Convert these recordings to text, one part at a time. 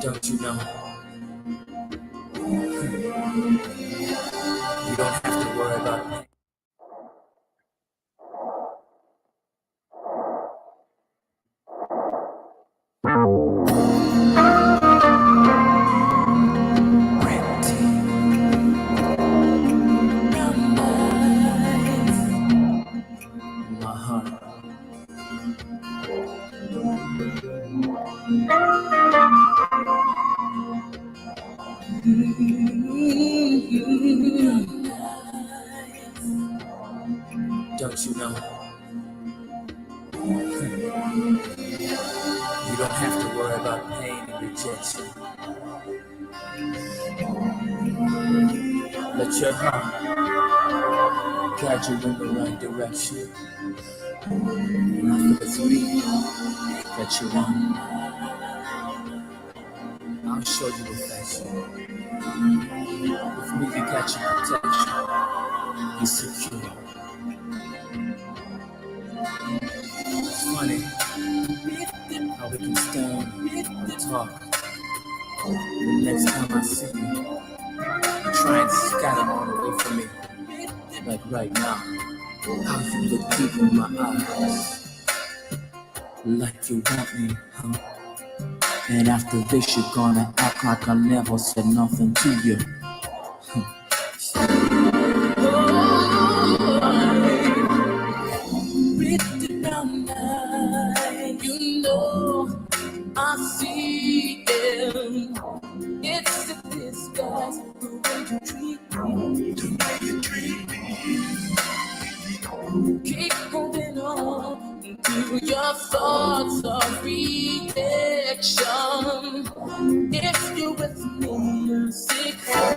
Don't you know? You don't have to worry about me. My heart. Don't you know? You don't have to worry about pain and rejection. Let your heart guide you in the right direction. And after it's me that you want, I'll show you affection. With me you got your protection. You're secure. It's funny how we can stand and talk. The next time I see you, try and scatter all away from me. Like right now, how you look deep in my eyes. Like you want me, huh? And after this you're gonna act like I never said nothing to you. Pretty brown eyes, you know I see them. It's a disguise the way you treat me. Keep holding on to your thoughts of rejection. If you're with me, you're secure.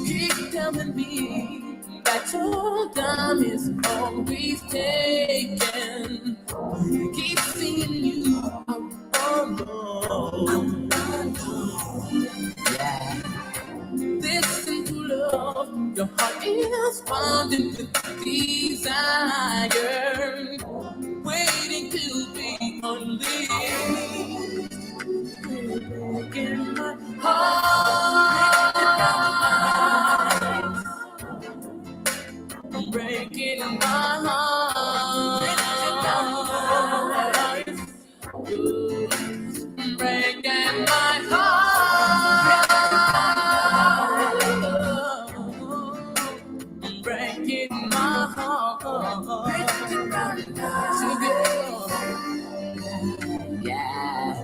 Keep telling me that your time is always taken. Keep seeing you alone. Yeah. Listen to love, your heart is pounding with desire, waiting to be unleashed. Breaking my heart, breaking my heart, breaking my heart, breaking my heart. Yeah.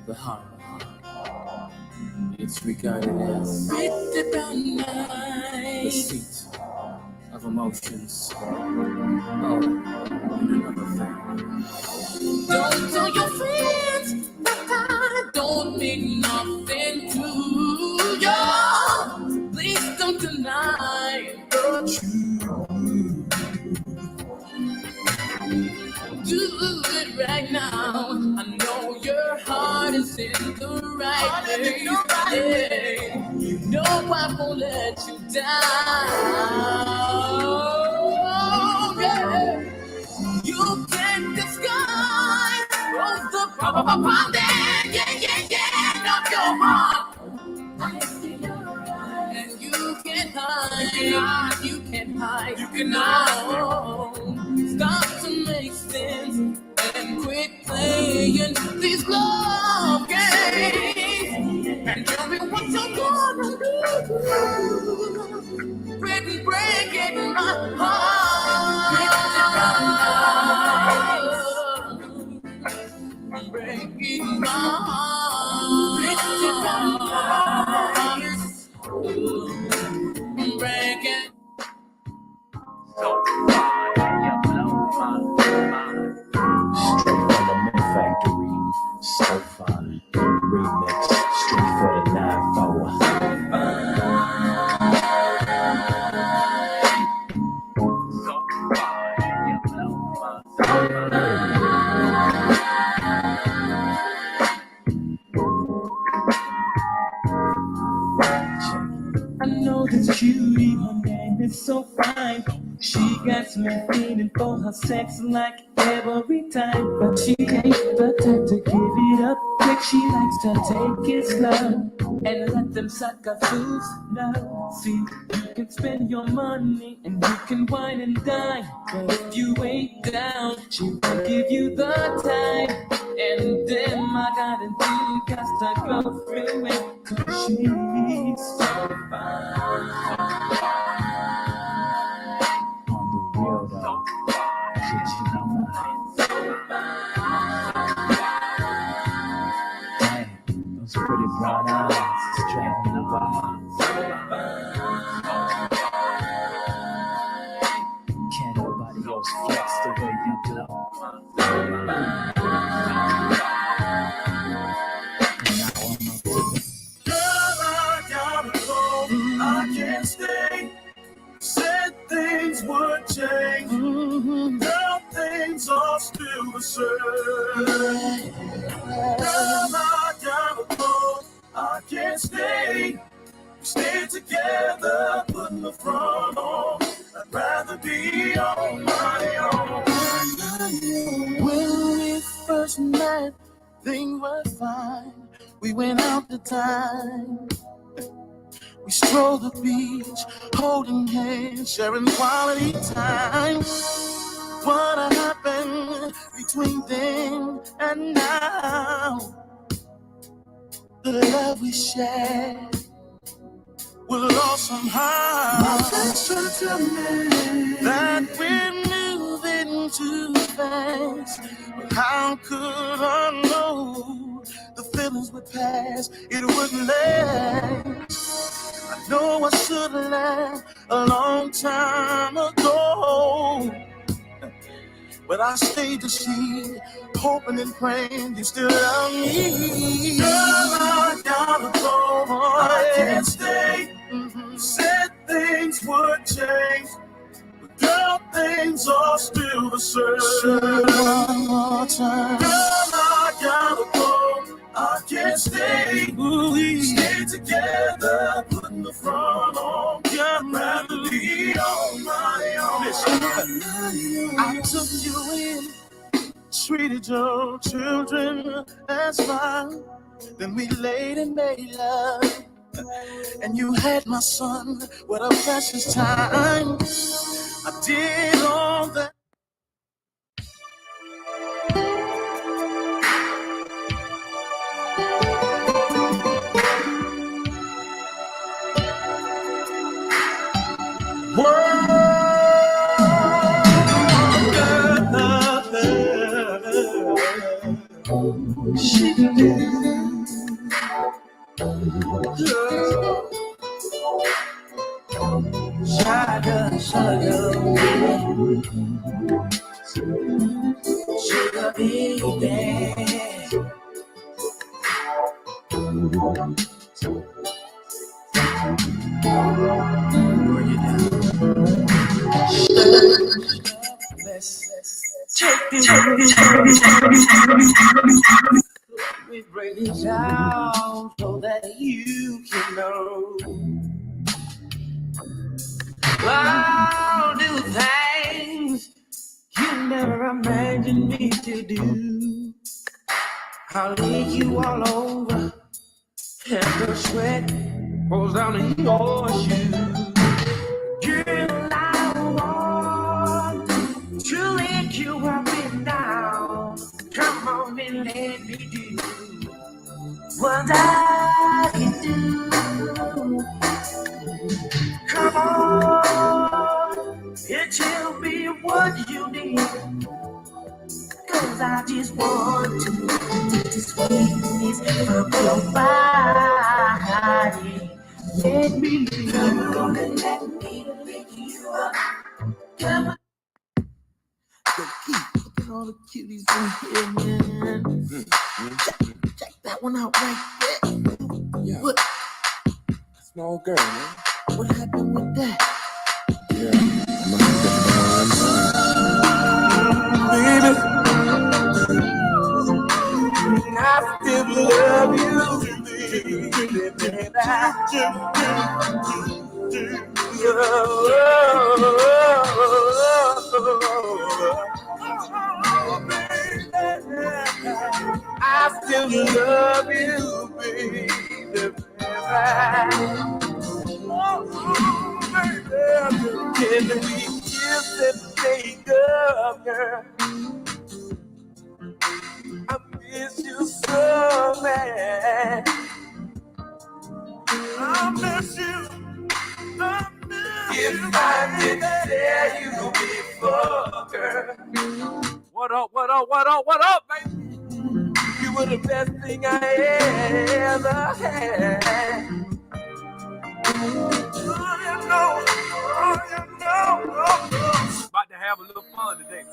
The heart. It's regarded as the seat of emotions. Oh, and another thing. Don't tell your friends that I don't mean nothing to you. Please don't deny the truth. Do it right now. I know your heart is in the right place. You know I won't let you down. Yeah. You can't disguise both the problem and of your heart. And you can't hide, you can't hide, you cannot stop to make sense and quit playing these love games. And tell me what you're gonna do. Breaking my heart, breaking my heart, breaking. So fine, you blow my mind. Straight from the Mint Factory, so fine. Remix, straight for the 9-4. So fine, you blow my mind. I know this cutie, her name is so fine. She got me feeling for her sex like every time, but she ain't the type to give it up quick. She likes to take it slow and let them sucker fools know. See, you can spend your money and you can wine and dine, but if you ain't down, she won't give you the time. And then my God, and you got to go through it, 'cause she's so fine. On the real though, shit, she don't mind. Hey, those pretty brown eyes, just driving the wild. Can't nobody else flex the way you do. I can't stay. Said things would change. Now things are still the same. Girl, I gotta go. I can't stay. Stay together, putting the front on. I'd rather be on my own. When we first met, things were fine. We went out to dine. We strolled the beach, holding hands, sharing quality time. What happened between then and now? The love we shared was lost somehow. My friends try to tell me that we're moving too fast, but how could I know the feelings would pass? It wouldn't last. I know I should have left a long time ago, but I stayed to see, hoping and praying you still love me. Girl, I gotta go. I can't stay. Said things would change, but girl, things are still the same. One more time. Girl, I gotta go. I can't stay. Stay together, putting the front on. I'd rather be on my own. Listen, I took you in, treated your children as fine. Then we laid and made love, and you had my son. What a precious time. I did all that. She did. Sugar, sugar baby. Bring it down. Let's take this. We break it down so that you can know. I'll do things you never imagined me to do. I'll lay you all over, and the sweat rolls down in your shoes. Girl, I want to let you up and down. Come on and let me do what I can do. Come on, and tell me what you need, 'cause I just want to take the sweetness from your body. Let me live. Come on and let me pick you up. Come on. The key, look at all the cuties in here, man. Check that one out right there. Yeah. What? Small girl, man. What happened with that? Yeah, I must have been the wrong Baby, I still love you. still love you, baby. Oh, baby, can we kiss and make up, girl? I miss you so bad. I miss you. If I didn't tell you before, girl. What up, what up, what up, what up, baby? You were the best thing I ever had. About to have a little fun today, baby.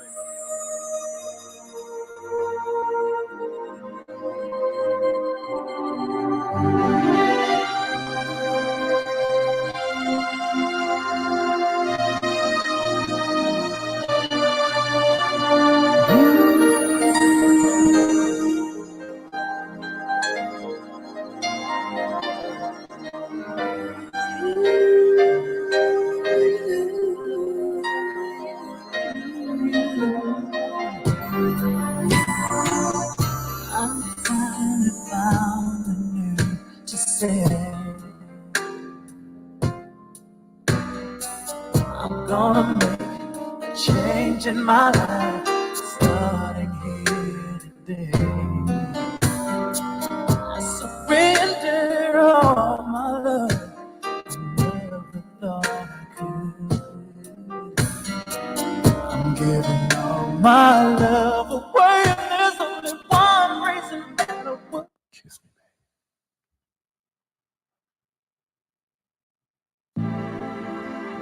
I'm gonna make a change in my life, starting here today. I surrender all my love, I never thought I could. I'm giving all my love away, and there's only one reason that I would kiss me.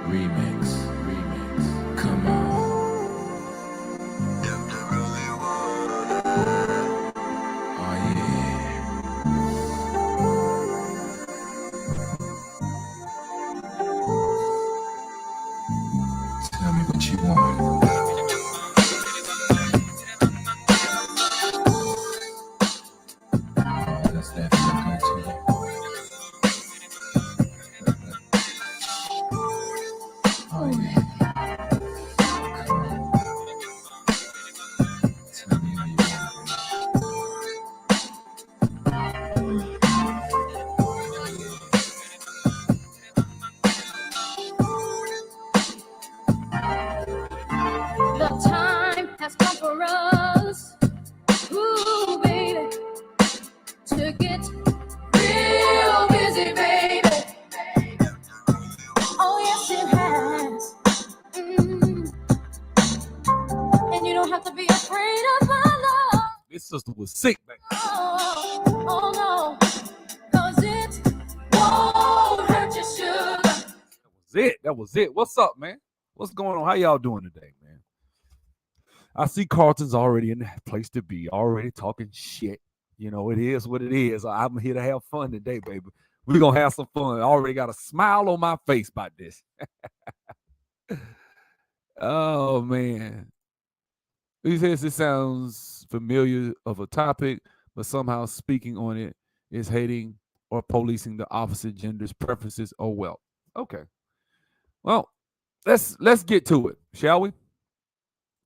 Remix, come on. Oh yeah. Tell me what you want. Does that feel good to you? Oh yeah. Tell me how you want The time has come for us, ooh, baby, to get real busy, baby. Oh, yes, it has. And you don't have to be afraid of my love. This sister was sick, baby. Oh no, 'cause it won't hurt your sugar. That was it. What's up, man? What's going on? How y'all doing today, man? I see Carlton's already in the place to be, already talking shit. You know, it is what it is. I'm here to have fun today, baby. We're going to have some fun. I already got a smile on my face about this. Oh, man. He says it sounds familiar of a topic, but somehow speaking on it is hating or policing the opposite gender's preferences. Oh, well. Okay. Well, let's get to it, shall we?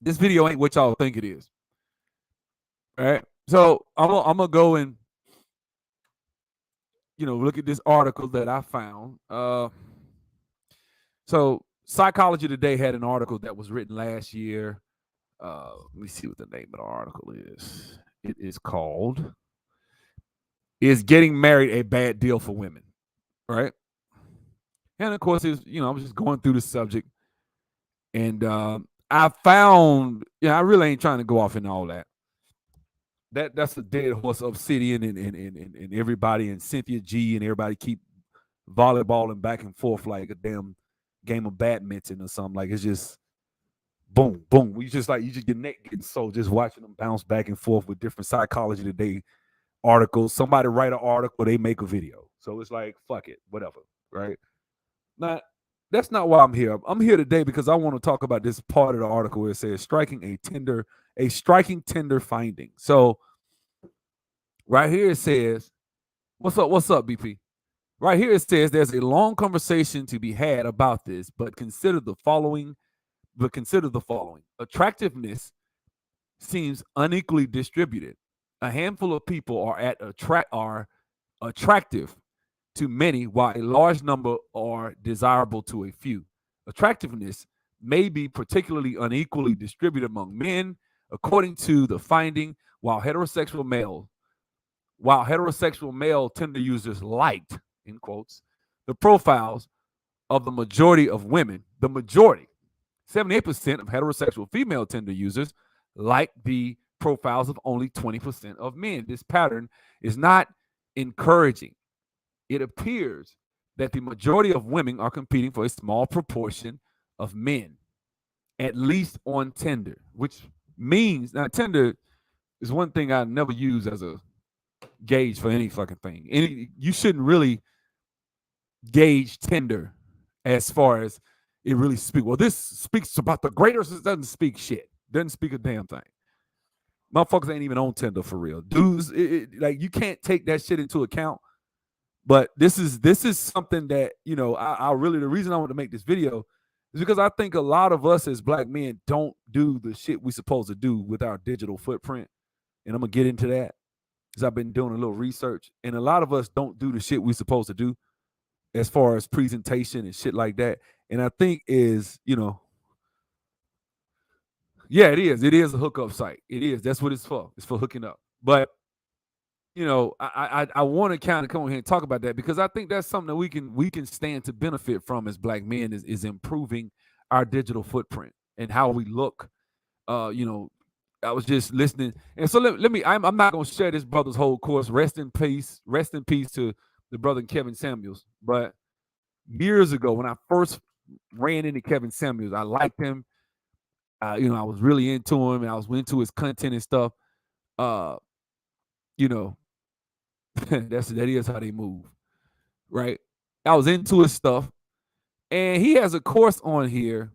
This video ain't what y'all think it is. All right. So I'm gonna go and look at this article that I found. So Psychology Today had an article that was written last year. Let me see what the name of the article is. It is called "Is Getting Married a Bad Deal for Women?" Right. And of course, I was just going through the subject, and I found, I really ain't trying to go off in all that. That's a dead horse. Obsidian and everybody, and Cynthia G and everybody keep volleyballing back and forth like a damn game of badminton or something. Like, it's just boom, boom. You just get neck getting so just watching them bounce back and forth with different Psychology Today articles. Somebody write an article, they make a video. So it's like, fuck it, whatever, right? Now, that's not why I'm here. I'm here today because I want to talk about this part of the article where it says striking Tinder finding. So right here it says, what's up, BP? Right here it says there's a long conversation to be had about this, but consider the following. Attractiveness seems unequally distributed. A handful of people are attractive to many, while a large number are desirable to a few. Attractiveness may be particularly unequally distributed among men, according to the finding, while heterosexual male Tinder users liked, in quotes, the profiles of the majority of women. The majority, 78% of heterosexual female Tinder users like the profiles of only 20% of men. This pattern is not encouraging. It appears that the majority of women are competing for a small proportion of men, at least on Tinder, which means now Tinder is one thing I never use as a gauge for any fucking thing. You shouldn't really gauge Tinder as far as it really speaks. Well, this speaks about the greatest. It doesn't speak shit. Doesn't speak a damn thing. Motherfuckers ain't even on Tinder for real. Dudes, like you can't take that shit into account. But this is something that, you know, I really, the reason I want to make this video is because I think a lot of us as black men don't do the shit we supposed to do with our digital footprint. And I'm gonna get into that because I've been doing a little research, and a lot of us don't do the shit we supposed to do as far as presentation and shit like that. And I think is, you know, yeah, it is. It is a hookup site. It is. That's what it's for. It's for hooking up. But you know, I want to kind of come here and talk about that because I think that's something that we can stand to benefit from as black men is improving our digital footprint and how we look. You know, I was just listening, and so let me. I'm not gonna share this brother's whole course. Rest in peace to the brother Kevin Samuels. But years ago, when I first ran into Kevin Samuels, I liked him. You know, I was really into him, and I was into his content and stuff. You know, that is how they move, right? I was into his stuff, and he has a course on here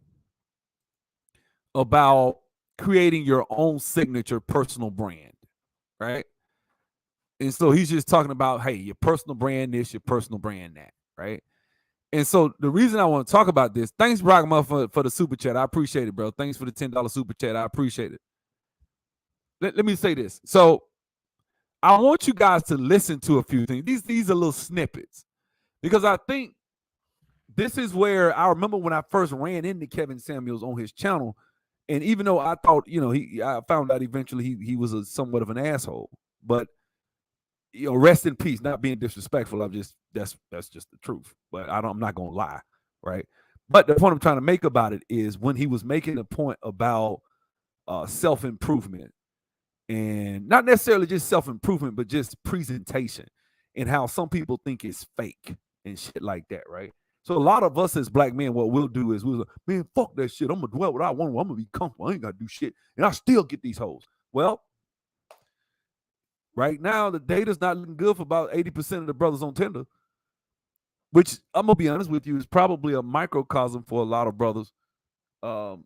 about creating your own signature personal brand, right? And so he's just talking about, hey, your personal brand this, your personal brand that, right? And so the reason I want to talk about this, thanks, Brockma, for the super chat. I appreciate it, bro. Thanks for the $10 super chat. I appreciate it. Let me say this. So I want you guys to listen to a few things. These are little snippets because I think this is where I remember when I first ran into Kevin Samuels on his channel. And even though I thought, you know, I found out eventually he was somewhat of an asshole, but you know, rest in peace. Not being disrespectful, that's just the truth. But I'm not gonna lie, right? But the point I'm trying to make about it is when he was making a point about self-improvement, and not necessarily just self-improvement, but just presentation, and how some people think it's fake and shit like that, right? So a lot of us as black men, what we'll do is we'll like, man, fuck that shit. I'm gonna dwell what I want. I'm gonna be comfortable. I ain't gotta do shit, and I still get these hoes. Well, right now the data's not looking good for about 80% of the brothers on Tinder, which I'm gonna be honest with you is probably a microcosm for a lot of brothers. Okay,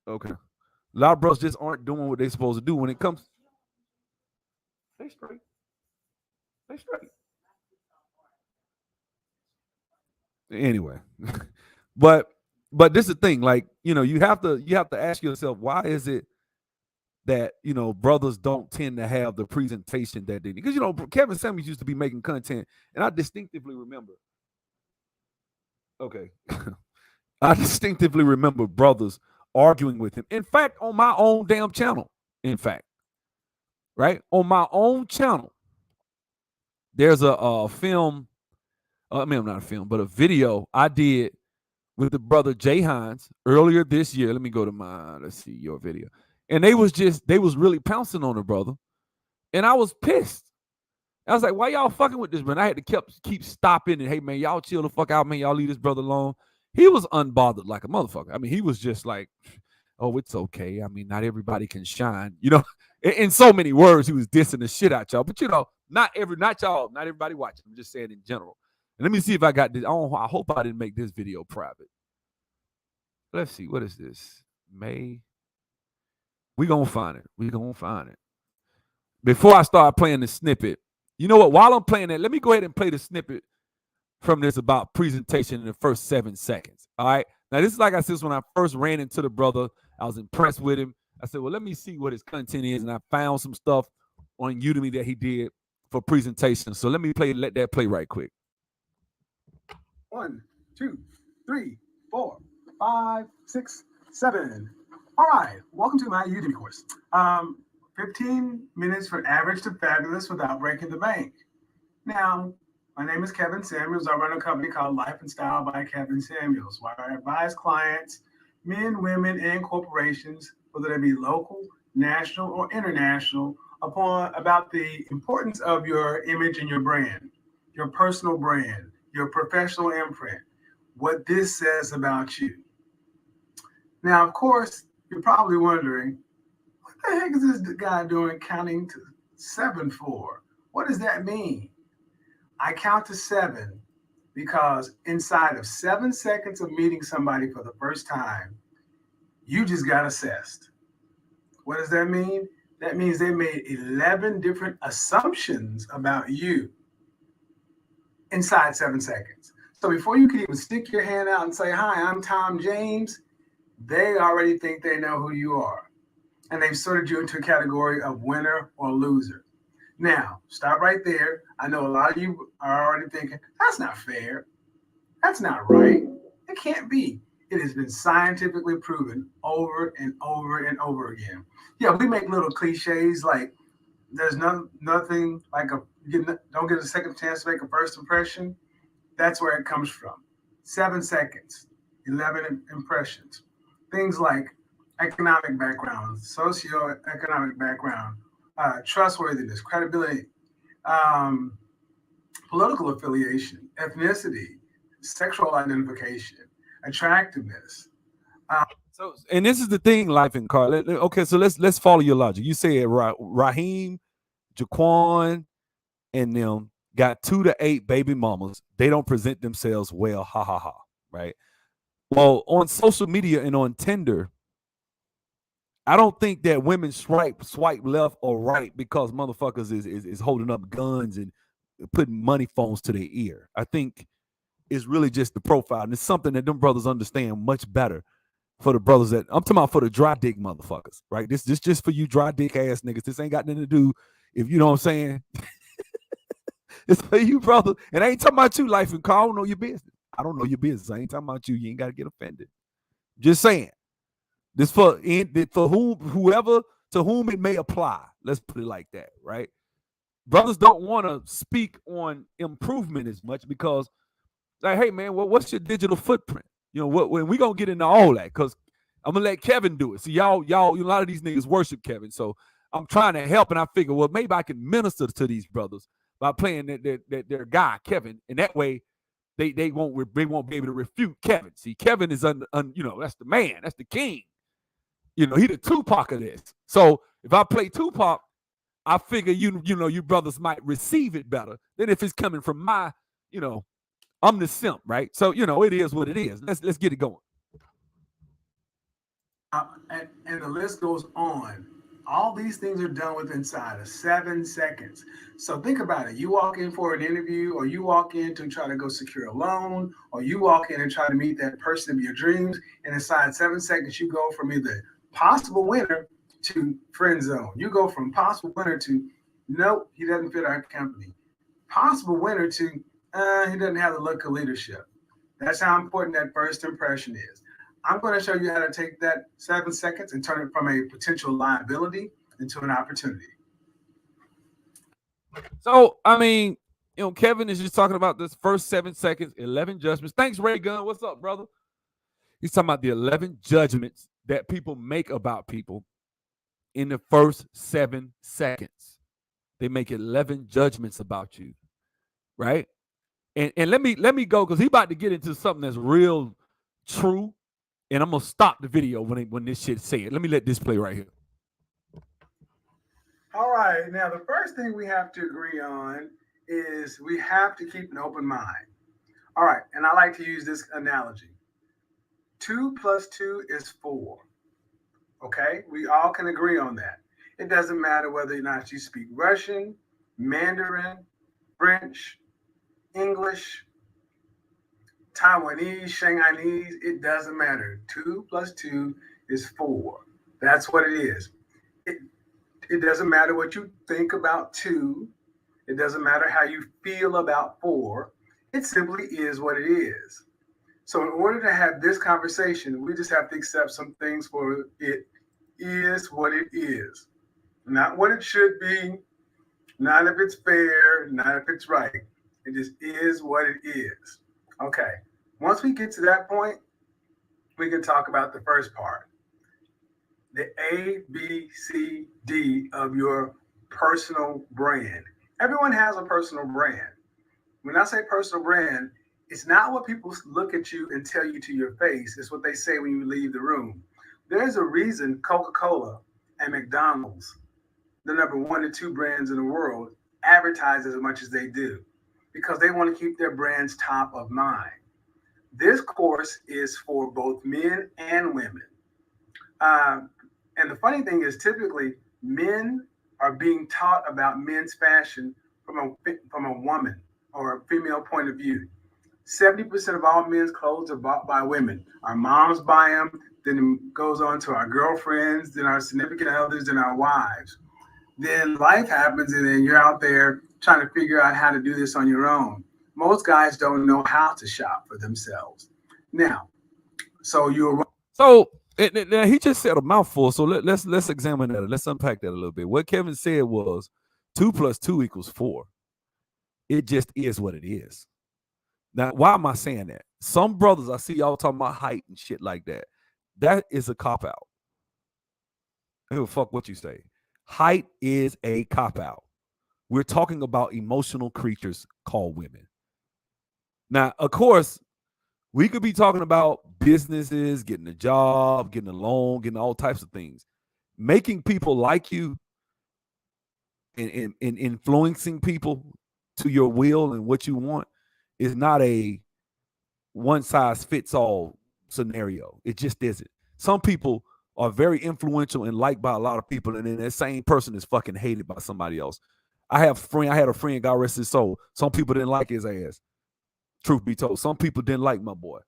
a lot of brothers just aren't doing what they're supposed to do when it comes. They straight. They straight. Anyway, but this is the thing, like, you know, you have to ask yourself, why is it that, you know, brothers don't tend to have the presentation that they need? Because, you know, Kevin Samuels used to be making content, and I distinctively remember. Okay. I distinctively remember brothers arguing with him. In fact, on my own damn channel, right? On my own channel, there's a film. I mean, not a film, but a video I did with the brother Jay Hines earlier this year. Let me go to let's see your video. And they was really pouncing on the brother. And I was pissed. I was like, why y'all fucking with this, man? I had to keep stopping and, hey, man, y'all chill the fuck out, man. Y'all leave this brother alone. He was unbothered like a motherfucker. I mean, he was just like, oh, it's okay. I mean, not everybody can shine. You know, in so many words, he was dissing the shit out y'all. But, you know, not everybody watching. I'm just saying in general. And let me see if I got this. I hope I didn't make this video private. Let's see. What is this? May. We're going to find it. Before I start playing the snippet, you know what? While I'm playing that, let me go ahead and play the snippet from this about presentation in the first 7 seconds. All right. Now, this is, like I said, when I first ran into the brother, I was impressed with him. I said, well, let me see what his content is, and I found some stuff on Udemy that he did for presentation. So let that play right quick. 1, 2, 3, 4, 5, 6, 7. All right, welcome to my Udemy course. 15 minutes for average to fabulous without breaking the bank. Now, my name is Kevin Samuels. I run a company called Life and Style by Kevin Samuels, where I advise clients, men, women, and corporations, whether they be local, national, or international, about the importance of your image and your brand, your personal brand, your professional imprint, what this says about you. Now, of course, you're probably wondering, what the heck is this guy doing counting to 7 for? What does that mean? I count to 7 because inside of 7 seconds of meeting somebody for the first time, you just got assessed. What does that mean? That means they made 11 different assumptions about you inside 7 seconds. So before you can even stick your hand out and say, hi, I'm Tom James, they already think they know who you are. And they've sorted you into a category of winner or loser. Now, stop right there. I know a lot of you are already thinking, that's not fair. That's not right. It can't be. It has been scientifically proven over and over and over again. Yeah, we make little cliches like there's nothing like don't get a second chance to make a first impression. That's where it comes from. 7 seconds, 11 impressions. Things like economic background, socioeconomic background, trustworthiness, credibility, political affiliation, ethnicity, sexual identification, attractiveness. So, and this is the thing, Life and Carl. Okay, so let's follow your logic. You said Raheem, Jaquan, and them got 2 to 8 baby mamas. They don't present themselves well. Ha ha ha. Right. Well, on social media and on Tinder, I don't think that women swipe left or right because motherfuckers is holding up guns and putting money phones to their ear. I think it's really just the profile, and it's something that them brothers understand much better. For the brothers that I'm talking about, for the dry dick motherfuckers, right? This just for you dry dick ass niggas. This ain't got nothing to do, if you know what I'm saying. It's for you, brother. And I ain't talking about you, Life and Carl. I don't know your business. I don't know your business. I ain't talking about you. You ain't got to get offended. Just saying. This for whoever to whom it may apply. Let's put it like that, right? Brothers don't want to speak on improvement as much because, like, hey man, what's your digital footprint? You know what? When we gonna get into all that, because I'm gonna let Kevin do it. See, y'all, a lot of these niggas worship Kevin, so I'm trying to help, and I figure, well, maybe I can minister to these brothers by playing their guy Kevin, and that way they won't be able to refute Kevin. See, Kevin is that's the man, that's the king. He the Tupac of this. So if I play Tupac, I figure you brothers might receive it better than if it's coming from my, I'm the simp, right? So it is what it is. Let's get it going. And the list goes on. All these things are done with inside of 7 seconds. So think about it. You walk in for an interview, or you walk in to try to go secure a loan, or you walk in and try to meet that person of your dreams. And inside 7 seconds, you go from either possible winner to friend zone. You go from possible winner to, nope, he doesn't fit our company. Possible winner to, he doesn't have the look of leadership. That's how important that first impression is. I'm going to show you how to take that 7 seconds and turn it from a potential liability into an opportunity. So, I mean, Kevin is just talking about this first 7 seconds, 11 judgments. Thanks, Ray Gunn. What's up, brother? He's talking about the 11 judgments that people make about people in the first 7 seconds. They make 11 judgments about you, right? And let me go, because he about to get into something that's real true. And I'm gonna stop the video when this shit said. Let me let this play right here. All right. Now, the first thing we have to agree on is we have to keep an open mind. All right. And I like to use this analogy. 2 + 2 is 4. Okay. We all can agree on that. It doesn't matter whether or not you speak Russian, Mandarin, French, English, Taiwanese, Shanghainese, it doesn't matter. 2 + 2 is 4. That's what it is. It, it doesn't matter what you think about two. It doesn't matter how you feel about four. It simply is what it is. So, in order to have this conversation, we just have to accept some things for it is what it is. Not what it should be, not if it's fair, not if it's right. It just is what it is. Okay. Once we get to that point, we can talk about the first part, the A, B, C, D of your personal brand. Everyone has a personal brand. When I say personal brand, it's not what people look at you and tell you to your face. It's what they say when you leave the room. There's a reason Coca-Cola and McDonald's, the number 1 to 2 brands in the world, advertise as much as they do because they want to keep their brands top of mind. This course is for both men and women. Um, and the funny thing is, typically, men are being taught about men's fashion from a woman or a female point of view. 70% of all men's clothes are bought by women. Our moms buy them, then it goes on to our girlfriends, then our significant others, then our wives. Then life happens, and then you're out there trying to figure out how to do this on your own. Most guys don't know how to shop for themselves. Now, so you're So he just said a mouthful. So let's examine that. Let's unpack that a little bit. What Kevin said was 2 + 2 = 4. It just is what it is. Now, why am I saying that? Some brothers I see y'all talking about height and shit like that. That is a cop out. I don't give a fuck what you say. Height is a cop out. We're talking about emotional creatures called women. Now, of course, we could be talking about businesses, getting a job, getting a loan, getting all types of things. Making people like you and influencing people to your will and what you want is not a one-size-fits-all scenario. It just isn't. Some people are very influential and liked by a lot of people, and then that same person is fucking hated by somebody else. I had a friend, God rest his soul. Some people didn't like his ass. Truth be told, some people didn't like my boy.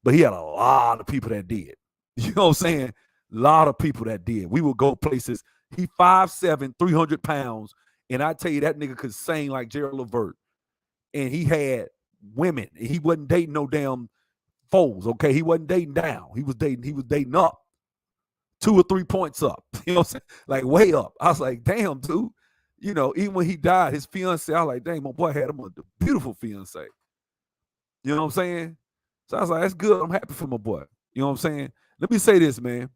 But he had a lot of people that did. You know what I'm saying? A lot of people that did. We would go places. He 5'7", 300 pounds. And I tell you, that nigga could sing like Gerald Levert. And he had women. He wasn't dating no damn foes, okay? He wasn't dating down. He was dating up. 2 or 3 points up. You know what I'm saying? Like way up. I was like, damn, dude. You know, even when he died, his fiance, I was like, dang, my boy had him a beautiful fiance. You know what I'm saying? So I was like, that's good. I'm happy for my boy. You know what I'm saying? Let me say this, man.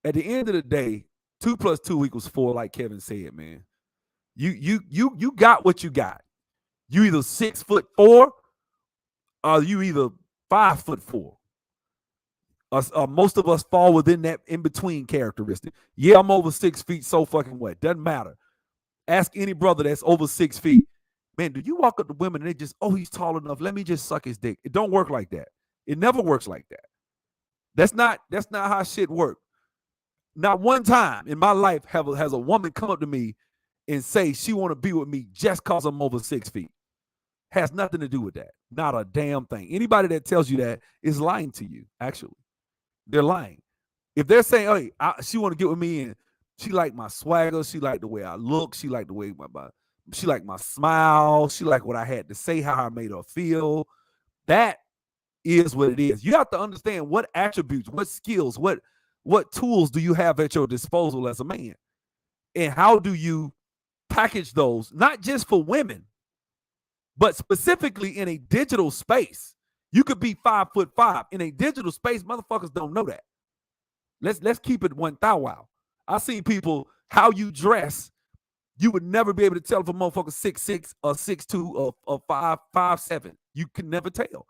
At the end of the day, 2 + 2 = 4, like Kevin said, man. You got what you got. You either 6'4" or you either 5'4". Most of us fall within that in-between characteristic. Yeah, I'm over 6 feet, so fucking what? Doesn't matter. Ask any brother that's over 6 feet. Man, do you walk up to women and they just, oh, he's tall enough. Let me just suck his dick. It don't work like that. It never works like that. That's not how shit work. Not one time in my life has a woman come up to me and say she want to be with me just because I'm over 6 feet. Has nothing to do with that. Not a damn thing. Anybody that tells you that is lying to you, actually. They're lying. If they're saying, hey, she want to get with me and she like my swagger, she like the way I look, she like the way she like my smile, she like what I had to say, how I made her feel. That is what it is. You have to understand what attributes, what skills, what tools do you have at your disposal as a man? And how do you package those, not just for women, but specifically in a digital space? You could be 5'5" in a digital space. Motherfuckers don't know that. Let's keep it 1,000. I seen people, how you dress, you would never be able to tell if a motherfucker 6'6" or 6'2" or 5'7". You can never tell.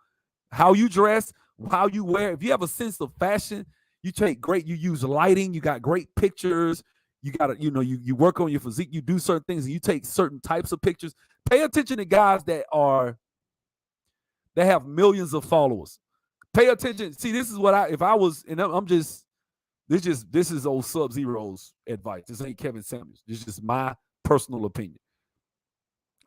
How you dress, how you wear. If you have a sense of fashion, you use lighting, you got great pictures, you got to, you work on your physique, you do certain things, and you take certain types of pictures. Pay attention to guys that have millions of followers. Pay attention. See, this is what this is old Sub-Zero's advice. This ain't Kevin Samuels. This is just my personal opinion.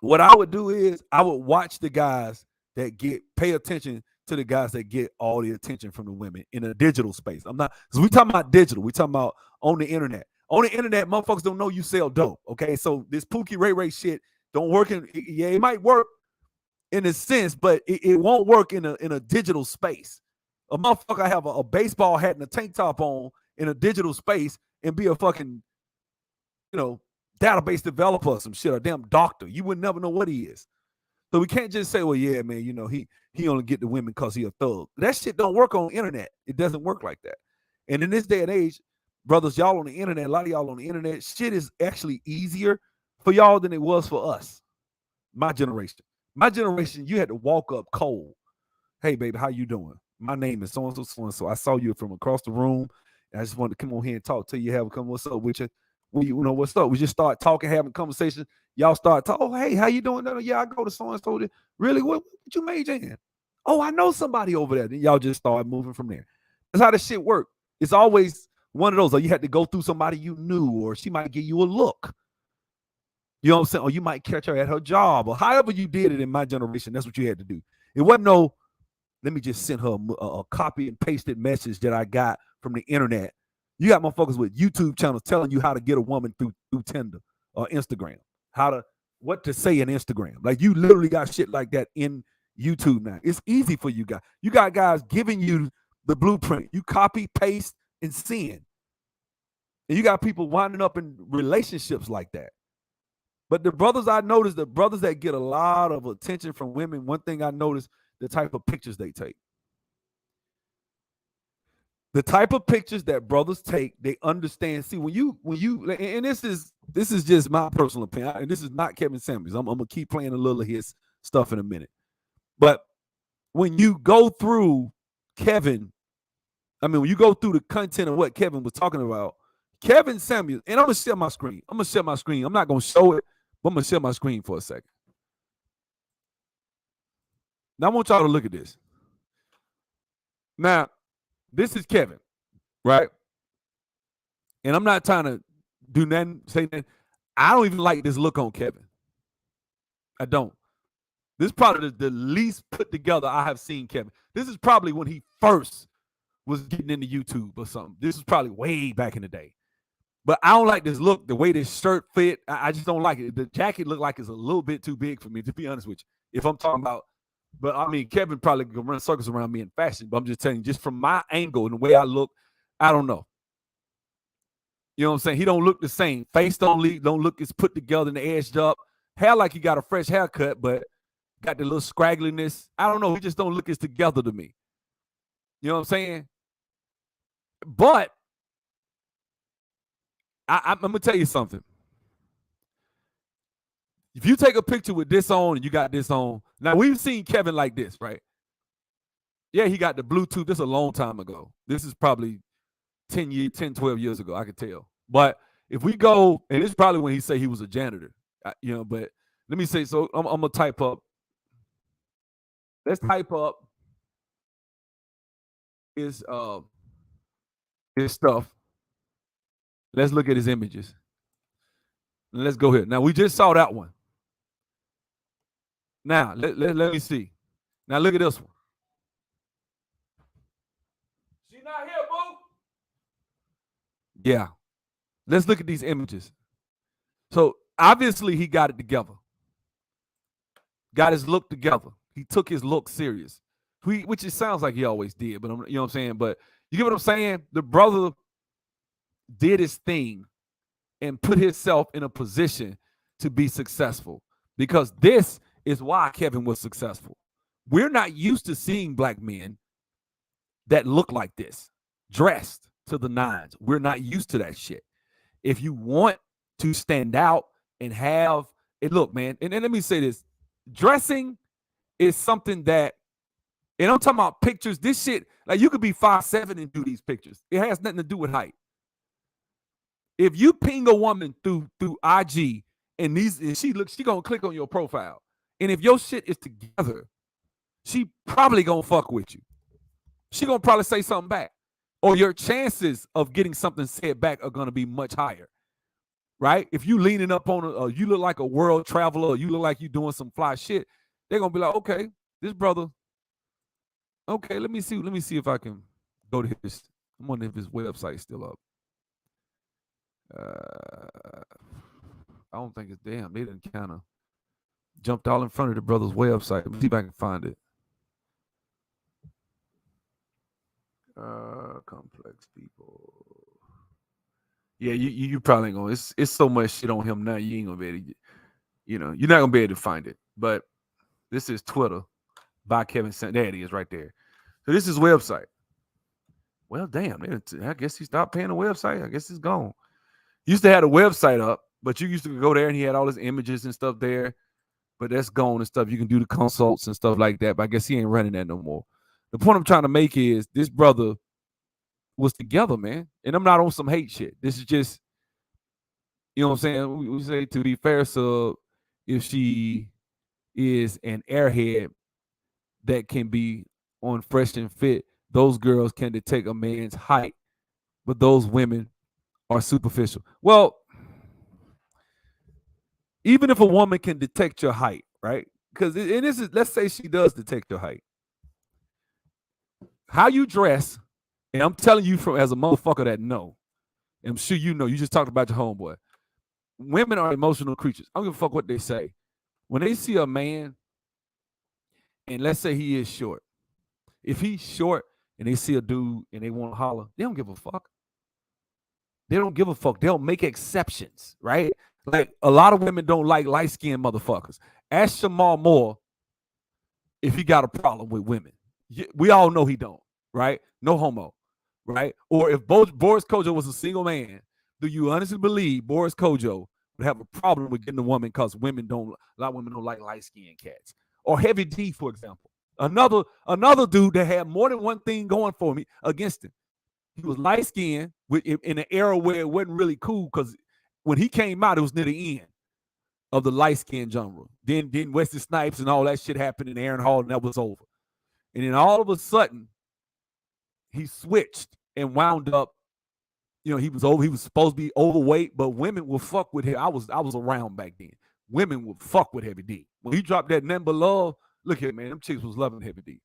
What I would do is I would watch the guys that pay attention to the guys that get all the attention from the women in a digital space. I'm not, because we talking about digital. We talking about on the internet. On the internet, motherfuckers don't know you sell dope. Okay, so this Pookie Ray Ray shit don't work in. Yeah, it might work in a sense, but it won't work in a digital space. A motherfucker have a baseball hat and a tank top on in a digital space and be a fucking, database developer or some shit, or damn doctor. You would never know what he is. So we can't just say, well, yeah, man, he only get the women because he a thug. That shit don't work on the internet. It doesn't work like that. And in this day and age, brothers, y'all on the internet, a lot of y'all on the internet, shit is actually easier for y'all than it was for us. My generation, you had to walk up cold. Hey, baby, how you doing? My name is so-and-so, so-and-so. I saw you from across the room. And I just wanted to come on here and talk to you. Have a come. What's up with you? What's up? We just start talking, having conversation. Y'all start talking. Oh, hey, how you doing? No, yeah, I go to so-and-so. Really? What you major in? Oh, I know somebody over there. Then y'all just start moving from there. That's how this shit work. It's always one of those, or you had to go through somebody you knew, or she might give you a look. You know what I'm saying? Or you might catch her at her job, or however you did it in my generation. That's what you had to do. It wasn't no, let me just send her a copy and pasted message that I got from the internet. You got motherfuckers with YouTube channels telling you how to get a woman through Tinder or Instagram, what to say in Instagram. Like, you literally got shit like that in YouTube now. It's easy for you guys. You got guys giving you the blueprint. You copy, paste, and send. And you got people winding up in relationships like that. But the brothers I noticed, the brothers that get a lot of attention from women, one thing I noticed, the type of pictures they take. The type of pictures that brothers take, they understand. See, when you, and this is just my personal opinion, and this is not Kevin Samuels. I'm gonna keep playing a little of his stuff in a minute. But when you go through when you go through the content of what Kevin was talking about, Kevin Samuels, and I'm gonna share my screen. I'm not gonna show it, but I'm gonna share my screen for a second. Now I want y'all to look at this. Now, this is Kevin, right? And I'm not trying to do nothing, say nothing. I don't even like this look on Kevin. I don't. This is probably the least put together I have seen Kevin. This is probably when he first was getting into YouTube or something. This is probably way back in the day. But I don't like this look, the way this shirt fit. I just don't like it. The jacket looked like it's a little bit too big for me, to be honest with you. If I'm talking about, but I mean, Kevin probably can run circles around me in fashion, but I'm just telling you, just from my angle and the way I look, I don't know. You know what I'm saying? He don't look the same. Face don't look as put together and edged up. Hair like he got a fresh haircut, but got the little scraggliness. I don't know. He just don't look as together to me. You know what I'm saying? But I'm going to tell you something. If you take a picture with this on and you got this on, now we've seen Kevin like this, right? Yeah, he got the Bluetooth. This is a long time ago. This is probably 10, 12 years ago, I could tell. But if we go, and it's probably when he said he was a janitor, but let me say, so I'm going to type up. Let's type up his stuff. Let's look at his images. And let's go here. Now, we just saw that one. Now, let me see. Now, look at this one. She not here, boo. Yeah. Let's look at these images. So, obviously, he got it together. Got his look together. He took his look serious, which it sounds like he always did, but you know what I'm saying? But you get what I'm saying? The brother did his thing and put himself in a position to be successful, because this is why Kevin was successful. We're not used to seeing black men that look like this, dressed to the nines. We're not used to that shit. If you want to stand out and have it, look, man, and let me say this, dressing is something that, and I'm talking about pictures, this shit, like you could be 5'7" and do these pictures. It has nothing to do with height. If you ping a woman through IG and she gonna click on your profile, and if your shit is together, she probably gonna fuck with you. She gonna probably say something back, or your chances of getting something said back are gonna be much higher, right? If you leaning up on you look like a world traveler, or you look like you doing some fly shit, they're gonna be like, okay, this brother, Okay, let me see. Let me see if I can go to his. I wonder if his website's still up. I don't think it's damn. They didn't kind of jumped all in front of the brother's website. Let me see if I can find it. Complex people. Yeah, you probably ain't gonna. It's so much shit on him now. You ain't gonna be able to, you're not gonna be able to find it. But this is Twitter by Kevin Saint. There it is, right there. So this is website. Well, damn. I guess he stopped paying the website. I guess it's gone. He used to have a website up, but you used to go there and he had all his images and stuff there. But that's gone and stuff. You can do the consults and stuff like that. But I guess he ain't running that no more. The point I'm trying to make is this brother was together, man. And I'm not on some hate shit. This is just, you know what I'm saying? We say, to be fair, so if she is an airhead that can be on Fresh and Fit, those girls can detect a man's height, but those women are superficial. Well, even if a woman can detect your height, right? Because this is, let's say she does detect your height. How you dress, and I'm telling you from as a motherfucker that know, and I'm sure you know, you just talked about your homeboy. Women are emotional creatures. I don't give a fuck what they say. When they see a man, and let's say he is short, if he's short and they see a dude and they want to holler, they don't give a fuck. They don't give a fuck. They'll make exceptions, right? Like a lot of women don't like light-skinned motherfuckers. Ask Shamar Moore if he got a problem with women. We all know he don't, right? No homo, right? Or if Boris Kojo was a single man, do you honestly believe Boris Kojo would have a problem with getting a woman because a lot of women don't like light-skinned cats? Or Heavy D, for example. Another dude that had more than one thing going for me against him. He was light-skinned in an era where it wasn't really cool because when he came out, it was near the end of the light-skinned genre. Then Wesley Snipes and all that shit happened in Aaron Hall, and that was over. And then all of a sudden, he switched and wound up, he was supposed to be overweight, but women would fuck with him. I was around back then. Women would fuck with Heavy D. When he dropped that Nothing But Love, look here, man, them chicks was loving Heavy D.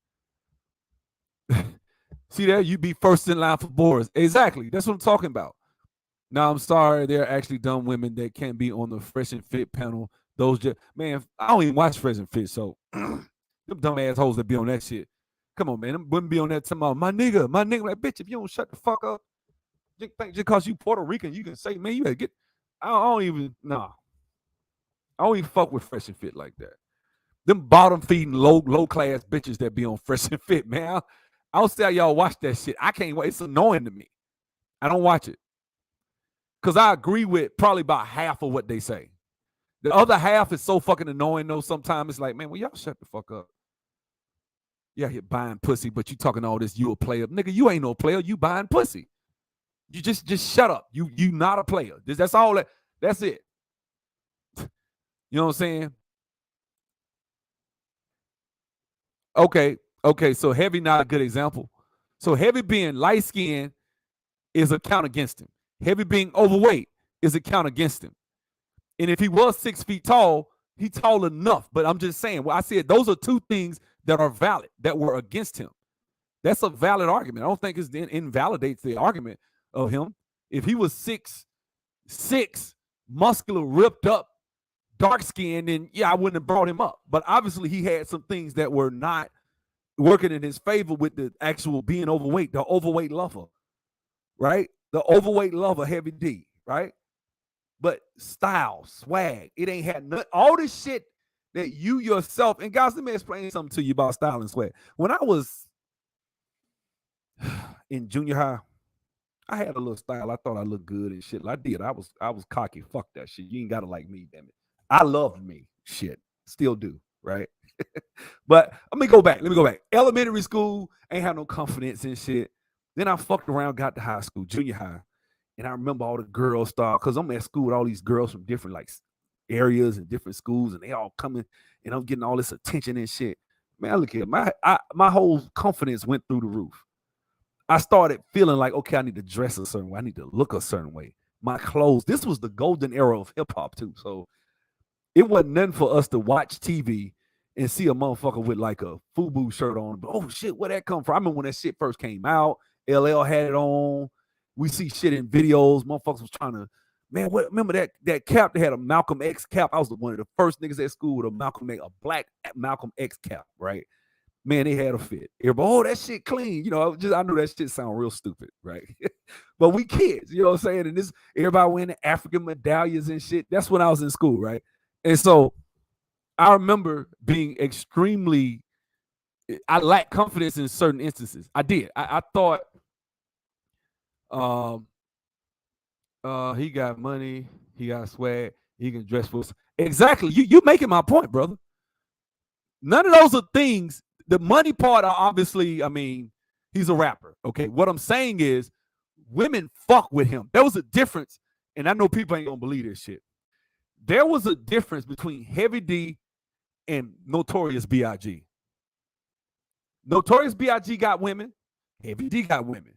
See there, you be first in line for Boris. Exactly. That's what I'm talking about. Now, I'm sorry, there are actually dumb women that can't be on the Fresh and Fit panel. Man, I don't even watch Fresh and Fit, so them dumb assholes that be on that shit. Come on, man. Them wouldn't be on that tomorrow. My nigga. Like, bitch, if you don't shut the fuck up, just because you Puerto Rican, you can say, man, you better get. I don't even fuck with Fresh and Fit like that. Them bottom feeding low class bitches that be on Fresh and Fit, man. I'll say y'all watch that shit. I can't wait. It's annoying to me. I don't watch it. Because I agree with probably about half of what they say. The other half is so fucking annoying, though. Sometimes it's like, man, well, y'all shut the fuck up. Yeah, here buying pussy, but you talking all this, you a player. Nigga, you ain't no player. You buying pussy. You just shut up. You not a player. That's all that's it. You know what I'm saying? Okay, so Heavy not a good example. So Heavy being light-skinned is a count against him. Heavy being overweight is a count against him. And if he was 6 feet tall, he's tall enough. But I'm just saying, I said those are two things that are valid, that were against him. That's a valid argument. I don't think it invalidates the argument of him. If he was 6'6", muscular, ripped up, dark-skinned, then yeah, I wouldn't have brought him up. But obviously he had some things that were not working in his favor with the actual being overweight, the overweight lover, right? The overweight lover, Heavy D, right? But style, swag, it ain't had none. All this shit that you yourself, and guys, let me explain something to you about style and swag. When I was in junior high, I had a little style. I thought I looked good and shit. I did. I was cocky. Fuck that shit. You ain't gotta like me, damn it. I loved me. Shit. Still do, right? But let me go back. Elementary school, ain't had no confidence and shit. Then I fucked around, got to high school, junior high. And I remember all the girls start, because I'm at school with all these girls from different like areas and different schools, and they all coming, and I'm getting all this attention and shit. Man, look here, my whole confidence went through the roof. I started feeling like, okay, I need to dress a certain way. I need to look a certain way. My clothes, this was the golden era of hip hop too. So it wasn't nothing for us to watch TV and see a motherfucker with like a FUBU shirt on. Oh shit, where that come from? I remember when that shit first came out. LL had it on. We see shit in videos. Motherfuckers was trying to, man, what, remember that cap? They had a Malcolm X cap. I was one of the first niggas at school with a black Malcolm X cap, right? Man, they had a fit. Everybody, oh, that shit clean. You know, I know that shit sound real stupid, right? But we kids, you know what I'm saying? And this, everybody wearing African medallions and shit. That's when I was in school, right? And so I remember being extremely, I lacked confidence in certain instances. I did. I thought, he got money, he got swag, he can dress for. Exactly. You making my point, brother. None of those are things. The money part, obviously, I mean, he's a rapper. Okay. What I'm saying is women fuck with him. There was a difference, and I know people ain't gonna believe this shit. There was a difference between Heavy D and Notorious B.I.G. Notorious B.I.G. got women. Heavy D got women.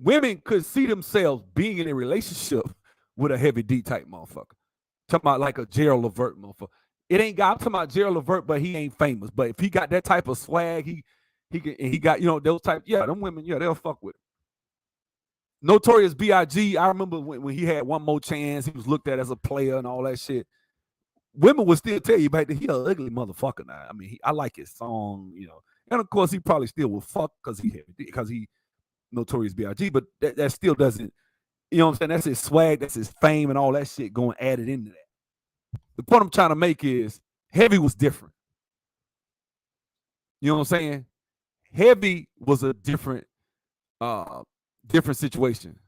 Women could see themselves being in a relationship with a Heavy D type motherfucker. Talking about like a Gerald Levert motherfucker. It ain't got, I'm talking about Gerald Levert, but he ain't famous. But if he got that type of swag, he got, you know, those type, yeah, them women, yeah, they'll fuck with him. Notorious B.I.G., I remember when he had One More Chance, he was looked at as a player and all that shit. Women would still tell you back then, he an ugly motherfucker now. I mean, I like his song, you know. And of course, he probably still would fuck because he Notorious B.I.G., but that still doesn't, you know what I'm saying? That's his swag, that's his fame and all that shit going added into that. The point I'm trying to make is Heavy was different. You know what I'm saying? Heavy was a different situation.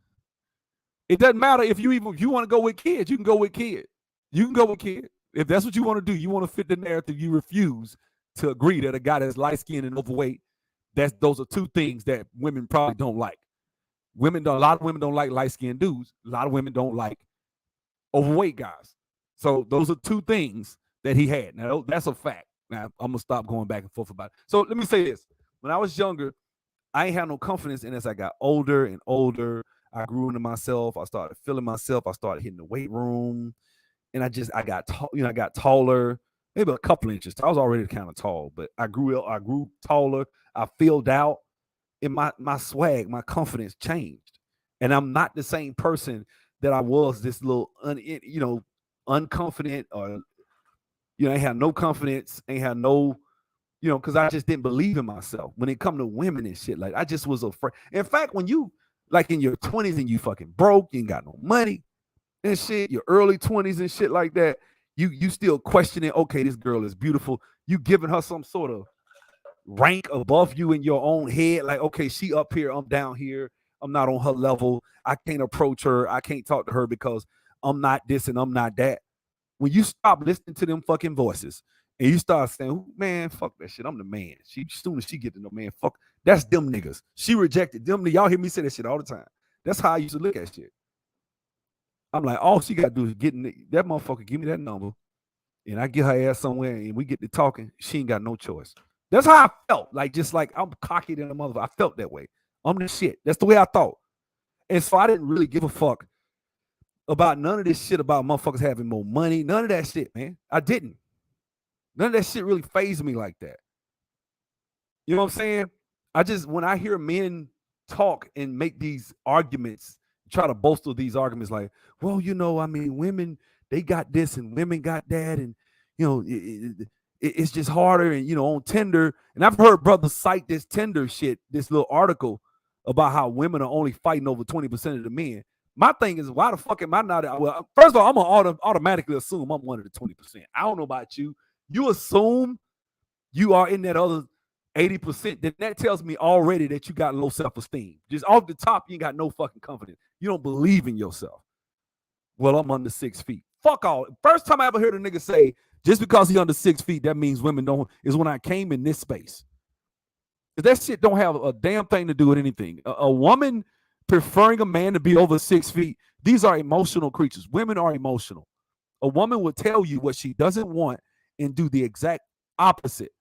It doesn't matter if you want to go with kids, you can go with kids. You can go with kids. If that's what you want to do, you want to fit the narrative, you refuse to agree that a guy that's light-skinned and overweight, those are two things that women probably don't like. A lot of women don't like light-skinned dudes. A lot of women don't like overweight guys. So those are two things that he had. Now, that's a fact. Now, I'm going to stop going back and forth about it. So let me say this. When I was younger, I ain't had no confidence. And as I got older and older, I grew into myself. I started feeling myself. I started hitting the weight room. And I got taller, maybe a couple inches. I was already kind of tall, but I grew taller. I filled out. And my swag, my confidence changed. And I'm not the same person that I was, this little unconfident, or ain't had no confidence, ain't had no, because I just didn't believe in myself when it come to women and shit. Like, I just was afraid. In fact, when you like in your 20s and you fucking broke, you ain't got no money and shit, your early 20s and shit like that, you still questioning, okay, this girl is beautiful. You giving her some sort of rank above you in your own head, like, okay, she up here, I'm down here, I'm not on her level, I can't approach her, I can't talk to her because I'm not this and I'm not that. When you stop listening to them fucking voices and you start saying, man, fuck that shit, I'm the man. As soon as she get to know, man, fuck, that's them niggas. She rejected them. Y'all hear me say that shit all the time. That's how I used to look at shit. I'm like, all she got to do is get that motherfucker, give me that number, and I get her ass somewhere and we get to talking. She ain't got no choice. That's how I felt. Like, just like I'm cocky than a motherfucker. I felt that way. I'm the shit. That's the way I thought. And so I didn't really give a fuck about none of this shit about motherfuckers having more money. None of that shit, man. I didn't. None of that shit really fazed me like that. You know what I'm saying? When I hear men talk and make these arguments, try to bolster these arguments like, well, I mean, women, they got this and women got that. And, it's just harder. And, on Tinder. And I've heard brothers cite this Tinder shit, this little article about how women are only fighting over 20% of the men. My thing is, why the fuck am I not? Well, first of all, I'm going to automatically assume I'm one of the 20%. I don't know about you. You assume you are in that other 80%. Then that tells me already that you got low self-esteem. Just off the top, you ain't got no fucking confidence. You don't believe in yourself. Well, I'm under 6 feet. Fuck all. First time I ever heard a nigga say, just because he under 6 feet, that means women don't, is when I came in this space. That shit don't have a damn thing to do with anything. A woman preferring a man to be over 6 feet, these are emotional creatures. Women are emotional. A woman will tell you what she doesn't want and do the exact opposite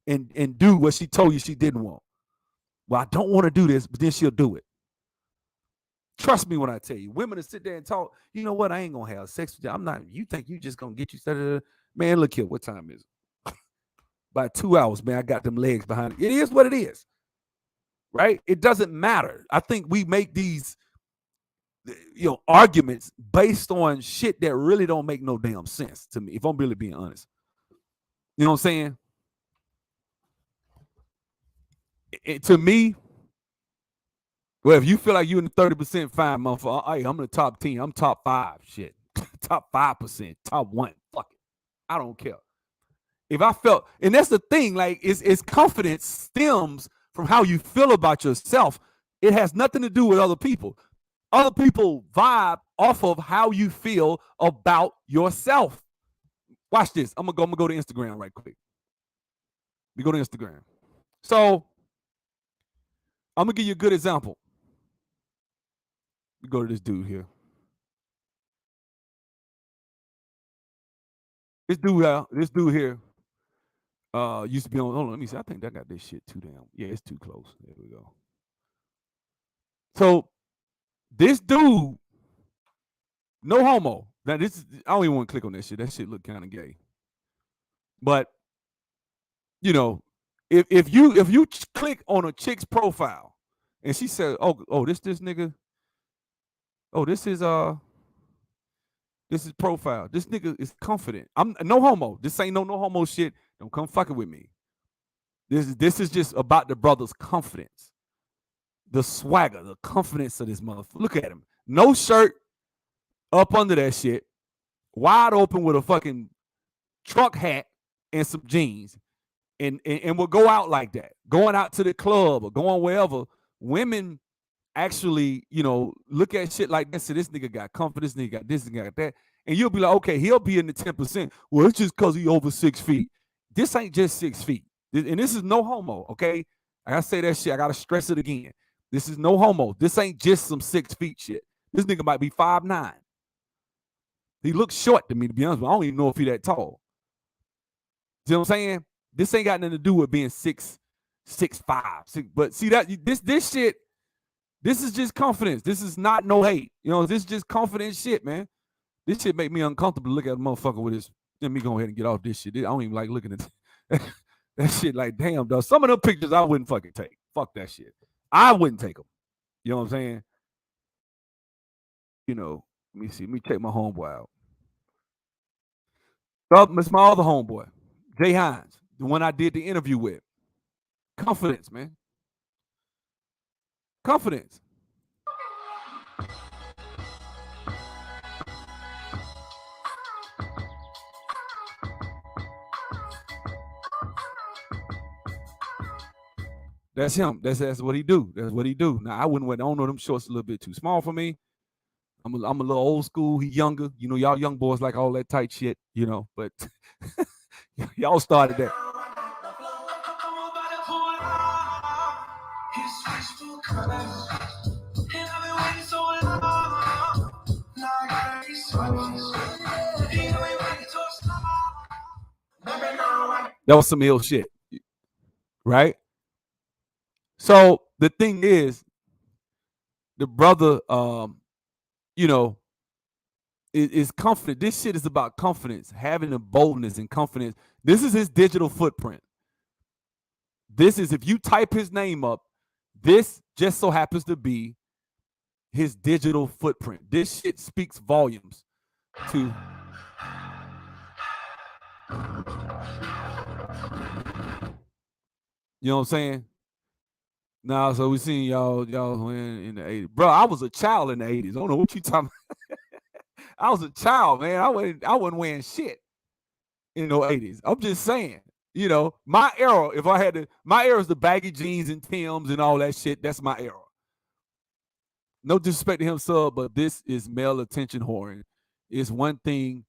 and do what she told you she didn't want. Well, I don't want to do this, but then she'll do it. Trust me when I tell you, women to sit there and talk, you know what, I ain't going to have sex with you. I'm not, you think you just going to get you started. Man, look here. What time is it? By 2 hours, man. I got them legs behind it. It is what it is. Right? It doesn't matter. I think we make these arguments based on shit that really don't make no damn sense to me, if I'm really being honest. You know what I'm saying? To me, well, if you feel like you're in the 30%, fine, motherfucker. Hey, I'm in the top 10. I'm top 5. Shit. Top 5%. Top 1. Fuck it. I don't care. If I felt, and that's the thing, like, it's confidence stems from how you feel about yourself. It has nothing to do with other people. Other people vibe off of how you feel about yourself. Watch this. I'm gonna go to Instagram right quick. We go to Instagram. So I'm gonna give you a good example. We go to this dude here. This dude here used to be on. Hold on, let me see. I think I got this shit too damn. Yeah, it's too close. There we go. So this dude, no homo. Now this is, I don't even want to click on that shit. That shit look kind of gay. But if you click on a chick's profile and she says, oh this nigga, this is profile. This nigga is confident. I'm no homo. This ain't no homo shit. Don't come fucking with me. This is just about the brother's confidence. The swagger, the confidence of this motherfucker. Look at him. No shirt up under that shit. Wide open with a fucking truck hat and some jeans. And will go out like that. Going out to the club or going wherever. Women actually, look at shit like that. So this nigga got confidence, this nigga got this, nigga got that. And you'll be like, okay, he'll be in the 10%. Well, it's just because he over 6 feet. This ain't just 6 feet. And this is no homo, okay? I gotta say that shit. I gotta stress it again. This is no homo. This ain't just some 6 feet shit. This nigga might be 5'9". He looks short to me, to be honest with you. I don't even know if he that tall. You know what I'm saying? This ain't got nothing to do with being 6'5". But see that this shit, this is just confidence. This is not no hate. This is just confidence shit, man. This shit make me uncomfortable to look at a motherfucker with this. Let me go ahead and get off this shit. I don't even like looking at that shit. Like, damn, dog. Some of them pictures I wouldn't fucking take. Fuck that shit. I wouldn't take them. You know what I'm saying? Let me see. Let me check my homeboy out. It's my other homeboy, Jay Hines, the one I did the interview with. Confidence, man. Confidence. That's him. That's what he do. That's what he do. Now I wouldn't wear. I don't know, them shorts a little bit too small for me. I'm a little old school. He younger. Y'all young boys like all that tight shit. But y'all started that. That was some ill shit, right? So the thing is, the brother, is confident. This shit is about confidence, having the boldness and confidence. This is his digital footprint. This is, if you type his name up, this just so happens to be his digital footprint. This shit speaks volumes to. You know what I'm saying? Nah, so we seen y'all win in the 80s. Bro, I was a child in the 80s. I don't know what you talking about. I was a child, man. I wasn't wearing shit in the 80s. I'm just saying, my era, my era is the baggy jeans and Timbs and all that shit. That's my era. No disrespect to him, sir, but this is male attention whoring. It's one thing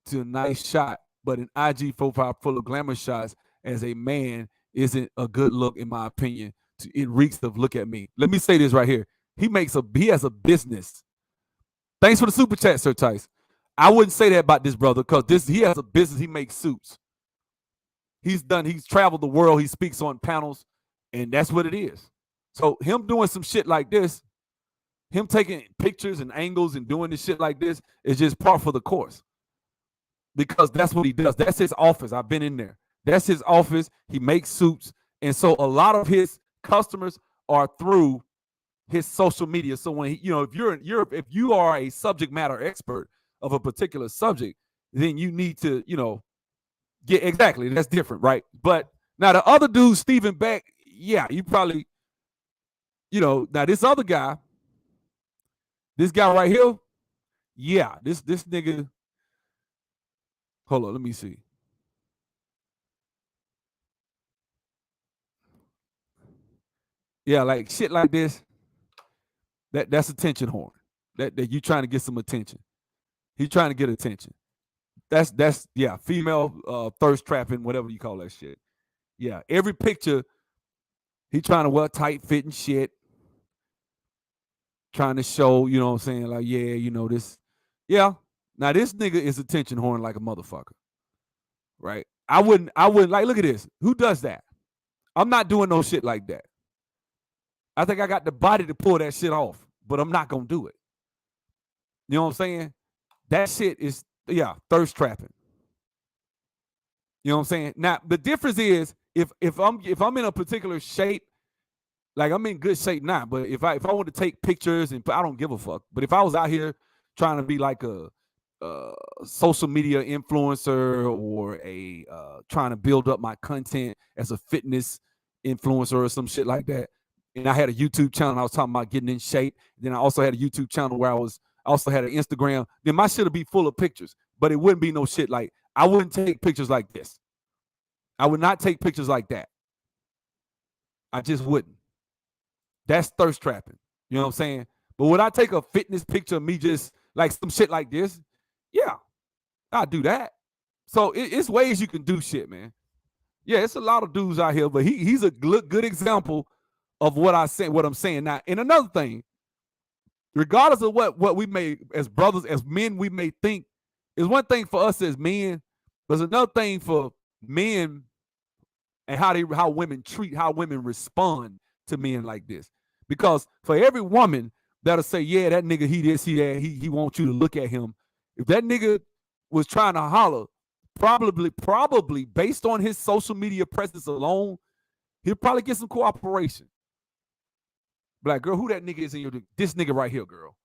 to a nice shot, but an IG profile full of glamour shots as a man isn't a good look, in my opinion. It reeks of, look at me. Let me say this right here. He has a business. Thanks for the super chat, Sir Tice. I wouldn't say that about this brother, because he has a business. He makes suits. He's traveled the world. He speaks on panels, and that's what it is. So him doing some shit like this, him taking pictures and angles and doing this shit like this is just par for the course. because that's what he does. That's his office. I've been in there. That's his office. He makes suits. And so a lot of his customers are through his social media. So when if you are a subject matter expert of a particular subject, then you need to, get exactly. That's different, right? But now the other dude, Stephen Beck, yeah, you probably, now this other guy, this guy right here, yeah, this nigga. Hold on, let me see. Yeah, like shit like this. That's attention horn. That you trying to get some attention. He's trying to get attention. That's yeah, female thirst trapping, whatever you call that shit. Yeah, every picture he trying to wear tight fitting shit, trying to show, you know what I'm saying, like yeah, this. Yeah, now this nigga is attention horn like a motherfucker, right? I wouldn't like look at this. Who does that? I'm not doing no shit like that. I think I got the body to pull that shit off, but I'm not gonna do it. You know what I'm saying? That shit is thirst trapping. You know what I'm saying? Now the difference is if I'm in a particular shape, like I'm in good shape now, but if I want to take pictures and I don't give a fuck. But if I was out here trying to be like a social media influencer or a trying to build up my content as a fitness influencer or some shit like that, and I had a YouTube channel, I was talking about getting in shape. Then I also had a YouTube channel where I also had an Instagram. Then my shit would be full of pictures, but it wouldn't be no shit like I wouldn't take pictures like this. I would not take pictures like that. I just wouldn't. That's thirst trapping. You know what I'm saying? But would I take a fitness picture of me just like some shit like this? Yeah, I'll do that. So it's ways you can do shit, man. Yeah, it's a lot of dudes out here, but he's a good example of what I'm saying now. And another thing, regardless of what we may, as brothers, as men, we may think is one thing for us as men, but it's another thing for men and how women respond to men like this. Because for every woman that'll say, yeah, that nigga, he this, he that, he wants you to look at him. If that nigga was trying to holler, probably based on his social media presence alone, he'll probably get some cooperation. Like, girl, who that nigga is in your, this nigga right here, girl.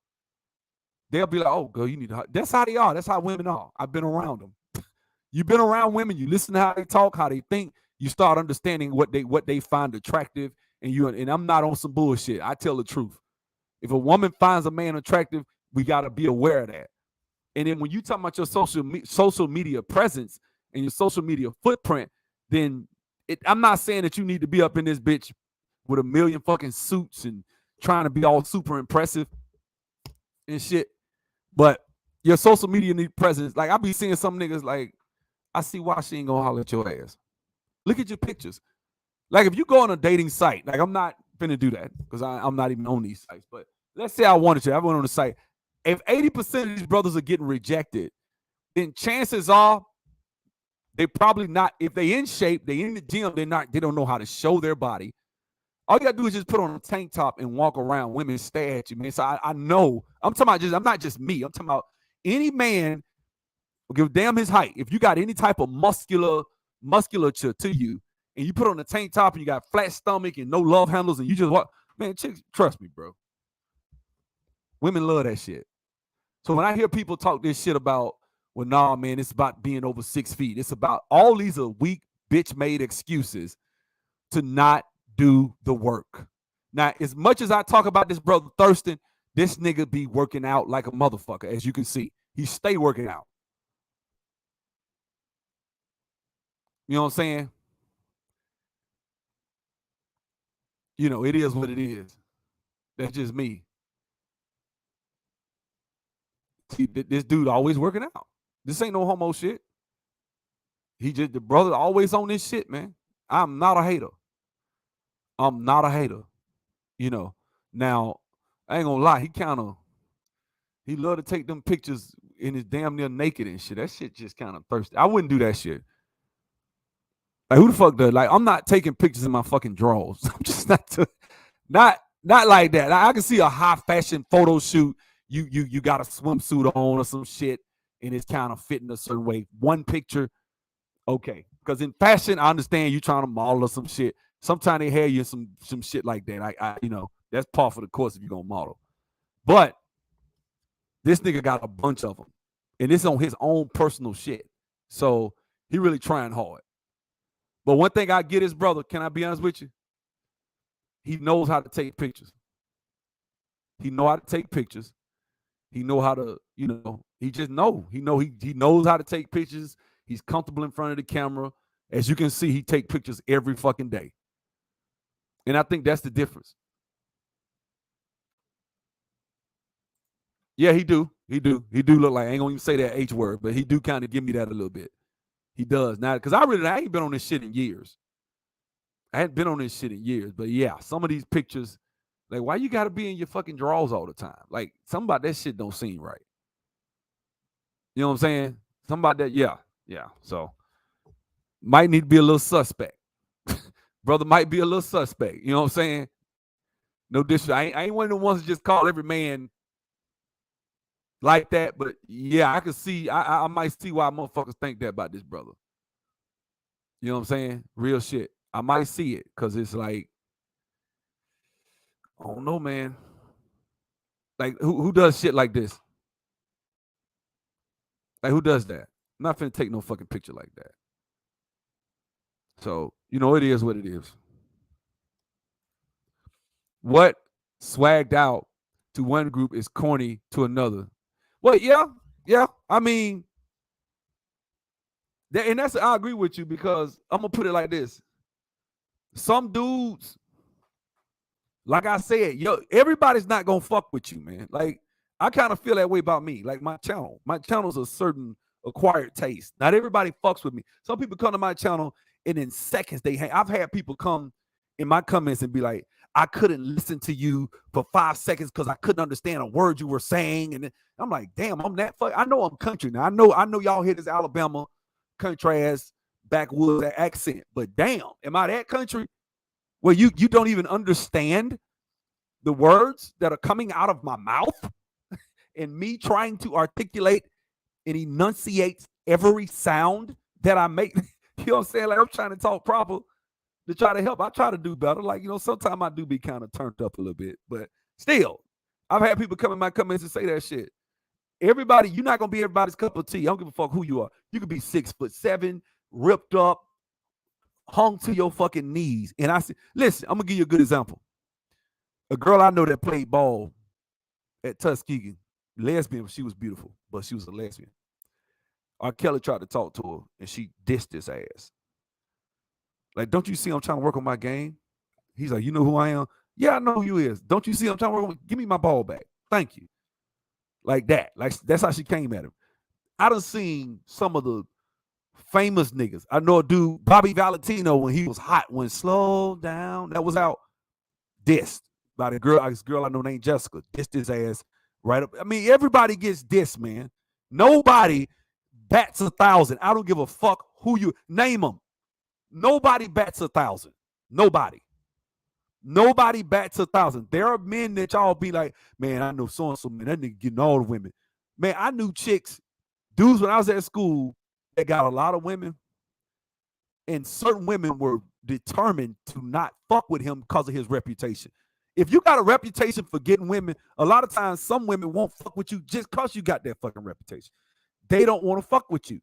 They'll be like, oh, girl, you need to, that's how they are. That's how women are. I've been around them. You've been around women, you listen to how they talk, how they think, you start understanding what they find attractive, and I'm not on some bullshit. I tell the truth. If a woman finds a man attractive, we got to be aware of that. And then when you talk about your social media presence and your social media footprint, then I'm not saying that you need to be up in this bitch with a million fucking suits and trying to be all super impressive and shit. But your social media need presence. Like, I be seeing some niggas like, I see why she ain't gonna holler at your ass. Look at your pictures. Like, if you go on a dating site, like, I'm not finna do that because I'm not even on these sites. But let's say I wanted to. I went on the site. If 80% of these brothers are getting rejected, then chances are they probably not. If they in shape, they in the gym, they don't know how to show their body. All you gotta do is just put on a tank top and walk around. Women stare at you, man. So I know. I'm talking about I'm not just me. I'm talking about any man will give a damn his height. If you got any type of musculature to you, and you put on a tank top and you got flat stomach and no love handles, and you just walk, man, chicks, trust me, bro. Women love that shit. So when I hear people talk this shit about, well, nah, man, it's about being over 6 feet. It's about all these are weak, bitch-made excuses to not do the work. Now, as much as I talk about this brother Thurston, this nigga be working out like a motherfucker, as you can see. He stay working out. You know what I'm saying? You know, it is what it is. That's just me. See, this dude always working out. This ain't no homo shit. The brother always on this shit, man. I'm not a hater. I'm not a hater. You know, now, I ain't gonna lie, he love to take them pictures in his damn near naked and shit. That shit just kind of thirsty. I wouldn't do that shit. Like, who the fuck does? Like, I'm not taking pictures in my fucking drawers. I'm just not like that. Like, I can see a high fashion photo shoot. You got a swimsuit on or some shit. and it's kind of fitting a certain way. One picture, okay. Because in fashion, I understand you trying to model or some shit. Sometimes they have you some shit like that. That's par for the course if you're gonna model. But this nigga got a bunch of them, and it's on his own personal shit. So he really trying hard. But one thing I get is, brother, can I be honest with you? He knows how to take pictures. He know how to take pictures. He know how to, he just know. He knows how to take pictures. He's comfortable in front of the camera. As you can see, he take pictures every fucking day. And I think that's the difference. Yeah, he do. He do look like, I ain't gonna even say that H word, but he do kind of give me that a little bit. He does. Now, because I ain't been on this shit in years. I hadn't been on this shit in years. But yeah, some of these pictures, like, why you gotta be in your fucking drawers all the time? Like, something about that shit don't seem right. You know what I'm saying? Something about that, yeah. So might need to be a little suspect. Brother might be a little suspect. You know what I'm saying? No disrespect. I ain't one of the ones that just call every man like that, but yeah, I can see, I might see why motherfuckers think that about this brother. You know what I'm saying? Real shit. I might see it because it's like, I don't know, man. Like, who does shit like this? Like, who does that? I'm not finna take no fucking picture like that. So, it is what it is. What swagged out to one group is corny to another. Well, yeah. I mean, I agree with you, because I'm gonna put it like this. Some dudes, like I said, everybody's not gonna fuck with you, man. Like, I kind of feel that way about me. Like, my channel's a certain acquired taste. Not everybody fucks with me. Some people come to my channel and in seconds they hang. I've had people come in my comments and be like, I couldn't listen to you for 5 seconds because I couldn't understand a word you were saying. And I'm like, damn, I'm that fuck. I know I'm country now. I know y'all hear this Alabama country ass backwoods accent, but damn, am I that country where you don't even understand the words that are coming out of my mouth and me trying to articulate and enunciate every sound that I make? You know what I'm saying? Like, I'm trying to talk proper to try to help. I try to do better. Like, sometimes I do be kind of turned up a little bit, but still, I've had people come in my comments and say that shit. Everybody, you're not gonna be everybody's cup of tea. I don't give a fuck who you are. You could be 6'7", ripped up, hung to your fucking knees. And I said, listen, I'm gonna give you a good example. A girl I know that played ball at Tuskegee, lesbian, she was beautiful, but she was a lesbian. R. Kelly tried to talk to her, and she dissed his ass. Like, don't you see I'm trying to work on my game? He's like, you know who I am? Yeah, I know who you is. Don't you see I'm trying to work on? Give me my ball back. Thank you. Like that. Like, that's how she came at him. I done seen some of the famous niggas. I know a dude, Bobby Valentino, when he was hot, when Slow Down, that was out, dissed by the girl, this girl I know named Jessica, dissed his ass right up. I mean, everybody gets dissed, man. Nobody bats 1,000. I don't give a fuck who you name them. Nobody bats 1,000. Nobody bats 1,000. There are men that y'all be like, man, I know so and so, man, that nigga getting all the women. Man, I knew chicks, dudes when I was at school that got a lot of women, and certain women were determined to not fuck with him because of his reputation. If you got a reputation for getting women, a lot of times some women won't fuck with you just because you got that fucking reputation. They don't want to fuck with you.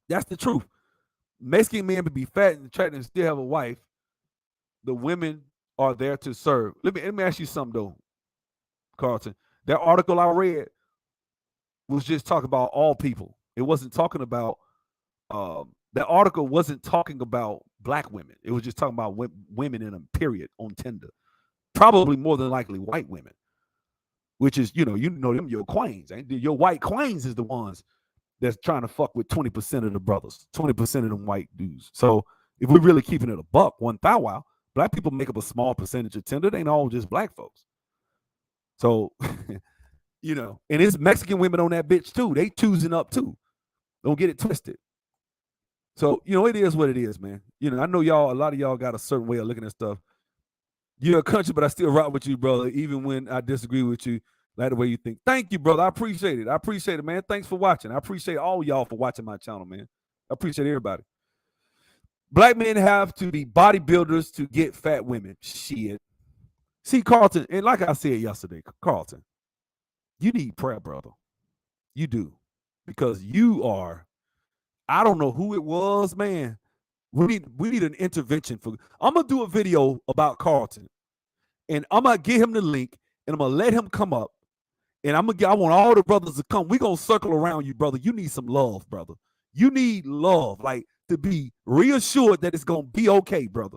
That's the truth. Mexican men would be fat and attractive and still have a wife. The women are there to serve. Let me ask you something though, Carlton. That article I read was just talking about all people. It wasn't talking about that article wasn't talking about black women. It was just talking about women in a period on Tinder. Probably more than likely white women, which is, them your queens. Your white queens is the ones that's trying to fuck with 20% of the brothers, 20% of them white dudes. So if we're really keeping it a buck, one thou wow, black people make up a small percentage of Tinder. They ain't all just black folks. So, and it's Mexican women on that bitch too. They choosing up too. Don't get it twisted. So, it is what it is, man. I know a lot of y'all got a certain way of looking at stuff. You're a country, but I still rock with you, brother. Even when I disagree with you, Like the way you think. Thank you, brother. I appreciate it. I appreciate it, man. Thanks for watching. I appreciate all y'all for watching my channel, man. I appreciate everybody. Black men have to be bodybuilders to get fat women. Shit. See, Carlton, and like I said yesterday, Carlton, you need prayer, brother. You do. Because you are, I don't know who it was, man. We need an intervention for. I'm gonna do a video about Carlton, and I'm gonna give him the link, and I'm gonna let him come up, and I want all the brothers to come. We're gonna circle around you, brother. You need some love, brother. You need love, like to be reassured that it's gonna be okay, brother.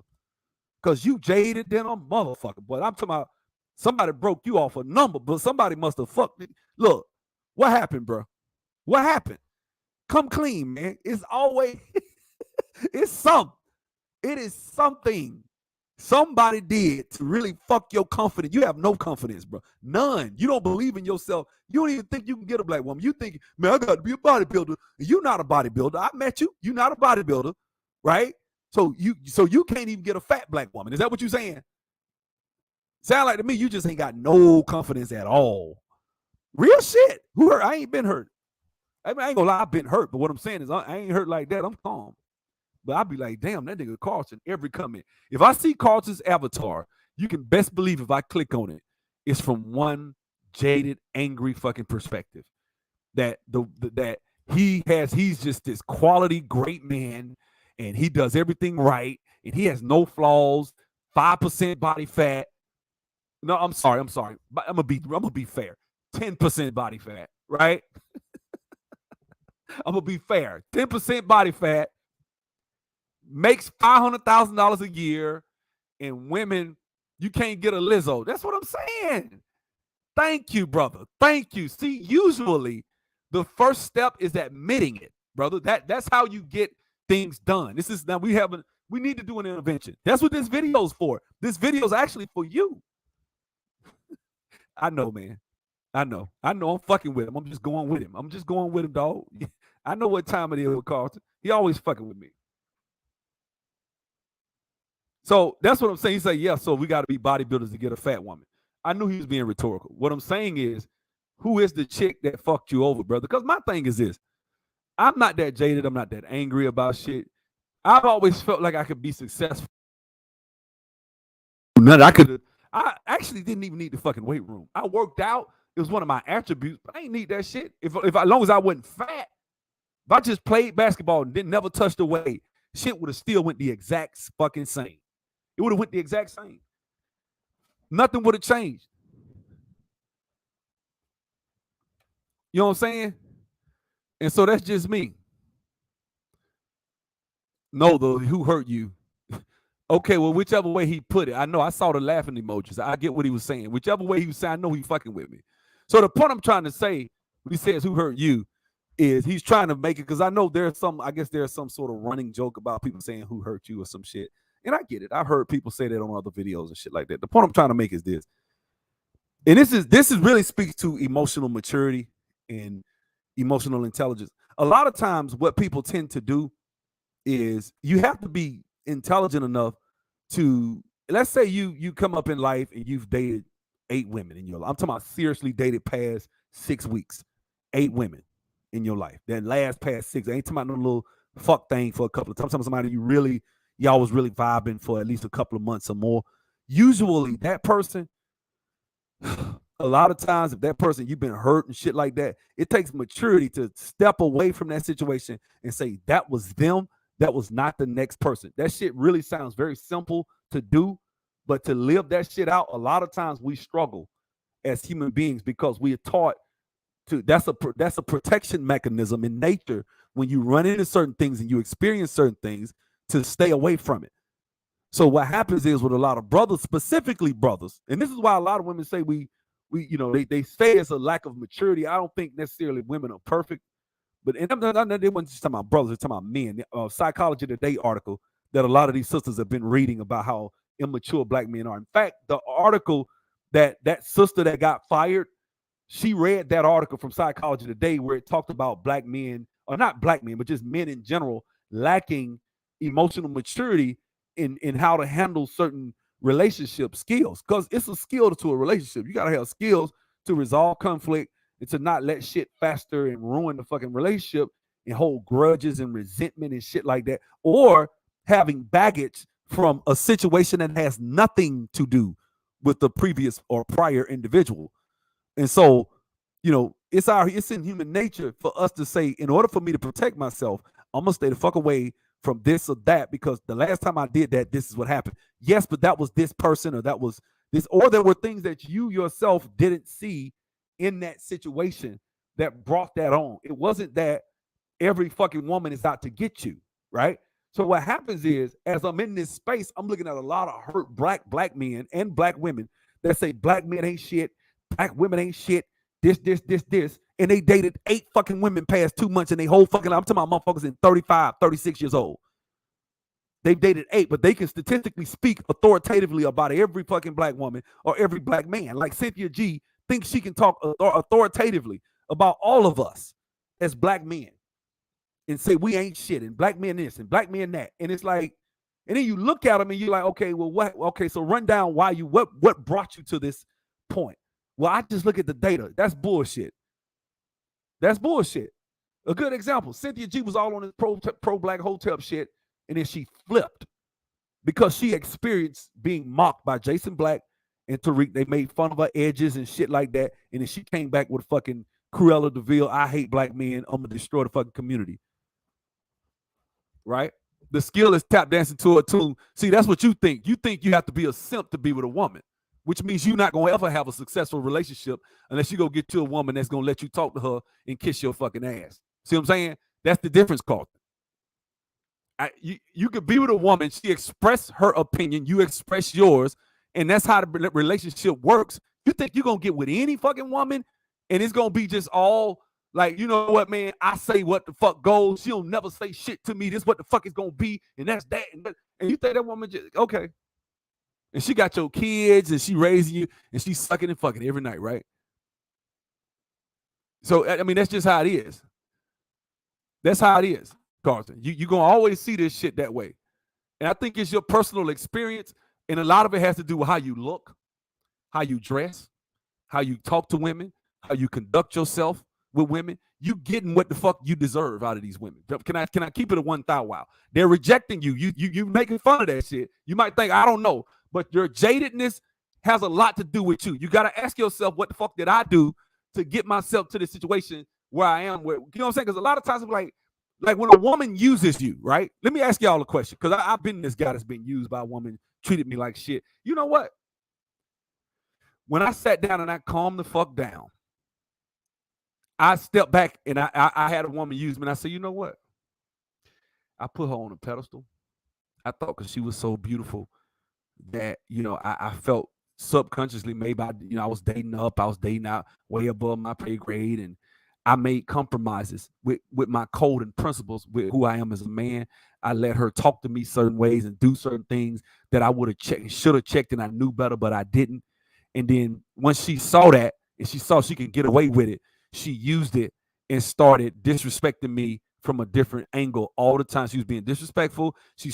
Because you jaded than a motherfucker. But I'm talking about somebody broke you off a number, but somebody must have fucked it. Look, what happened, bro? What happened? Come clean, man. It's always it's something. It is something somebody did to really fuck your confidence. You have no confidence, bro. None. You don't believe in yourself. You don't even think you can get a black woman. You think, man, I got to be a bodybuilder. You're not a bodybuilder. I met you. You're not a bodybuilder, right? So you can't even get a fat black woman. Is that what you're saying? Sound like to me, you just ain't got no confidence at all. Real shit. Who hurt? I ain't been hurt. I mean, I ain't gonna lie, I've been hurt, but what I'm saying is I ain't hurt like that. I'm calm. But I'd be like, damn, that nigga Carlton, every comment. If I see Carlton's avatar, you can best believe if I click on it, it's from one jaded, angry fucking perspective. That he's just this quality, great man, and he does everything right, and he has no flaws, 5% body fat. No, I'm sorry. But I'm gonna be fair. 10% body fat, right? I'm gonna be fair. 10% body fat, makes $500,000 a year, and women, you can't get a Lizzo. That's what I'm saying. Thank you, brother. Thank you. See, usually the first step is admitting it, brother. That's how you get things done. This is now we need to do an intervention. That's what this video is for. This video is actually for you. I know, man. I know. I'm fucking with him. I'm just going with him, dog. I know what time it is with Carlton. He always fucking with me. So that's what I'm saying. He said, yeah, so we got to be bodybuilders to get a fat woman. I knew he was being rhetorical. What I'm saying is, who is the chick that fucked you over, brother? Because my thing is this. I'm not that jaded. I'm not that angry about shit. I've always felt like I could be successful. I actually didn't even need the fucking weight room. I worked out. It was one of my attributes, but I ain't need that shit. If as long as I wasn't fat, if I just played basketball and didn't never touch the weight, shit would have still went the exact fucking same. It would have went the exact same. Nothing would have changed. You know what I'm saying? And so that's just me. No, who hurt you? Okay, well, whichever way he put it. I know I saw the laughing emojis. I get what he was saying. Whichever way he was saying, I know he's fucking with me. So the point I'm trying to say, when he says who hurt you, is he's trying to make it, because I know there's some sort of running joke about people saying who hurt you or some shit. And I get it. I've heard people say that on other videos and shit like that. The point I'm trying to make is this. And this is really speaks to emotional maturity and emotional intelligence. A lot of times what people tend to do is you have to be intelligent enough to, let's say you come up in life and you've dated 8 women in your life. I'm talking about seriously dated past 6 weeks, 8 women in your life. Then last past 6, I ain't talking about no little fuck thing for a couple of times. I'm talking about somebody y'all was really vibing for at least a couple of months or more. Usually that person, a lot of times, if that person, you've been hurt and shit like that, it takes maturity to step away from that situation and say that was them. That was not the next person. That shit really sounds very simple to do, but to live that shit out, a lot of times we struggle as human beings because we are taught to. That's a protection mechanism in nature when you run into certain things and you experience certain things to stay away from it. So what happens is with a lot of brothers, specifically brothers, and this is why a lot of women say they say it's a lack of maturity. I don't think necessarily women are perfect. But they weren't just talking about brothers, they're talking about men. Psychology Today article that a lot of these sisters have been reading about how immature black men are. In fact, the article that sister that got fired, she read that article from Psychology Today where it talked about black men, or not black men, but just men in general, lacking emotional maturity in how to handle certain relationship skills. Because it's a skill to a relationship. You got to have skills to resolve conflict and to not let shit faster and ruin the fucking relationship and hold grudges and resentment and shit like that, or having baggage from a situation that has nothing to do with the previous or prior individual. And so, it's in human nature for us to say, in order for me to protect myself, I'm gonna stay the fuck away from this or that, because the last time I did that, this is what happened. Yes, but that was this person, or that was this, or there were things that you yourself didn't see in that situation that brought that on. It wasn't that every fucking woman is out to get you, right? So what happens is, as I'm in this space, I'm looking at a lot of hurt black men and black women that say black men ain't shit, black women ain't shit, this, and they dated 8 fucking women past 2 months, and they whole fucking, I'm talking about motherfuckers in 35, 36 years old. They've dated 8, but they can statistically speak authoritatively about every fucking black woman or every black man. Like Cynthia G thinks she can talk authoritatively about all of us as black men and say we ain't shit, and black men this and black men that. And it's like, and then you look at them and you're like, okay, well, what? Okay, so run down why you, what brought you to this point? Well, I just look at the data. That's bullshit. That's bullshit. A good example, Cynthia G was all on this pro-black hotel shit, and then she flipped because she experienced being mocked by Jason Black and Tariq. They made fun of her edges and shit like that, and then she came back with fucking Cruella de Vil, I hate black men, I'm gonna destroy the fucking community. Right? The skill is tap dancing to a tune. See, that's what you think. You think you have to be a simp to be with a woman, which means you're not going to ever have a successful relationship unless you go get to a woman that's going to let you talk to her and kiss your fucking ass. See what I'm saying? That's the difference, Carlton. You could be with a woman, she express her opinion, you express yours, and that's how the relationship works. You think you're going to get with any fucking woman and it's going to be just all like, you know what, man, I say what the fuck goes. She'll never say shit to me. This is what the fuck is going to be, and that's that. And you think that woman just, okay. And she got your kids, and she raising you, and she's sucking and fucking every night, right? So, I mean, that's just how it is. That's how it is, Carlton. You're going to always see this shit that way. And I think it's your personal experience, and a lot of it has to do with how you look, how you dress, how you talk to women, how you conduct yourself with women. You getting what the fuck you deserve out of these women. Can I keep it a 1,000 while? They're rejecting you. You making fun of that shit. You might think, I don't know. But your jadedness has a lot to do with you. You got to ask yourself, what the fuck did I do to get myself to the situation where I am? Where, you know what I'm saying? Because a lot of times, like when a woman uses you, right? Let me ask y'all a question, because I've been this guy that's been used by a woman, treated me like shit. You know what? When I sat down and I calmed the fuck down, I stepped back and I had a woman use me, and I said, you know what? I put her on a pedestal. I thought because she was so beautiful that, I felt subconsciously maybe I was dating up, I was dating out way above my pay grade, and I made compromises with my code and principles with who I am as a man. I let her talk to me certain ways and do certain things that I would have checked, should have checked, and I knew better, but I didn't. And then once she saw that and she saw she could get away with it, she used it and started disrespecting me from a different angle all the time. She was being disrespectful. She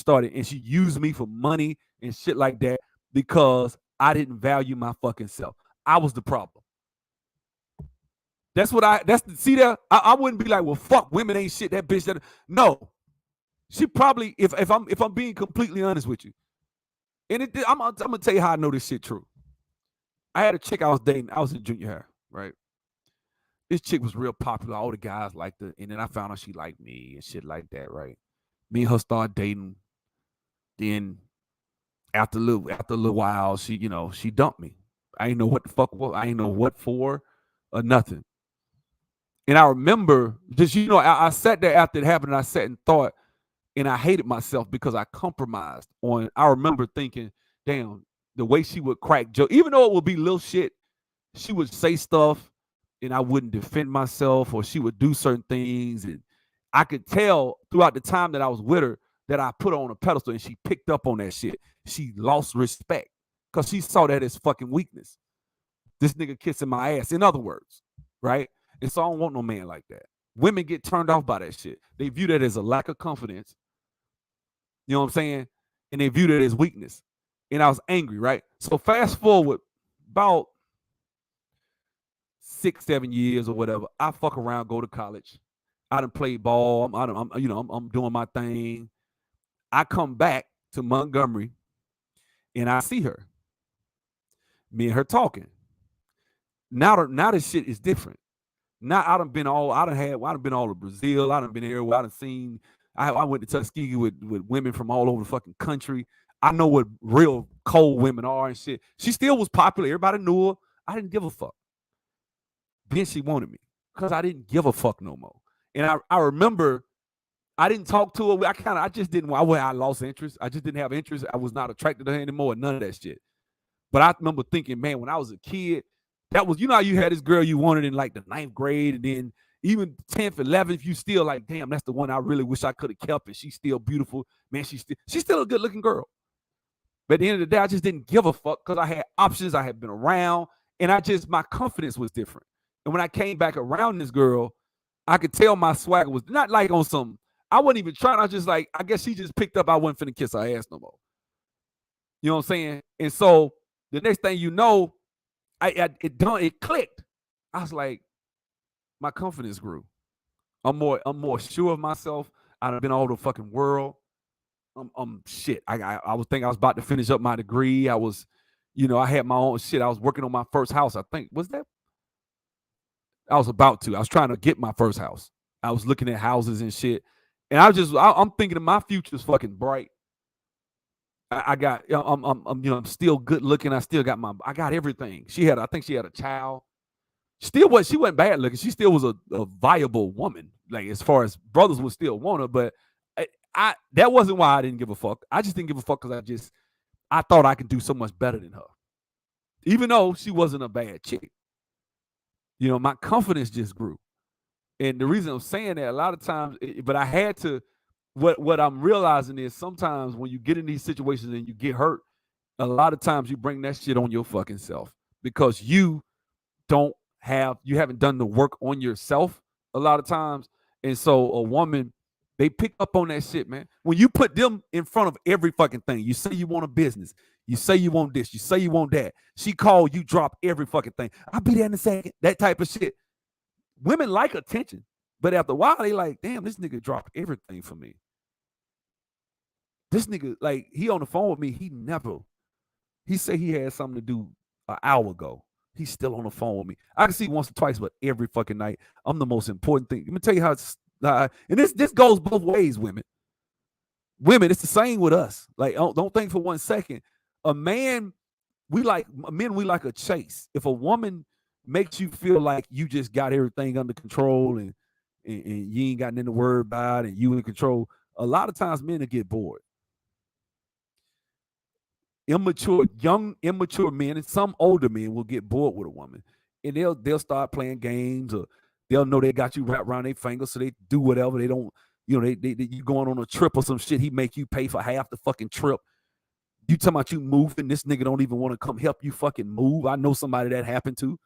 used me for money and shit like that because I didn't value my fucking self. I was the problem. See there, I wouldn't be like, well, fuck, women ain't shit, that bitch. No. She probably, if I'm being completely honest with you, and I'm gonna tell you how I know this shit true. I had a chick I was dating. I was in junior high, right? This chick was real popular. All the guys liked her. And then I found out she liked me and shit like that, right? Me and her started dating. Then after a little while, she dumped me. I didn't know what the fuck was. I didn't know what for or nothing. And I remember just, I sat there after it happened, and I sat and thought, and I hated myself because I compromised on. I remember thinking, damn, the way she would crack jokes, even though it would be little shit, she would say stuff and I wouldn't defend myself, or she would do certain things. And I could tell throughout the time that I was with her that I put her on a pedestal, and she picked up on that shit. She lost respect because she saw that as fucking weakness. This nigga kissing my ass, in other words, right? And so I don't want no man like that. Women get turned off by that shit. They view that as a lack of confidence. You know what I'm saying? And they view that as weakness. And I was angry, right? So fast forward about 6, 7 years or whatever. I fuck around, go to college. I done played ball. I'm doing my thing. I come back to Montgomery and I see her. Me and her talking. Now this shit is different. Now I done been all to Brazil. I done been everywhere. I done seen. I went to Tuskegee with women from all over the fucking country. I know what real cold women are and shit. She still was popular. Everybody knew her. I didn't give a fuck. Then she wanted me because I didn't give a fuck no more. And I remember I didn't talk to her. I just didn't. I lost interest. I just didn't have interest. I was not attracted to her anymore. None of that shit. But I remember thinking, man, when I was a kid, that was, how you had this girl you wanted in like the 9th grade, and then even 10th, 11th, you still like, damn, that's the one I really wish I could have kept, and she's still beautiful. Man, she's still a good looking girl. But at the end of the day, I just didn't give a fuck because I had options. I had been around, and my confidence was different. And when I came back around this girl, I could tell my swagger was not like on some, I wasn't even trying. I was just like, I guess she just picked up I wasn't finna kiss her ass no more. You know what I'm saying? And so the next thing you know, it clicked. I was like, my confidence grew. I'm more sure of myself. I've been all over the fucking world. Shit. I was thinking I was about to finish up my degree. I was, I had my own shit. I was working on my first house. I think was that. I was about to. I was trying to get my first house. I was looking at houses and shit, and I'm thinking of my future's fucking bright. I'm still good looking. I got everything. I think she had a child. She wasn't bad looking. She still was a viable woman. Like as far as brothers would still want her, but that wasn't why I didn't give a fuck. I just didn't give a fuck because I thought I could do so much better than her. Even though she wasn't a bad chick. My confidence just grew. And the reason I'm saying that a lot of times, but I had to, what I'm realizing is sometimes when you get in these situations and you get hurt, a lot of times you bring that shit on your fucking self because you haven't done the work on yourself a lot of times. And so a woman, they pick up on that shit, man. When you put them in front of every fucking thing, you say you want a business, you say you want this, you say you want that. She call, you drop every fucking thing. I'll be there in a second. That type of shit. Women like attention, but after a while, they like, damn, this nigga dropped everything for me. This nigga, like, he on the phone with me. He said he had something to do an hour ago. He's still on the phone with me. I can see once or twice, but every fucking night, I'm the most important thing. Let me tell you how it's, and this goes both ways, women. Women, it's the same with us. Like, don't think for 1 second. Men, we like a chase. If a woman makes you feel like you just got everything under control and you ain't got nothing to worry about and you in control, a lot of times men will get bored. Young, immature men and some older men will get bored with a woman, and they'll start playing games, or they'll know they got you wrapped around their finger, so they do whatever. They don't, they you going on a trip or some shit. He make you pay for half the fucking trip. You talking about you moving? This nigga don't even want to come help you fucking move. I know somebody that happened to.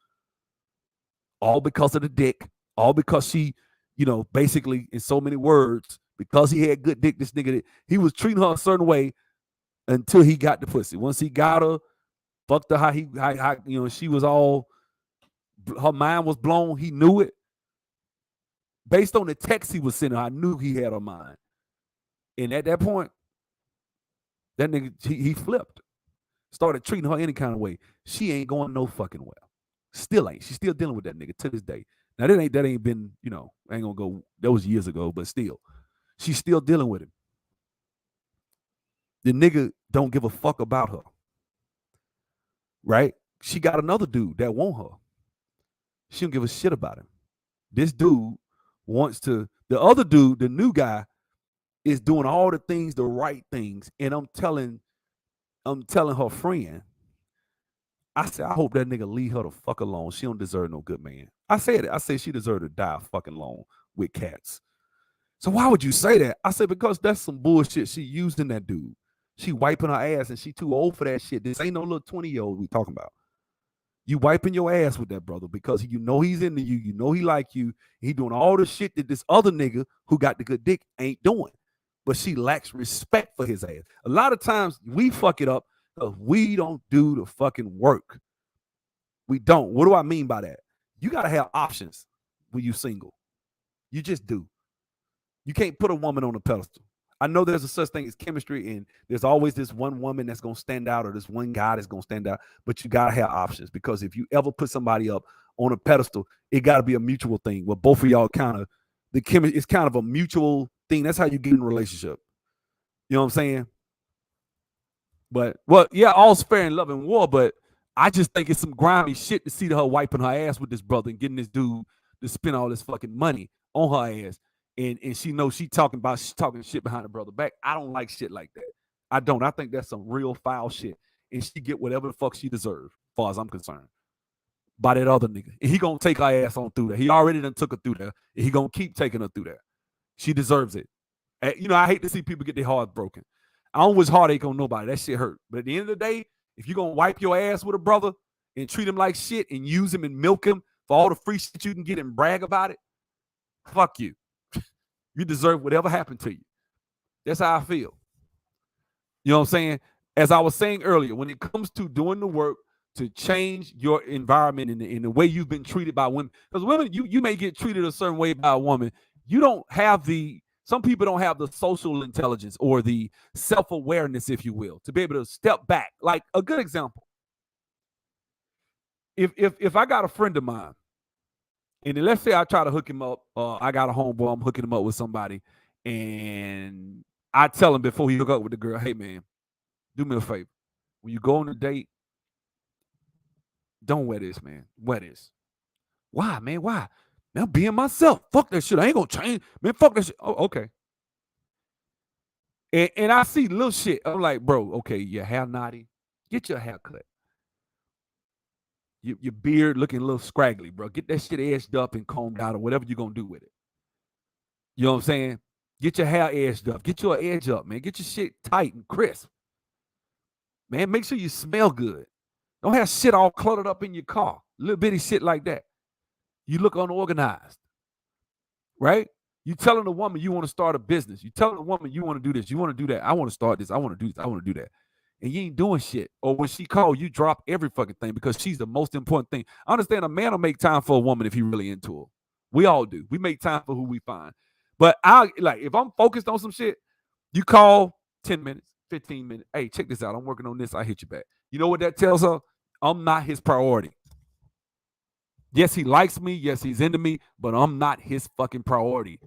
All because of the dick. All because she, basically in so many words, because he had good dick. This nigga, he was treating her a certain way. Until he got the pussy. Once he got her, fucked her how she was all, her mind was blown. He knew it. Based on the text he was sending her, I knew he had her mind. And at that point, that nigga, he flipped. Started treating her any kind of way. She ain't going no fucking well. Still ain't. She's still dealing with that nigga to this day. Now, that ain't been, ain't gonna go, that was years ago, but still. She's still dealing with him. The nigga don't give a fuck about her. Right? She got another dude that want her. She don't give a shit about him. This dude wants to, the other dude, the new guy, is doing all the things, the right things. And I'm telling her friend, I said, I hope that nigga leave her the fuck alone. She don't deserve no good man. I said it. I said she deserved to die fucking alone with cats. So why would you say that? I said, because that's some bullshit she using that dude. She wiping her ass and she too old for that shit. This ain't no little 20-year-old we talking about. You wiping your ass with that brother because he's into you. You know he like you. He doing all the shit that this other nigga who got the good dick ain't doing. But she lacks respect for his ass. A lot of times we fuck it up because we don't do the fucking work. We don't. What do I mean by that? You got to have options when you single. You just do. You can't put a woman on a pedestal. I know there's a such thing as chemistry, and there's always this one woman that's going to stand out or this one guy that's going to stand out, but you got to have options, because if you ever put somebody up on a pedestal, it got to be a mutual thing where both of y'all kind of, the chemistry is kind of a mutual thing. That's how you get in a relationship. You know what I'm saying? But, well, yeah, all's fair in love and war, but I just think it's some grimy shit to see her wiping her ass with this brother and getting this dude to spend all this fucking money on her ass. And she knows she's talking shit behind her brother back. I don't like shit like that. I don't. I think that's some real foul shit. And she get whatever the fuck she deserves, as far as I'm concerned, by that other nigga. And he gonna take her ass on through there. He already done took her through there. And he gonna keep taking her through there. She deserves it. And, you know, I hate to see people get their hearts broken. I don't wish heartache on nobody. That shit hurt. But at the end of the day, if you're gonna wipe your ass with a brother and treat him like shit and use him and milk him for all the free shit you can get and brag about it, fuck you. You deserve whatever happened to you. That's how I feel. You know what I'm saying? As I was saying earlier, when it comes to doing the work to change your environment in the way you've been treated by women, because women, you may get treated a certain way by a woman. You don't have some people don't have the social intelligence or the self-awareness, if you will, to be able to step back. Like a good example. If I got a friend of mine, and then let's say I try to hook him up, I got a homeboy, I'm hooking him up with somebody, and I tell him before he hook up with the girl, hey man, do me a favor. When you go on a date, don't wear this, man. Wear this. Why, man? Why? Man, I'm being myself. Fuck that shit. I ain't gonna change. Man, fuck that shit. Oh, okay. And I see little shit. I'm like, bro, okay, your hair naughty. Get your hair cut. Your beard looking a little scraggly, bro. Get that shit edged up and combed out or whatever you're going to do with it. You know what I'm saying? Get your hair edged up. Get your edge up, man. Get your shit tight and crisp. Man, make sure you smell good. Don't have shit all cluttered up in your car. Little bitty shit like that. You look unorganized, right? You telling a woman you want to start a business. You telling a woman you want to do this. You want to do that. I want to start this. I want to do this. I want to do that. And you ain't doing shit. Or when she call, you drop every fucking thing because she's the most important thing. I understand a man will make time for a woman if he really into her. We all do. We make time for who we find. But if I'm focused on some shit, you call 10 minutes, 15 minutes. Hey, check this out. I'm working on this. I hit you back. You know what that tells her? I'm not his priority. Yes, he likes me. Yes, he's into me, but I'm not his fucking priority.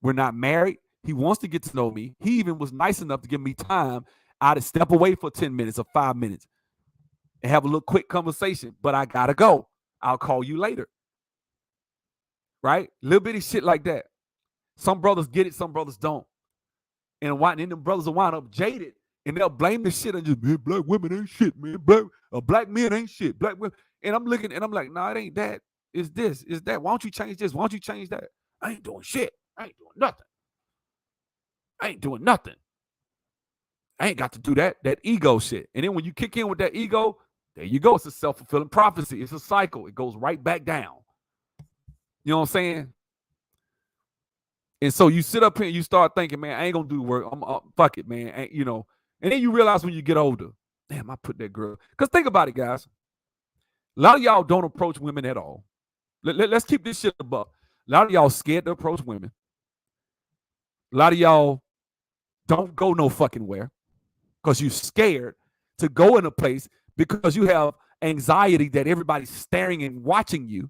We're not married. He wants to get to know me. He even was nice enough to give me time. I'd step away for 10 minutes or 5 minutes and have a little quick conversation, but I gotta go. I'll call you later. Right? Little bitty shit like that. Some brothers get it, some brothers don't. And then them brothers will wind up jaded and they'll blame the shit and just, man, black women ain't shit, man. Black men ain't shit. Black women. And I'm looking and I'm like, nah, it ain't that. It's this. It's that. Why don't you change this? Why don't you change that? I ain't doing shit. I ain't doing nothing. I ain't doing nothing. I ain't got to do that ego shit. And then when you kick in with that ego, there you go. It's a self-fulfilling prophecy. It's a cycle. It goes right back down. You know what I'm saying? And so you sit up here and you start thinking, man, I ain't going to do the work. Fuck it, man. And then you realize when you get older, damn, I put that girl. Because think about it, guys. A lot of y'all don't approach women at all. Let's keep this shit above. A lot of y'all scared to approach women. A lot of y'all don't go no fucking where. Because you're scared to go in a place because you have anxiety that everybody's staring and watching you,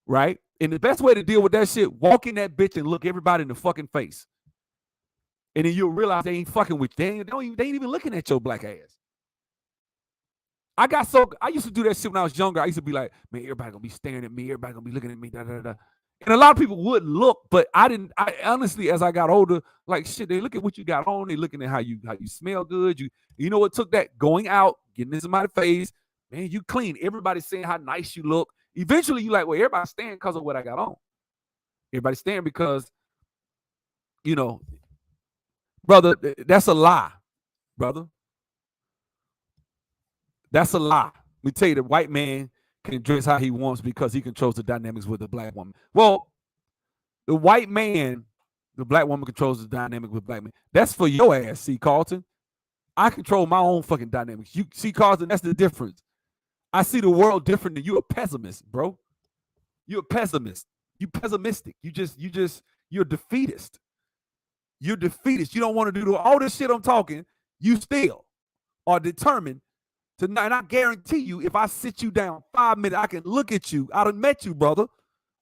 right? And the best way to deal with that shit, walk in that bitch and look everybody in the fucking face. And then you'll realize they ain't fucking with you. They ain't even looking at your black ass. I used to do that shit when I was younger. I used to be like, man, everybody gonna be staring at me. Everybody gonna be looking at me, da, da, da. And a lot of people would look, but I honestly, as I got older, like shit, they look at what you got on, they looking at how you smell good. You know what took that? Going out, getting in somebody's face, man, you clean. Everybody's saying how nice you look. Eventually you like, well, everybody's staring because of what I got on. Everybody's staring because, brother, that's a lie, brother. That's a lie. Let me tell you, the white man can dress how he wants because he controls the dynamics with the black woman. Well, the white man, the black woman controls the dynamic with black men. That's for your ass, C. Carlton. I control my own fucking dynamics. You see, Carlton, that's the difference. I see the world different than you a pessimist, bro. You're a pessimist. You pessimistic. You're defeatist. You're defeatist. You don't want to do all this shit I'm talking. You still are determined to not. And I guarantee you, if I sit you down 5 minutes, I can look at you. I done met you, brother.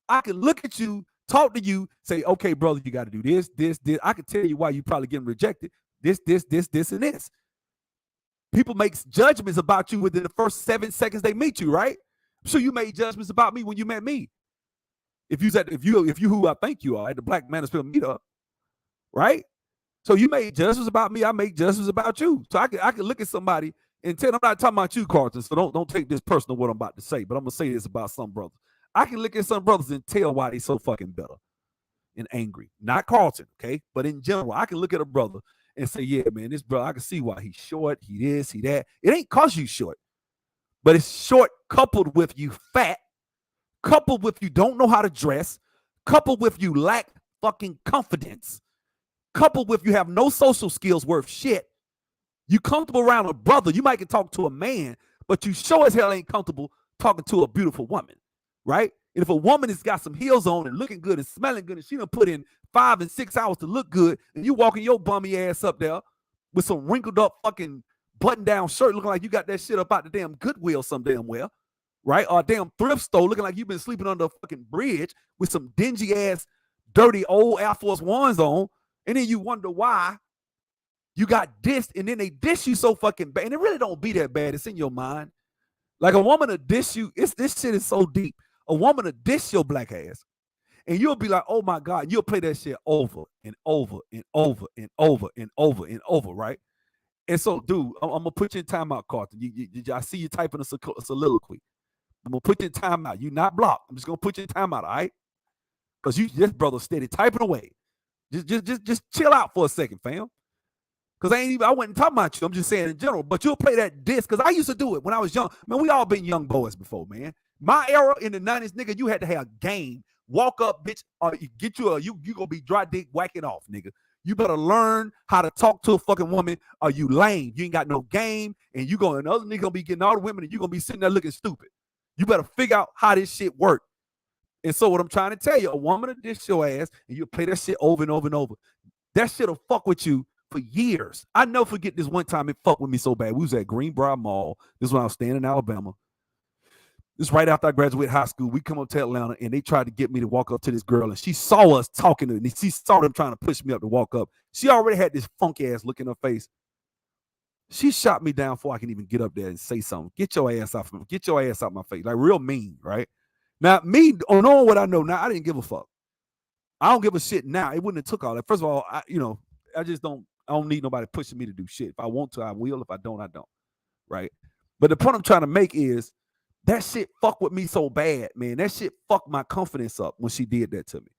I can look at you, talk to you, say, okay, brother, you got to do this, this, this. I can tell you why you probably getting rejected. This, and this. People make judgments about you within the first 7 seconds they meet you, right? I'm sure you made judgments about me when you met me. If you who I think you are at the Black Manosphere meetup, right? So you made judgments about me, I make judgments about you. So I can look at somebody and tell. I'm not talking about you, Carlton. So don't take this personal what I'm about to say, but I'm gonna say this about some brothers. I can look at some brothers and tell why they so fucking bitter and angry. Not Carlton, okay? But in general, I can look at a brother and say, yeah, man, this brother, I can see why he's short, he this, he that. It ain't cause you short, but it's short coupled with you fat, coupled with you don't know how to dress, coupled with you lack fucking confidence, coupled with you have no social skills worth shit. You comfortable around a brother, you might can talk to a man, but you sure as hell ain't comfortable talking to a beautiful woman, right? And if a woman has got some heels on and looking good and smelling good, and she done put in 5 and 6 hours to look good, and you walking your bummy ass up there with some wrinkled up fucking button-down shirt looking like you got that shit up out the damn Goodwill some damn well, right? Or a damn thrift store looking like you've been sleeping under a fucking bridge with some dingy ass, dirty old Air Force Ones on, and then you wonder why you got dissed, and then they diss you so fucking bad. And it really don't be that bad. It's in your mind. Like a woman to diss you, this shit is so deep. A woman to diss your black ass, and you'll be like, oh my God, you'll play that shit over and over and over and over and over and over, right? And so, dude, I'm gonna put you in timeout, Carlton. I see you typing a soliloquy. I'm gonna put you in timeout. You're not blocked. I'm just gonna put you in timeout, all right? Because this brother steady typing away. Just chill out for a second, fam. Because I wasn't talking about you. I'm just saying in general. But you'll play that disc. Because I used to do it when I was young. Man, we all been young boys before, man. My era in the 90s, nigga, you had to have game. Walk up, bitch, or you gonna be dry dick whacking off, nigga. You better learn how to talk to a fucking woman, or you lame. You ain't got no game, and another nigga gonna be getting all the women, and you gonna be sitting there looking stupid. You better figure out how this shit work. And so what I'm trying to tell you, a woman will dish your ass, and you play that shit over and over and over. That shit'll fuck with you for years. I never forget this one time it fucked with me so bad. We was at Greenbrier Mall. This is when I was staying in Alabama. This is right after I graduated high school. We come up to Atlanta, and they tried to get me to walk up to this girl, and she saw us talking to her, and she saw them trying to push me up to walk up. She already had this funky ass look in her face. She shot me down before I can even get up there and say something. Get your ass out my face. Like real mean, right? Now, me, knowing what I know now, I didn't give a fuck. I don't give a shit now. It wouldn't have took all that. First of all, I don't need nobody pushing me to do shit. If I want to, I will. If I don't, I don't. Right? But the point I'm trying to make is that shit fucked with me so bad, man. That shit fucked my confidence up when she did that to me.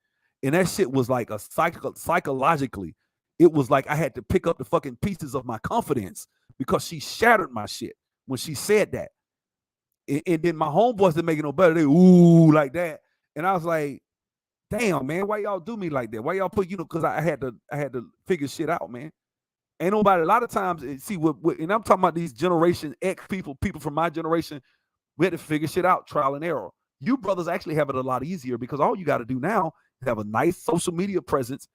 And that shit was like a psychologically, it was like I had to pick up the fucking pieces of my confidence because she shattered my shit when she said that. And then my homeboys didn't make it no better. They ooh like that. And I was like, damn, man, why y'all do me like that? Why y'all put, because I had to figure shit out, man. Ain't nobody, a lot of times, see, and I'm talking about these Generation X people from my generation, we had to figure shit out, trial and error. You brothers actually have it a lot easier because all you got to do now is have a nice social media presence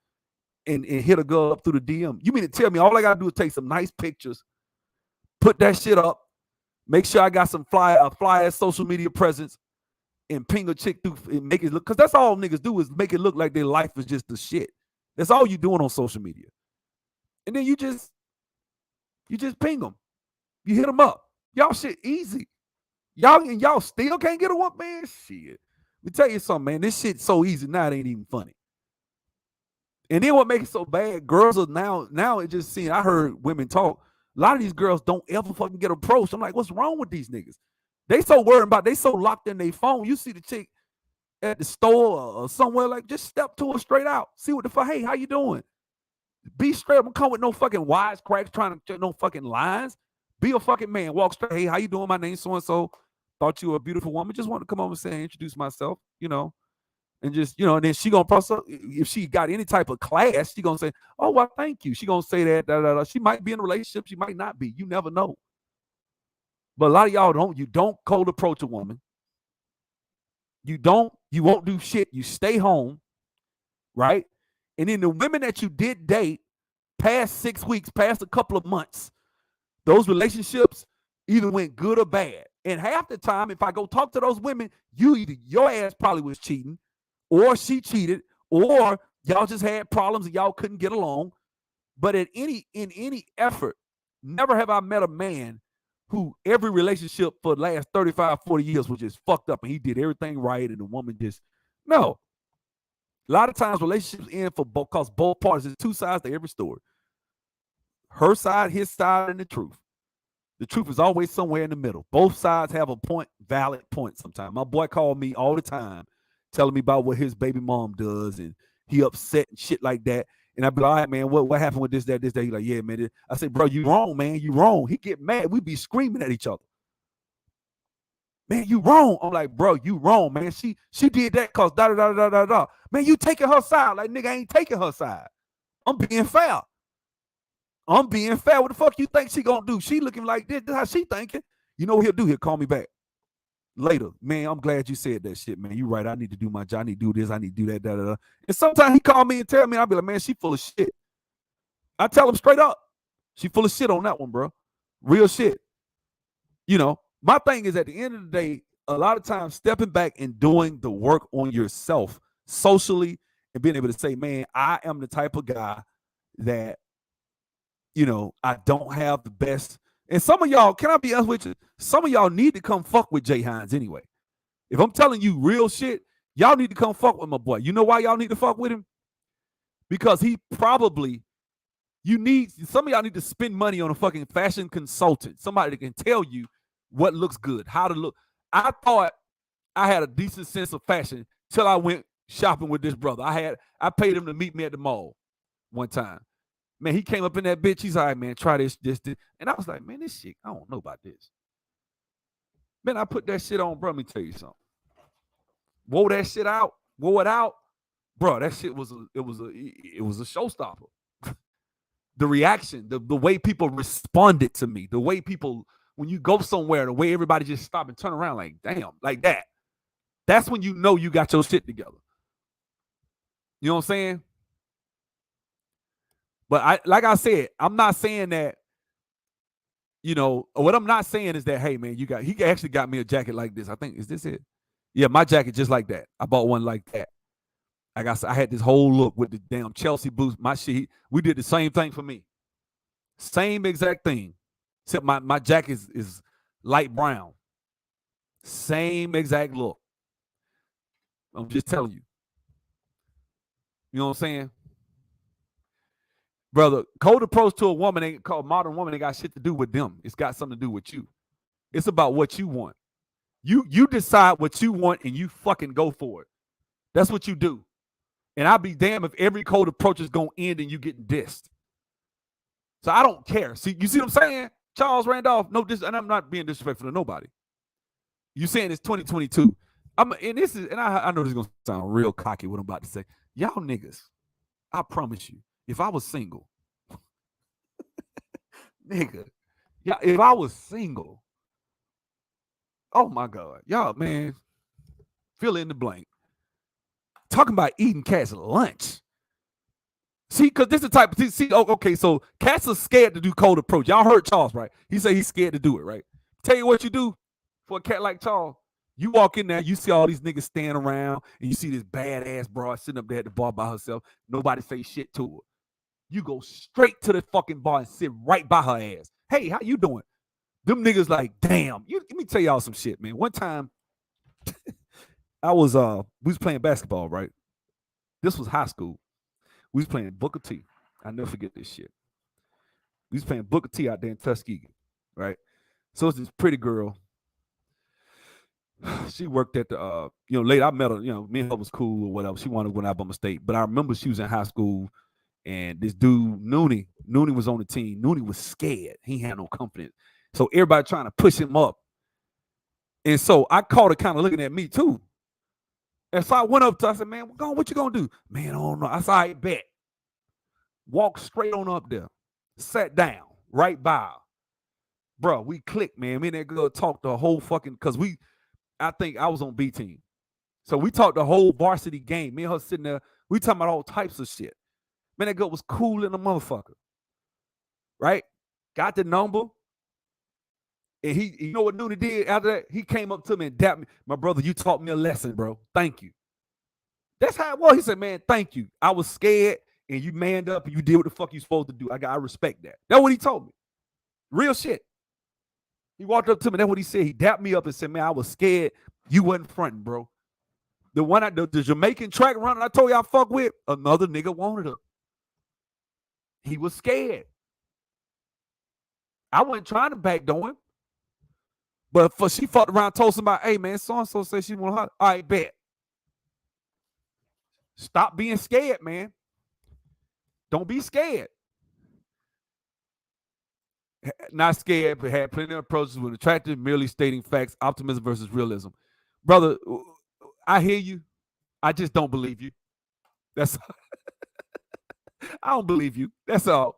and hit a girl up through the DM. You mean to tell me all I got to do is take some nice pictures, put that shit up, make sure I got some fly ass social media presence, and ping a chick through and make it look, because that's all niggas do is make it look like their life is just the shit. That's all you doing on social media. And then you just ping them. You hit them up. Y'all shit easy. Y'all still can't get a woman, man. Shit. Let me tell you something, man. This shit's so easy now it ain't even funny. And then what makes it so bad, girls are now it just seeing, I heard women talk. A lot of these girls don't ever fucking get approached. I'm like, what's wrong with these niggas? They so worried about, they so locked in their phone. You see the chick at the store or somewhere, like, just step to her straight out. See what the fuck, hey, how you doing? Be straight up and come with no fucking wisecracks trying to no fucking lines. Be a fucking man. Walk straight. Hey, how you doing? My name's so-and-so. Thought you were a beautiful woman. Just wanted to come over and say, introduce myself, and just, and then she gonna process, if she got any type of class, she gonna say, oh, well, thank you. She gonna say that, She might be in a relationship. She might not be. You never know. But a lot of y'all don't cold approach a woman. You don't You won't do shit. You stay home, right? And then the women that you did date past 6 weeks, past a couple of months, those relationships either went good or bad. And half the time, if I go talk to those women, your ass probably was cheating, or she cheated, or y'all just had problems and y'all couldn't get along. But in any effort, never have I met a man who every relationship for the last 35, 40 years was just fucked up and he did everything right and the woman just, no. A lot of times relationships end for both, because both parties, there's two sides to every story. Her side, his side, and the truth. The truth is always somewhere in the middle. Both sides have a point, valid point sometimes. My boy called me all the time telling me about what his baby mom does and he upset and shit like that. And I'd be like, all right, man, what happened with this, that? He's like, yeah, man. I said, bro, you wrong, man. You wrong. He get mad. We be screaming at each other. Man, you wrong. I'm like, bro, you wrong, man. She did that because da-da-da-da-da-da. Man, you taking her side. Like, nigga, I ain't taking her side. I'm being fair. What the fuck you think she gonna do? She looking like this. That's how she thinking. You know what he'll do? He'll call me back later. Man, I'm glad you said that shit, man. You right. I need to do my job. I need to do this. I need to do that, da-da-da. And sometimes he call me and tell me, I'll be like, man, she full of shit. I tell him straight up. She full of shit on that one, bro. Real shit. You know, my thing is at the end of the day, a lot of times stepping back and doing the work on yourself socially and being able to say, man, I am the type of guy that, you know, I don't have the best. And some of y'all, can I be honest with you? Some of y'all need to come fuck with Jay Hines anyway. If I'm telling you real shit, y'all need to come fuck with my boy. You know why y'all need to fuck with him? Because he probably, some of y'all need to spend money on a fucking fashion consultant. Somebody that can tell you what looks good, how to look. I thought I had a decent sense of fashion till I went shopping with this brother. I paid him to meet me at the mall one time. Man, he came up in that bitch. He's like, man, try this. And I was like, man, this shit, I don't know about this. Man, I put that shit on, bro. Let me tell you something. Wore it out. Bro, that shit was a showstopper. The reaction, the way people responded to me, the way people, when you go somewhere, the way everybody just stop and turn around like, damn, like that. That's when you know you got your shit together. You know what I'm saying? But like I said, I'm not saying that, you know, what I'm not saying is that, hey, man, he actually got me a jacket like this. I think, is this it? Yeah, my jacket just like that. I bought one like that. I had this whole look with the damn Chelsea boots. My shit, we did the same thing for me. Same exact thing. Except my jacket is light brown. Same exact look. I'm just telling you. You know what I'm saying? Brother, cold approach to a woman ain't called modern woman ain't got shit to do with them. It's got something to do with you. It's about what you want. You decide what you want and you fucking go for it. That's what you do. And I'll be damned if every cold approach is gonna end and you getting dissed. So I don't care. See, you see what I'm saying? Charles Randolph, and I'm not being disrespectful to nobody. You saying it's 2022. I know this is gonna sound real cocky what I'm about to say. Y'all niggas, I promise you, if I was single, nigga, yeah, if I was single, oh my God, y'all, man, fill in the blank. Talking about eating cats lunch. See, because this is the type of okay, so cats are scared to do cold approach. Y'all heard Charles, right? He said he's scared to do it, right? Tell you what you do for a cat like Charles. You walk in there, you see all these niggas standing around, and you see this badass broad sitting up there at the bar by herself. Nobody say shit to her. You go straight to the fucking bar and sit right by her ass. Hey, how you doing? Them niggas like, damn. Let me tell y'all some shit, man. One time, we was playing basketball, right? This was high school. We was playing Booker T. I'll never forget this shit. We was playing Booker T out there in Tuskegee, right? So it's this pretty girl. She worked at the, later I met her, me and her was cool or whatever. She wanted to go out by mistake. But I remember she was in high school and this dude, Noonie was on the team. Noonie was scared. He had no confidence. So everybody trying to push him up. And so I caught her kind of looking at me too. And so I went up to her, I said, man, what you gonna do? Man, I don't know. I said, I bet. Walked straight on up there. Sat down right by her. Bro, we clicked, man. Me and that girl talked the whole fucking, because I think I was on B team. So we talked the whole varsity game. Me and her sitting there, we talking about all types of shit. Man, that girl was cool in a motherfucker. Right? Got the number. And he, you know what Noonie did after that? He came up to me and dapped me. My brother, you taught me a lesson, bro. Thank you. That's how it was. He said, man, thank you. I was scared and you manned up and you did what the fuck you supposed to do. I respect that. That's what he told me. Real shit. He walked up to me. That's what he said. He dapped me up and said, man, I was scared. You wasn't fronting, bro. The one the Jamaican track runner I told you I fuck with, another nigga wanted her. He was scared. I wasn't trying to backdoor him. But she fucked around, told somebody, hey, man, so-and-so said she want her. All right, bet. Stop being scared, man. Don't be scared. Not scared, but had plenty of approaches with attractive, merely stating facts, optimism versus realism. Brother, I hear you. I just don't believe you. That's I don't believe you. That's all.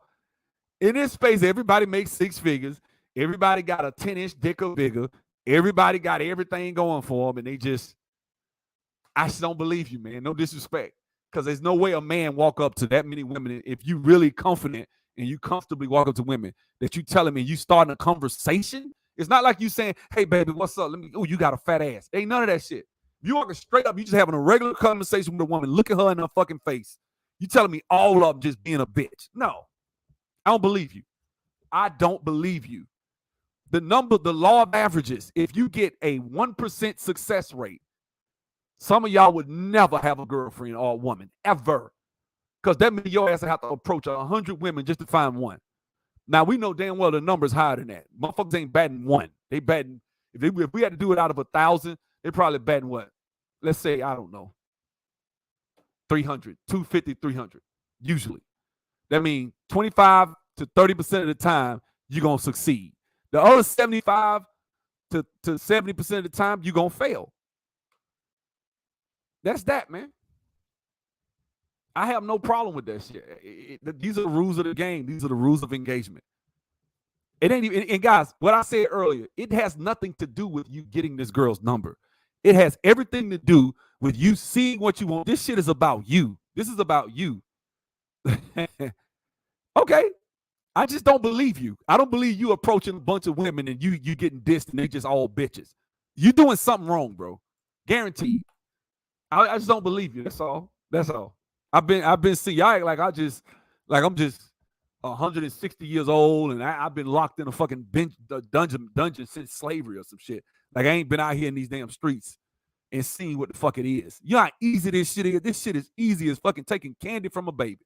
In this space, everybody makes 6 figures. Everybody got a 10-inch dick or bigger. Everybody got everything going for them, and I just don't believe you, man. No disrespect. Because there's no way a man walk up to that many women. If you really confident and you comfortably walk up to women that you telling me you starting a conversation, it's not like you saying, hey, baby, what's up? You got a fat ass. Ain't none of that shit. You walking straight up, you just having a regular conversation with a woman, look at her in her fucking face. You telling me all of them just being a bitch. No, I don't believe you. I don't believe you. The law of averages, if you get a 1% success rate, some of y'all would never have a girlfriend or a woman, ever. Because that means your ass will have to approach 100 women just to find one. Now, we know damn well the number's higher than that. Motherfuckers ain't batting one. They batting, if we had to do it out of 1,000, they probably batting what? Let's say, I don't know, 300, 250, 300, usually. That means 25 to 30% of the time, you're going to succeed. The other 75 to 70% of the time, you're going to fail. That's that, man. I have no problem with that shit. These are the rules of the game. These are the rules of engagement. It ain't even, and guys, what I said earlier, it has nothing to do with you getting this girl's number. It has everything to do with you seeing what you want. This shit is about you. This is about you. Okay. I just don't believe you. I don't believe you approaching a bunch of women and you getting dissed and they just all bitches. You doing something wrong, bro. Guaranteed. I just don't believe you. That's all. That's all. I've been seeing y'all act like I'm just 160 years old and I've been locked in a fucking dungeon since slavery or some shit. Like I ain't been out here in these damn streets and seeing what the fuck it is. You know how easy this shit is? This shit is easy as fucking taking candy from a baby.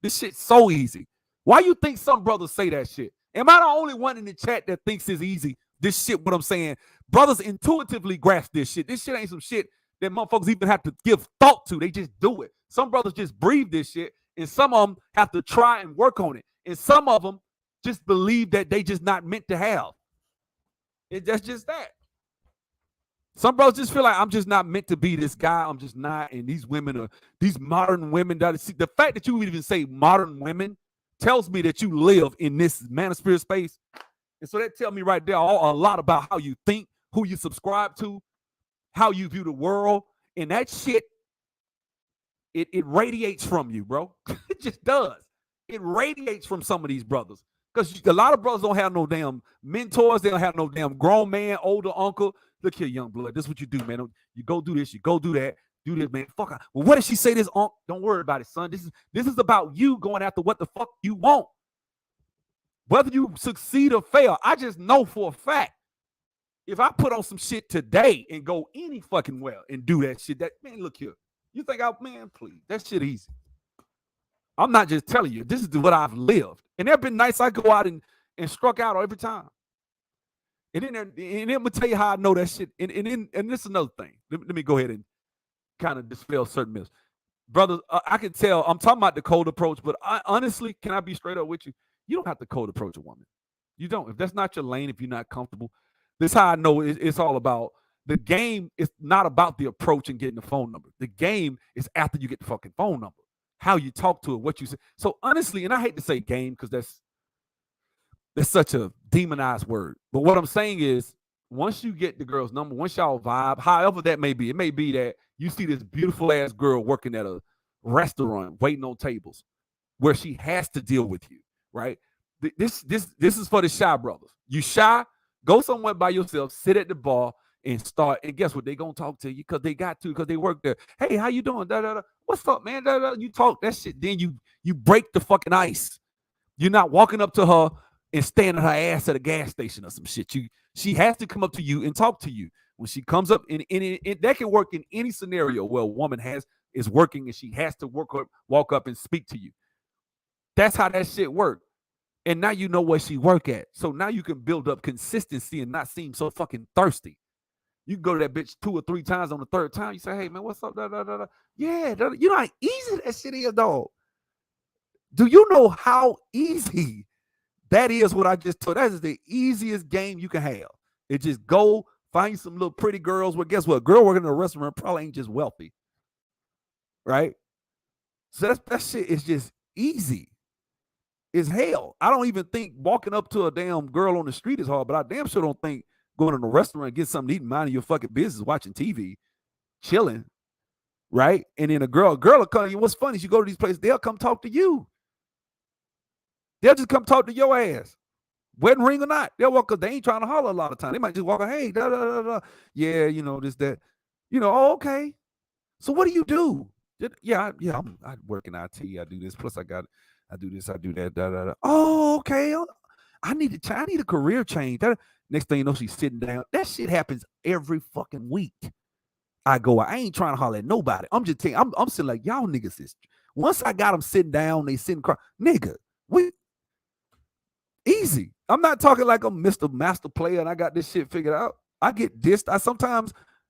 This shit's so easy. Why you think some brothers say that shit? Am I the only one in the chat that thinks it's easy? This shit, what I'm saying, brothers intuitively grasp this shit. This shit ain't some shit that motherfuckers even have to give thought to. They just do it. Some brothers just breathe this shit, and some of them have to try and work on it. And some of them just believe that they just not meant to have. That's just that. Some brothers just feel like I'm just not meant to be this guy. I'm just not. And these women are, these modern women, the fact that you even say modern women tells me that you live in this manosphere space. And so that tells me right there a lot about how you think, who you subscribe to, how you view the world. And that shit, it radiates from you, bro. It just does. It radiates from some of these brothers. Because a lot of brothers don't have no damn mentors. They don't have no damn grown man, older uncle. Look here, young blood. This is what you do, man. You go do this. You go do that. Do this, man. Fuck. Well, what did she say this, uncle? Don't worry about it, son. This is about you going after what the fuck you want. Whether you succeed or fail, I just know for a fact, if I put on some shit today and go any fucking well and do that shit, man, look here. You think man, please, that shit easy. I'm not just telling you. This is what I've lived. And there have been nights I go out and struck out every time. And then I'm gonna tell you how I know that shit. And this is another thing. Let me go ahead and kind of dispel certain myths. Brothers, I can tell, I'm talking about the cold approach, but honestly, can I be straight up with you? You don't have to cold approach a woman. You don't. If that's not your lane, if you're not comfortable, this is how I know it's all about. The game is not about the approach and getting the phone number. The game is after you get the fucking phone number, how you talk to her, what you say. So honestly, and I hate to say game because that's such a demonized word. But what I'm saying is once you get the girl's number, once y'all vibe, however that may be, it may be that you see this beautiful ass girl working at a restaurant, waiting on tables, where she has to deal with you, right? This is for the shy brothers. You shy, go somewhere by yourself, sit at the bar and start. And guess what? They gonna talk to you because they got to, because they work there. Hey, how you doing? Da, da, da. What's up, man? Da, da. You talk that shit. Then you break the fucking ice. You're not walking up to her and standing her ass at a gas station or some shit. She has to come up to you and talk to you. When she comes up, and that can work in any scenario where a woman is working and she has to walk up and speak to you. That's how that shit works. And now you know where she work at. So now you can build up consistency and not seem so fucking thirsty. You can go to that bitch 2 or 3 times. On the 3rd time, you say, hey, man, what's up? Da, da, da, da. Yeah, you know how easy that shit is, dog. Do you know how easy that is what I just told? That is the easiest game you can have. It just go find some little pretty girls. Well, guess what? A girl working in a restaurant probably ain't just wealthy. Right? So that shit is just easy. Is hell. I don't even think walking up to a damn girl on the street is hard, but I damn sure don't think going to a restaurant, get something to eat, minding your fucking business, watching TV, chilling, right? And then a girl will come. What's funny is you go to these places, they'll come talk to you. They'll just come talk to your ass. Wedding ring or not. They'll walk, because they ain't trying to holler a lot of time. They might just walk, hey, da, da, da, da. Yeah, you know, this, that. You know, oh, okay. So what do you do? Yeah, I work in IT. I do this. Plus I do this, I do that. Da, da, da. Oh, okay. I need a career change. Next thing you know, she's sitting down. That shit happens every fucking week. I ain't trying to holler at nobody. I'm just telling you, I'm sitting like, y'all niggas is. Once I got them sitting down, they sitting crying. Nigga, we easy. I'm not talking like I'm Mr. Master Player and I got this shit figured out. I get dissed.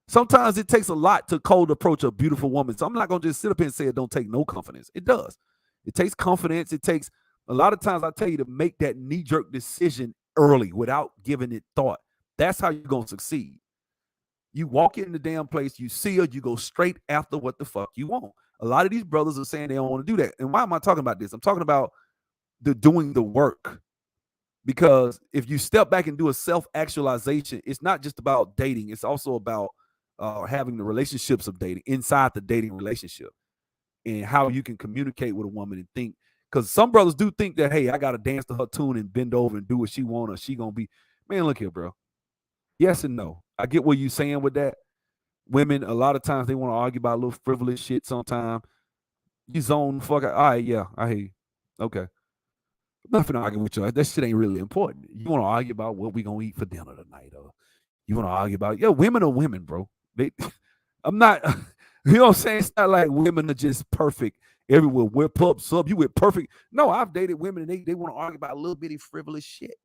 Sometimes it takes a lot to cold approach a beautiful woman. So I'm not gonna just sit up here and say it don't take no confidence. It does. It takes confidence. It takes a lot of times. I tell you to make that knee-jerk decision early without giving it thought. That's how you're gonna succeed. You walk in the damn place, you see her, you go straight after what the fuck you want. A lot of these brothers are saying they don't want to do that. And why am I talking about this? I'm talking about the doing the work. Because if you step back and do a self-actualization, it's not just about dating. It's also about having the relationships of dating inside the dating relationship and how you can communicate with a woman and think. Because some brothers do think that, hey, I got to dance to her tune and bend over and do what she want or she going to be. Man, look here, bro. Yes and no. I get what you're saying with that. Women, a lot of times, they want to argue about a little frivolous shit sometimes. You zone fuck. All right, yeah, I hear you. Okay. Nothing to argue with you. That shit ain't really important. You want to argue about what we going to eat for dinner tonight, or you want to argue about, women are women, bro. I'm not, you know what I'm saying? It's not like women are just perfect everywhere. We're sub, you with perfect. No, I've dated women and they want to argue about a little bitty frivolous shit.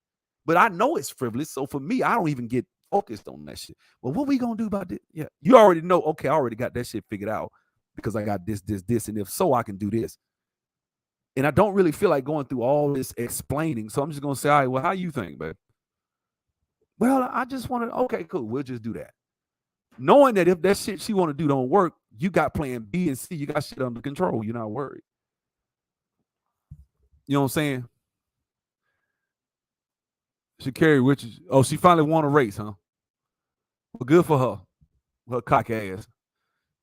But I know it's frivolous. So for me, I don't even get focused on that shit. Well, what we going to do about this? Yeah, you already know. Okay, I already got that shit figured out because I got this. And if so, I can do this. And I don't really feel like going through all this explaining. So I'm just going to say, all right, well, how you think, babe? Well, I just want to, okay, cool. We'll just do that. Knowing that if that shit she want to do don't work, you got plan B and C. You got shit under control. You're not worried. You know what I'm saying? Sha'Carri Richards. Oh, she finally won a race, huh? Well, good for her. Her cock ass.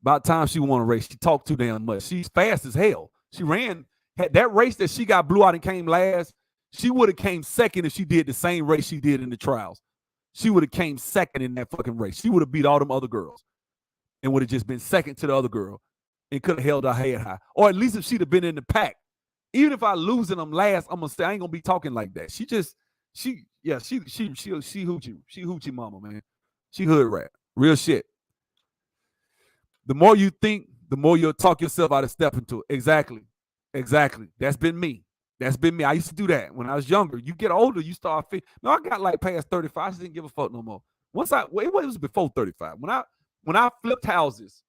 About time she won a race. She talked too damn much. She's fast as hell. She ran. Had that race that she got blew out and came last, she would have came second if she did the same race she did in the trials. She would have came second in that fucking race. She would have beat all them other girls and would have just been second to the other girl and could have held her head high. Or at least if she'd have been in the pack. Even if I lose in them last, I'm gonna say I ain't gonna be talking like that. She hoochie mama, man. She hood rat. Real shit. The more you think, the more you'll talk yourself out of stepping to it. Exactly. That's been me. I used to do that when I was younger. You get older, you start feeling. No, I got like past 35. I just didn't give a fuck no more. It was before 35. When I flipped houses,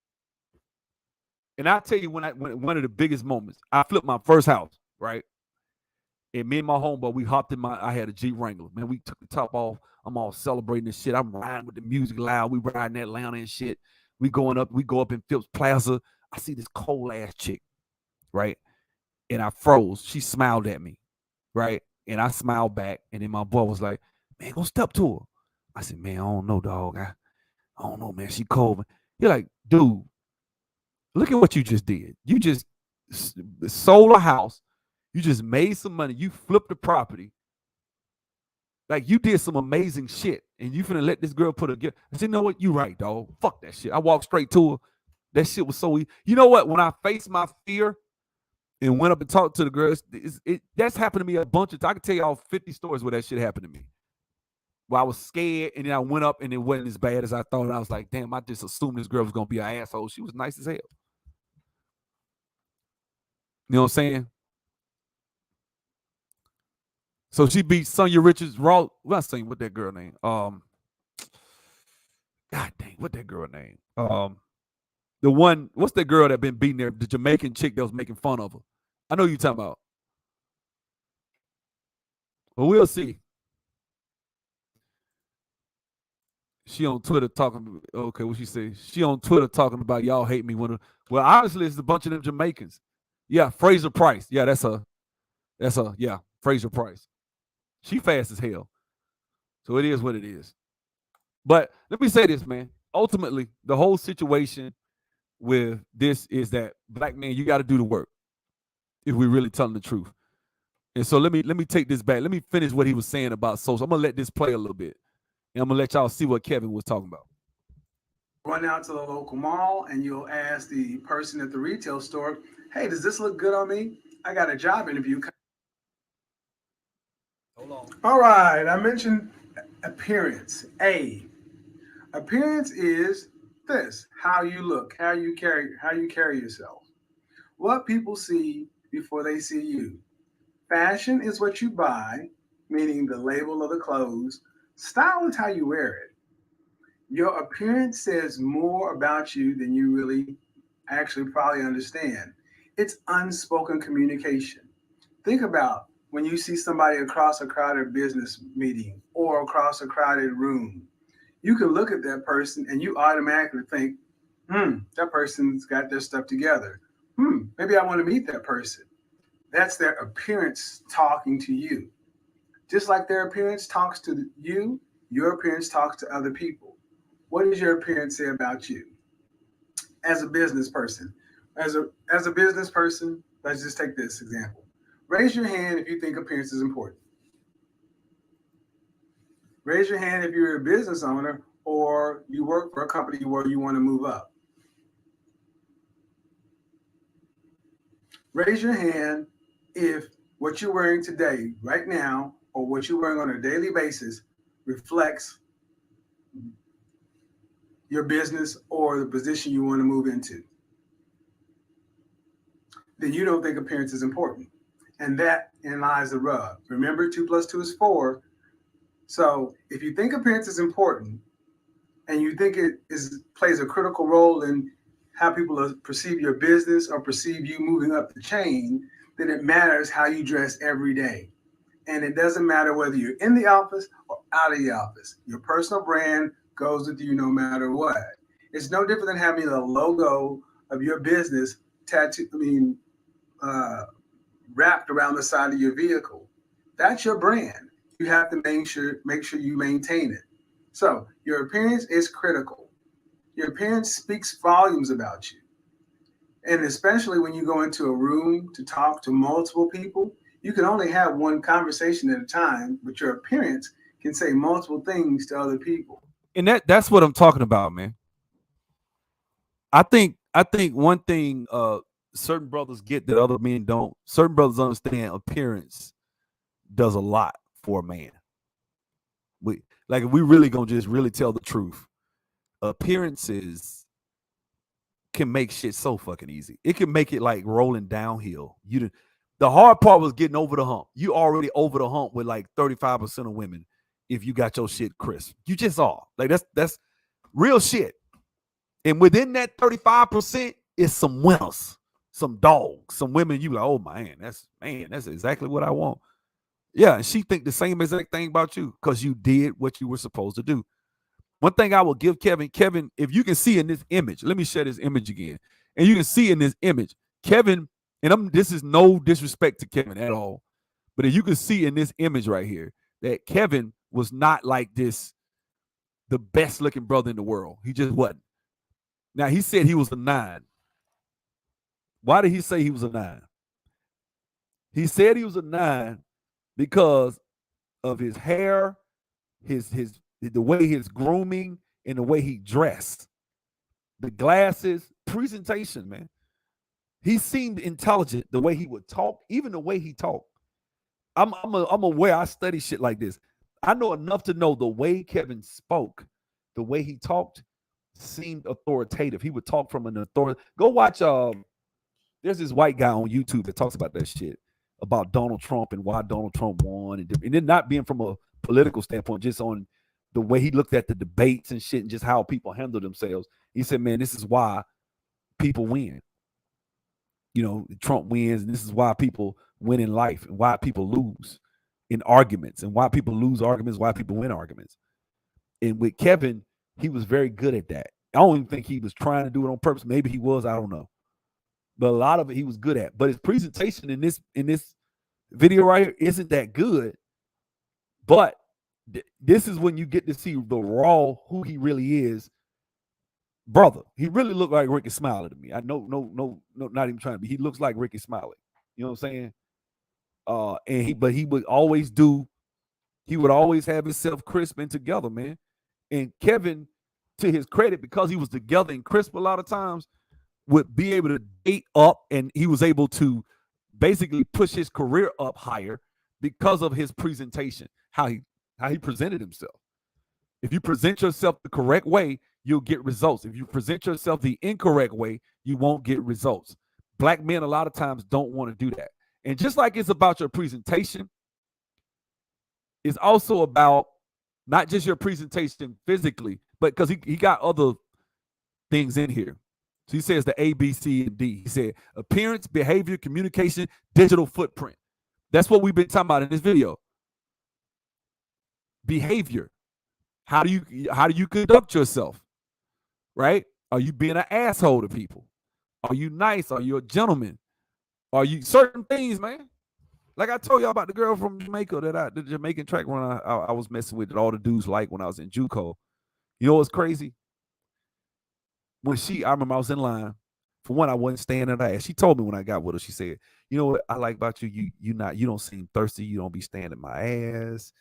and I'll tell you when one of the biggest moments, I flipped my first house, right? And me and my homeboy, we hopped in I had a Jeep Wrangler. Man, we took the top off. I'm all celebrating this shit. I'm riding with the music loud. We riding Atlanta and shit. We go up in Phipps Plaza. I see this cold ass chick, right? And I froze. She smiled at me, right? And I smiled back. And then my boy was like, man, go step to her. I said, man, I don't know, dog. I don't know, man. She cold. You're like, dude, look at what you just did. You just sold a house. You just made some money. You flipped the property. Like, you did some amazing shit. And you finna let this girl put a gift. I said, you know what? You right, dog. Fuck that shit. I walked straight to her. That shit was so easy. You know what? When I faced my fear and went up and talked to the girls, that's happened to me a bunch of times. I can tell y'all 50 stories where that shit happened to me. Where I was scared, and then I went up, and it wasn't as bad as I thought. I was like, damn, I just assumed this girl was going to be an asshole. She was nice as hell. You know what I'm saying? So she beat Sonya Richards raw. Well, I saying what that girl name. God dang, what that girl name? The one, what's that girl that been beating there? The Jamaican chick that was making fun of her. I know you talking about. But we'll see. She on Twitter talking. Okay, what she say? She on Twitter talking about y'all hate me when. Well, honestly, it's a bunch of them Jamaicans. Yeah, Fraser Price. Yeah, that's her. That's her. Yeah, Fraser Price. She fast as hell. So it is what it is. But let me say this, man. Ultimately, the whole situation with this is that black man, you got to do the work if we're really telling the truth. And so let me take this back. Let me finish what he was saying about social. I'm gonna let this play a little bit, and I'm gonna let y'all see what Kevin was talking about. Run out to the local mall and you'll ask the person at the retail store, "Hey, does this look good on me? I got a job interview." Hold on. All right, I mentioned appearance. Appearance is this: how you look, how you carry yourself, what people see before they see you. Fashion is what you buy, meaning the label of the clothes. Style is how you wear it. Your appearance says more about you than you really actually probably understand. It's unspoken communication. Think about when you see somebody across a crowded business meeting or across a crowded room. You can look at that person and you automatically think, that person's got their stuff together. Maybe I want to meet that person. That's their appearance talking to you. Just like their appearance talks to you, your appearance talks to other people. What does your appearance say about you as a business person? As a business person, let's just take this example. Raise your hand if you think appearance is important. Raise your hand if you're a business owner or you work for a company where you want to move up. Raise your hand if what you're wearing today, right now, or what you're wearing on a daily basis reflects your business or the position you want to move into. Then you don't think appearance is important. And that lies the rub. Remember, 2 + 2 is 4. So if you think appearance is important and you think it plays a critical role in how people perceive your business or perceive you moving up the chain, then it matters how you dress every day. And it doesn't matter whether you're in the office or out of the office. Your personal brand goes with you no matter what. It's no different than having the logo of your business wrapped around the side of your vehicle. That's your brand. You have to make sure you maintain it. So your appearance is critical. Your appearance speaks volumes about you. And especially when you go into a room to talk to multiple people, you can only have one conversation at a time, but your appearance can say multiple things to other people. And that's what I'm talking about, man. I think one thing certain brothers get that other men don't. Certain brothers understand appearance does a lot for a man. If we really gonna just really tell the truth, appearances can make shit so fucking easy. It can make it like rolling downhill. The hard part was getting over the hump. You already over the hump with like 35% of women if you got your shit crisp. You just are. Like that's real shit. And within that 35% is some winners, some dogs, some women you like, oh man, that's exactly what I want. Yeah, and she think the same exact thing about you because you did what you were supposed to do. One thing I will give Kevin, if you can see in this image, let me share this image again. And you can see in this image, Kevin, and this is no disrespect to Kevin at all, but if you can see in this image right here that Kevin was not like this the best looking brother in the world. He just wasn't. Now, he said he was a 9. Why did he say he was a 9? He said he was a 9 because of his hair, the way his grooming, and the way he dressed. The glasses, presentation, man. He seemed intelligent the way he would talk, even the way he talked. I'm aware. I study shit like this. I know enough to know the way Kevin spoke, the way he talked, seemed authoritative. He would talk from an authority. Go watch. There's this white guy on YouTube that talks about that shit about Donald Trump and why Donald Trump won, and then not being from a political standpoint, just on the way he looked at the debates and shit, and just how people handle themselves. He said, "Man, this is why people win. Trump wins, and this is why people win in life, and why people lose in arguments, and why people lose arguments, why people win arguments." And with Kevin, he was very good at that. I don't even think he was trying to do it on purpose. Maybe he was. I don't know. But a lot of it he was good at. But his presentation in this video right here isn't that good. But this is when you get to see the raw who he really is. Brother, he really looked like Ricky Smiley to me. I know, no, not even trying to be. He looks like Ricky Smiley. You know what I'm saying? But he would always have himself crisp and together, man. And Kevin, to his credit, because he was together and crisp a lot of times, would be able to date up, and he was able to basically push his career up higher because of his presentation, how he presented himself. If you present yourself the correct way, you'll get results. If you present yourself the incorrect way, you won't get results. Black men a lot of times don't want to do that. And just like it's about your presentation, it's also about not just your presentation physically, but because he got other things in here. So he says the A, B, C, and D. He said appearance, behavior, communication, digital footprint. That's what we've been talking about in this video. Behavior. How do you conduct yourself? Right? Are you being an asshole to people? Are you nice? Are you a gentleman? Are you certain things, man? Like I told y'all about the girl from Jamaica the Jamaican track runner I was messing with that all the dudes like when I was in JUCO. You know what's crazy? I remember I was in line. For one, I wasn't staying at her ass. She told me when I got with her, she said, "You know what I like about you? You don't seem thirsty. You don't be staring at my ass."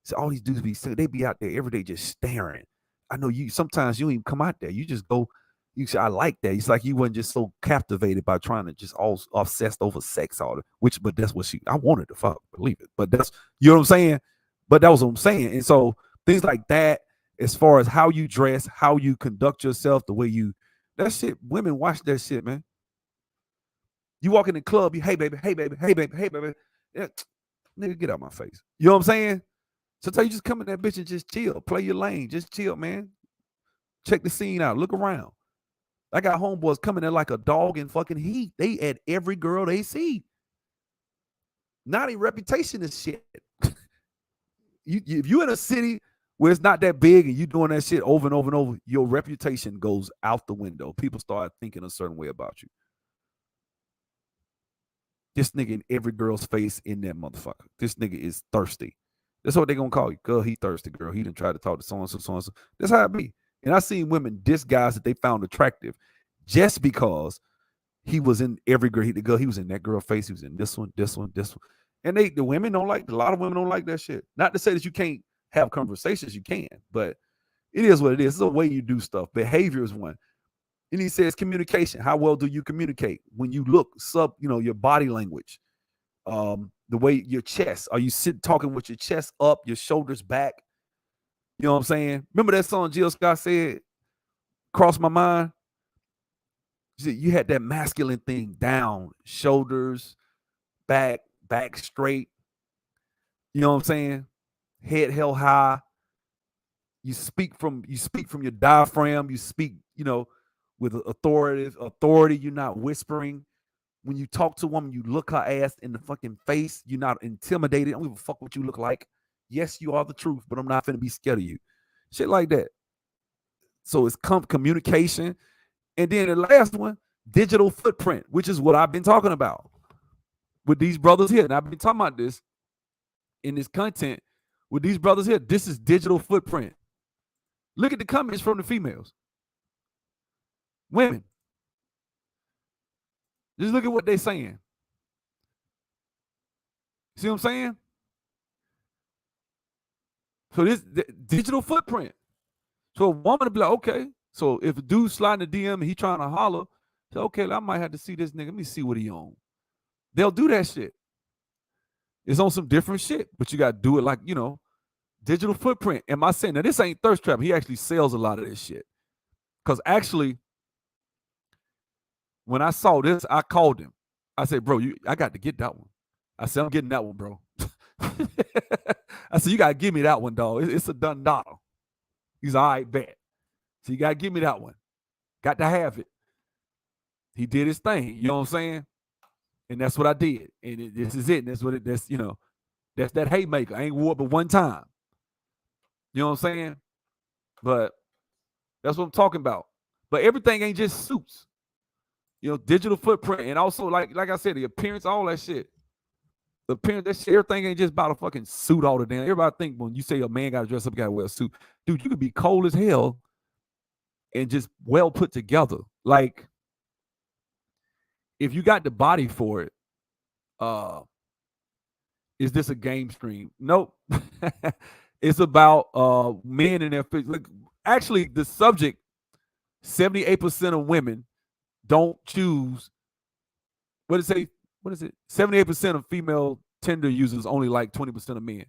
So all these dudes they be out there every day just staring. I know sometimes you don't even come out there. You just go. You say, "I like that." It's like you wasn't just so captivated by trying to just all obsessed over sex but that's what I wanted to fuck, believe it. But that's, you know what I'm saying? But that was what I'm saying. And so things like that, as far as how you dress, how you conduct yourself, the way that shit, women watch that shit, man. You walk in the club, hey baby, hey baby, hey baby, hey baby. Yeah, nigga, get out my face. You know what I'm saying? Sometimes you just come in that bitch and just chill, play your lane, just chill, man. Check the scene out, look around. I got homeboys coming there like a dog in fucking heat. They at every girl they see. Not a reputation is shit. If you're in a city where it's not that big and you doing that shit over and over and over, your reputation goes out the window. People start thinking a certain way about you. This nigga in every girl's face in that motherfucker. This nigga is thirsty. That's what they gonna call you. Girl, he thirsty, girl. He done tried to talk to so-and-so, so-and-so. That's how it be. And I seen women diss guys that they found attractive just because he was in every girl. He was in that girl face. He was in this one, this one, this one. And the women don't like, a lot of women don't like that shit. Not to say that you can't have conversations, you can, but it is what it is. It's a way you do stuff. Behavior is one. And he says communication. How well do you communicate? When you look, your body language, the way your chest, are you talking with your chest up, your shoulders back? You know what I'm saying? Remember that song Jill Scott said, "Cross My Mind"? You had that masculine thing down, shoulders, back straight. You know what I'm saying? Head held high. You speak from your diaphragm. You speak, with authority. You're not whispering. When you talk to a woman, you look her ass in the fucking face. You're not intimidated. I don't give a fuck what you look like. Yes, you are the truth, but I'm not finna be scared of you. Shit like that. So it's communication. And then the last one, digital footprint, which is what I've been talking about with these brothers here. And I've been talking about this in this content with these brothers here. This is digital footprint. Look at the comments from the females. Women. Just look at what they're saying. See what I'm saying? So this digital footprint. So a woman will be like, okay. So if a dude sliding the DM and he trying to holler, say, okay, I might have to see this nigga. Let me see what he on. They'll do that shit. It's on some different shit, but you got to do it like, digital footprint. Am I saying, now this ain't thirst trap. He actually sells a lot of this shit. Because actually, when I saw this, I called him. I said, bro, I got to get that one. I said, I'm getting that one, bro. I said, you got to give me that one, dog. It's a done dollar. He's all right, bet. So you got to give me that one. Got to have it. He did his thing. You know what I'm saying? And that's what I did. And this is it. And that's that haymaker. I ain't wore it but one time. You know what I'm saying? But that's what I'm talking about. But everything ain't just suits. Digital footprint. And also, like I said, the appearance, all that shit. The appearance, that shit, everything ain't just about a fucking suit all the damn. Everybody think when you say a man got to dress up, got to wear a suit. Dude, you could be cold as hell and just well put together. Like, if you got the body for it, is this a game stream? Nope. It's about men and their physical. Actually, the subject, 78% of women don't choose. What did it say? What is it? 78% of female Tinder users only like 20% of men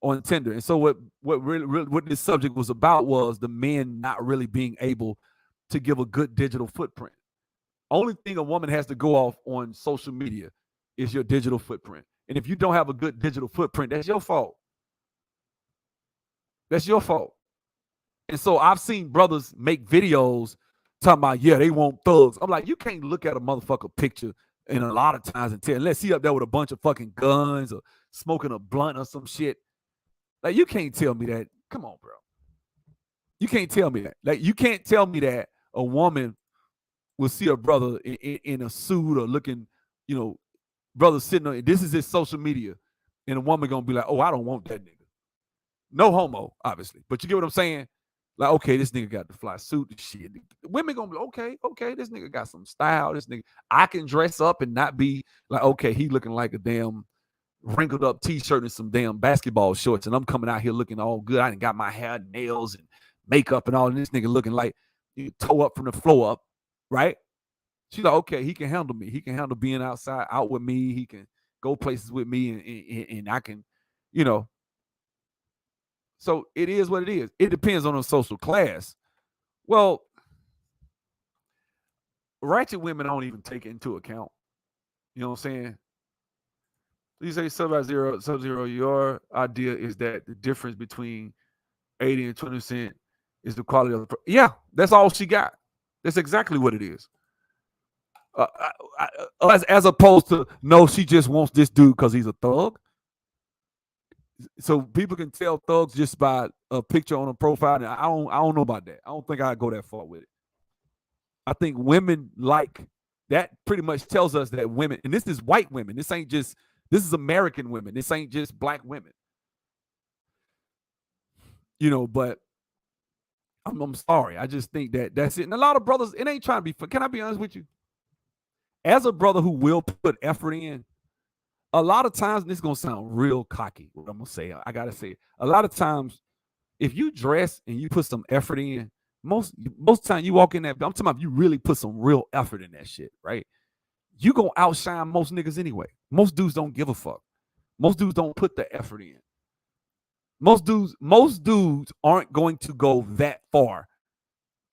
on Tinder. And so what this subject was about was the men not really being able to give a good digital footprint. Only thing a woman has to go off on social media is your digital footprint. And if you don't have a good digital footprint, that's your fault. That's your fault. And so I've seen brothers make videos talking about, yeah, they want thugs. I'm like, you can't look at a motherfucker picture and a lot of times and tell, unless he up there with a bunch of fucking guns or smoking a blunt or some shit. Like, you can't tell me that. Come on, bro. You can't tell me that. Like, you can't tell me that a woman will see a brother in a suit or looking, brother sitting on, this is his social media, and a woman gonna be like, oh, I don't want that nigga. No homo, obviously. But you get what I'm saying? Like, okay, this nigga got the fly suit and shit. Women gonna be okay, this nigga got some style. This nigga, I can dress up and not be like, okay, he looking like a damn wrinkled up t-shirt and some damn basketball shorts, and I'm coming out here looking all good. I done got my hair, nails, and makeup and all, and this nigga looking like you toe up from the floor up, right? She's like, okay, he can handle me. He can handle being outside, out with me. He can go places with me, and I can, So it is what it is. It depends on the social class. Well, ratchet women don't even take it into account. You know what I'm saying? You say Sub-Zero, your idea is that the difference between 80 and 20% is the quality of the yeah, that's all she got. That's exactly what it is. As opposed to, no, she just wants this dude because he's a thug. So people can tell thugs just by a picture on a profile. And I don't know about that. I don't think I'd go that far with it. I think women like that. Pretty much tells us that women, and this is white women. This is American women. This ain't just black women. But I'm sorry. I just think that's it. And a lot of brothers, it ain't trying to be fun. Can I be honest with you? As a brother who will put effort in, a lot of times, and this is going to sound real cocky, what I'm going to say. I got to say it. A lot of times, if you dress and you put some effort in, most time you walk in that, I'm talking about if you really put some real effort in that shit, right? You going to outshine most niggas anyway. Most dudes don't give a fuck. Most dudes don't put the effort in. Most dudes aren't going to go that far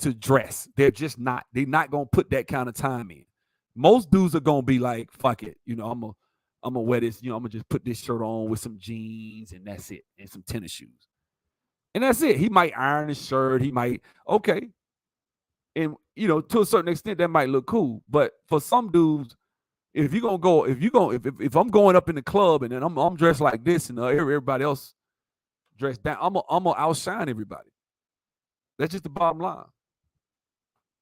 to dress. They're just not. They're not going to put that kind of time in. Most dudes are going to be like, fuck it. I'm going to wear this, I'm going to just put this shirt on with some jeans and that's it. And some tennis shoes. And that's it. He might iron his shirt. He might, okay. And, to a certain extent, that might look cool. But for some dudes, if I'm going up in the club and then I'm dressed like this and everybody else dressed down, I'm going to outshine everybody. That's just the bottom line.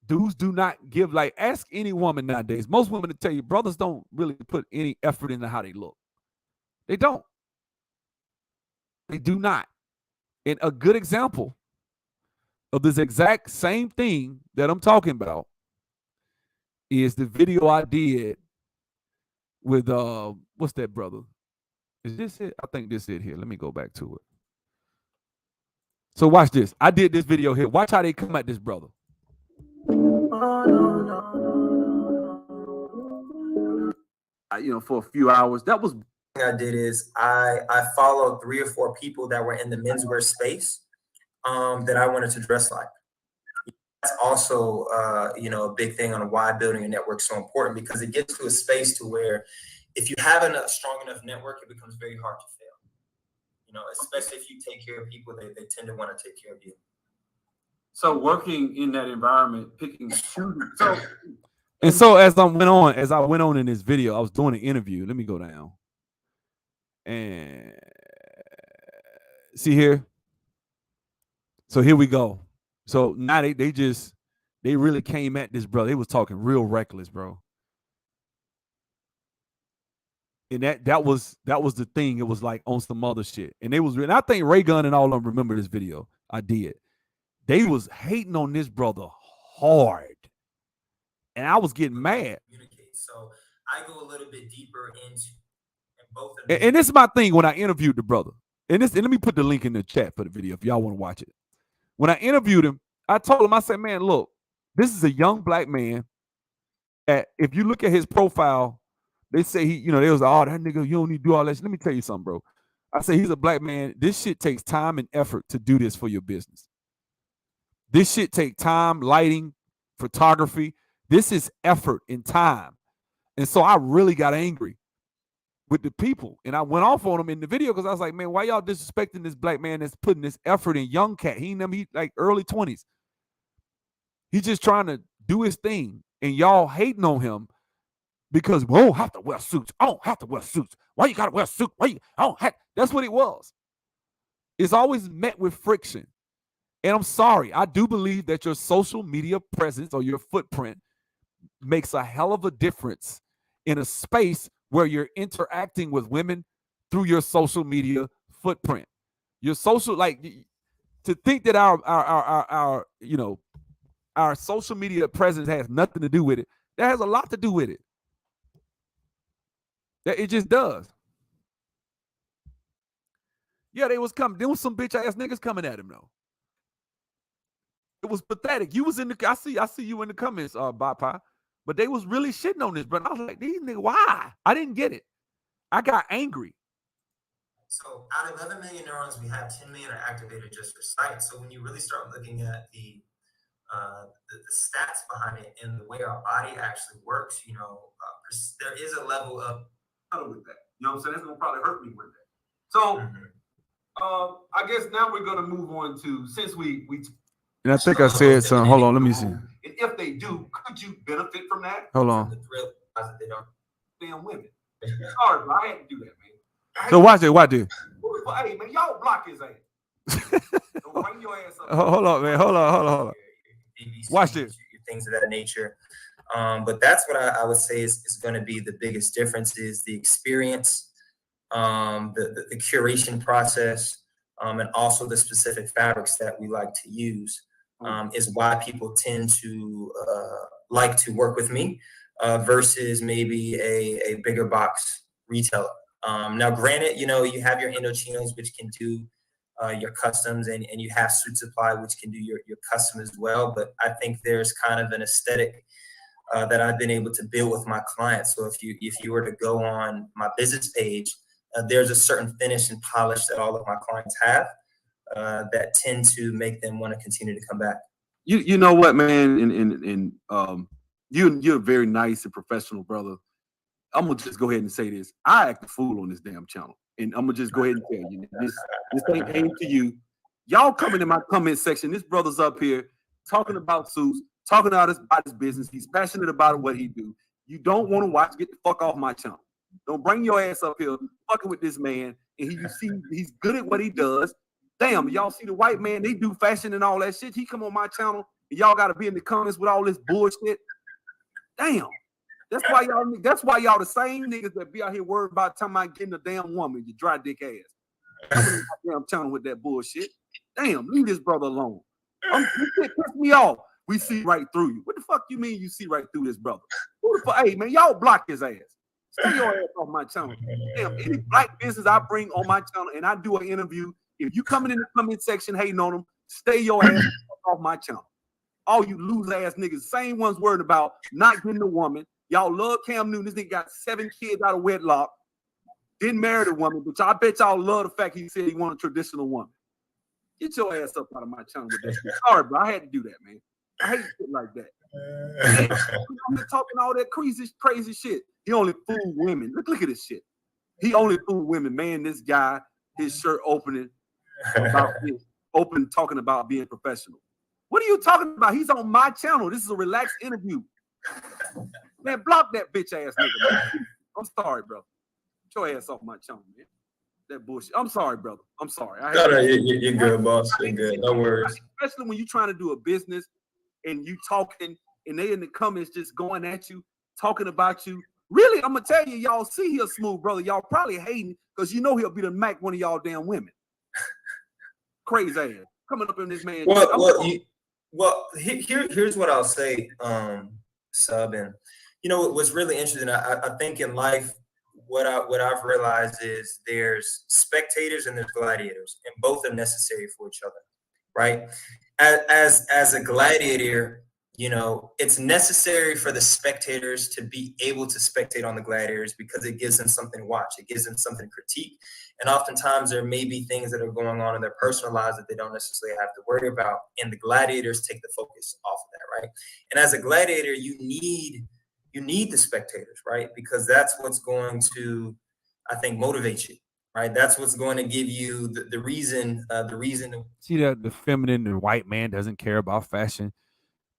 Dudes do not give, ask any woman nowadays. Most women will tell you, brothers don't really put any effort into how they look. They don't. They do not. And a good example, of this exact same thing that I'm talking about is the video I did with what's that brother? Is this it? I think this is it here. Let me go back to it. So watch this. I did this video here. Watch how they come at this brother. For a few hours. That was I did is I followed 3 or 4 people that were in the menswear space that I wanted to dress like. That's also a big thing on why building a network is so important, because it gets to a space to where if you have a strong enough network, it becomes very hard to fail. Especially if you take care of people, they tend to want to take care of you. So working in that environment, picking so as I went on in this video, I was doing an interview. Let me go down. And see here. So here we go. So now they really came at this brother. They was talking real reckless, bro. And that was the thing. It was like on some other shit. And I think Ray Gun and all of them remember this video. I did. They was hating on this brother hard. And I was getting mad. So I go a little bit deeper into both of them. And this is my thing when I interviewed the brother. And let me put the link in the chat for the video if y'all want to watch it. When I interviewed him, I told him, I said, man, look, this is a young black man. If you look at his profile, they say they was like, oh, that nigga, you don't need to do all that. Let me tell you something, bro. I say he's a black man. This shit takes time and effort to do this for your business. This shit takes time, lighting, photography. This is effort and time. And so I really got angry with the people. And I went off on them in the video because I was like, man, why y'all disrespecting this black man that's putting this effort in? Young cat? He like early 20s. He's just trying to do his thing. And y'all hating on him because we don't have to wear suits. I don't have to wear suits. Why you gotta wear a suit? That's what it was. It's always met with friction. And I'm sorry, I do believe that your social media presence or your footprint makes a hell of a difference in a space where you're interacting with women through your social media footprint. Your social, like, to think that our social media presence has nothing to do with it, that has a lot to do with it. That it just does. Yeah, there was some bitch ass niggas coming at him though. It was pathetic. You was in the I see you in the comments, Bapa. But they was really shitting on this, bro. And I was like, these niggas, why? I didn't get it. I got angry. So out of 11 million neurons, we have 10 million are activated just for sight. So when you really start looking at the stats behind it and the way our body actually works, there is a level of with that. You know what I'm saying? That's gonna probably hurt me with that. So I guess now we're gonna move on to, since we and I think I said something. Hold on, let me see. And if they do, could you benefit from that? Hold on. They don't. Damn women. Sorry, bro. I had to do that, man. So watch this. Hey, man, y'all block his ass. Don't bring your ass up. Hold on, man. Hold on. Watch this. Things of that nature. But that's what I would say is going to be the biggest difference is the experience, the curation process, and also the specific fabrics that we like to use. Is why people tend to like to work with me versus maybe a bigger box retailer. Now, granted, you have your Indochinos, which can do your customs, and you have Suit Supply, which can do your custom as well. But I think there's kind of an aesthetic that I've been able to build with my clients. So if you were to go on my business page, there's a certain finish and polish that all of my clients have. That tend to make them want to continue to come back. You know what, man, and you're a very nice and professional brother. I'm gonna just go ahead and say this. I act a fool on this damn channel, and I'm gonna just go ahead and tell you this ain't aimed to you. Y'all coming in my comment section. This brother's up here talking about suits, talking about his business. He's passionate about what he do. You don't want to watch. Get the fuck off my channel. Don't bring your ass up here fucking with this man. And you see he's good at what he does. Damn, y'all see the white man, they do fashion and all that shit. He come on my channel and y'all gotta be in the comments with all this bullshit. Damn. That's why y'all the same niggas that be out here worried about talking about getting a damn woman, you dry dick ass. I'm channel with that bullshit. Damn, leave this brother alone. This shit pissed me off. We see right through you. What the fuck you mean you see right through this brother? Who the fuck? Hey, man, y'all block his ass. Stay your ass off my channel. Damn, any black business I bring on my channel and I do an interview, if you coming in the comment section hating on them, stay your ass off my channel. All you loser ass niggas, same ones worried about not getting a woman. Y'all love Cam Newton. This nigga got 7 kids out of wedlock. Didn't marry the woman, but I bet y'all love the fact he said he wanted a traditional woman. Get your ass up out of my channel with that shit. Sorry, bro. I had to do that, man. I hate shit like that. I'm talking all that crazy shit. He only fooled women. Look at this shit. He only fooled women. Man, this guy, his shirt opening talking about being professional. What are you talking about? He's on my channel. This is a relaxed interview. Man, block that bitch ass nigga. Man. I'm sorry, bro. Get your ass off my channel, man. That bullshit. I'm sorry, brother. I'm sorry. No, you're good, boss. You're good. No worries. Especially when you're trying to do a business and you talking and they in the comments just going at you, talking about you. Really, I'm gonna tell you, y'all see he'll smooth, brother. Y'all probably hating because you know he'll be the Mac one of y'all damn women. Crazy ass coming up in this man. Here's what I'll say, Sub, and you know what's really interesting. I think in life, what I've realized is there's spectators and there's gladiators, and both are necessary for each other, right? As a gladiator, you know, it's necessary for the spectators to be able to spectate on the gladiators because it gives them something to watch. It gives them something to critique. And oftentimes there may be things that are going on in their personal lives that they don't necessarily have to worry about. And the gladiators take the focus off of that, right? And as a gladiator, you need the spectators, right? Because that's what's going to, I think, motivate you, right? That's what's going to give you the reason. See that the feminine and white man doesn't care about fashion.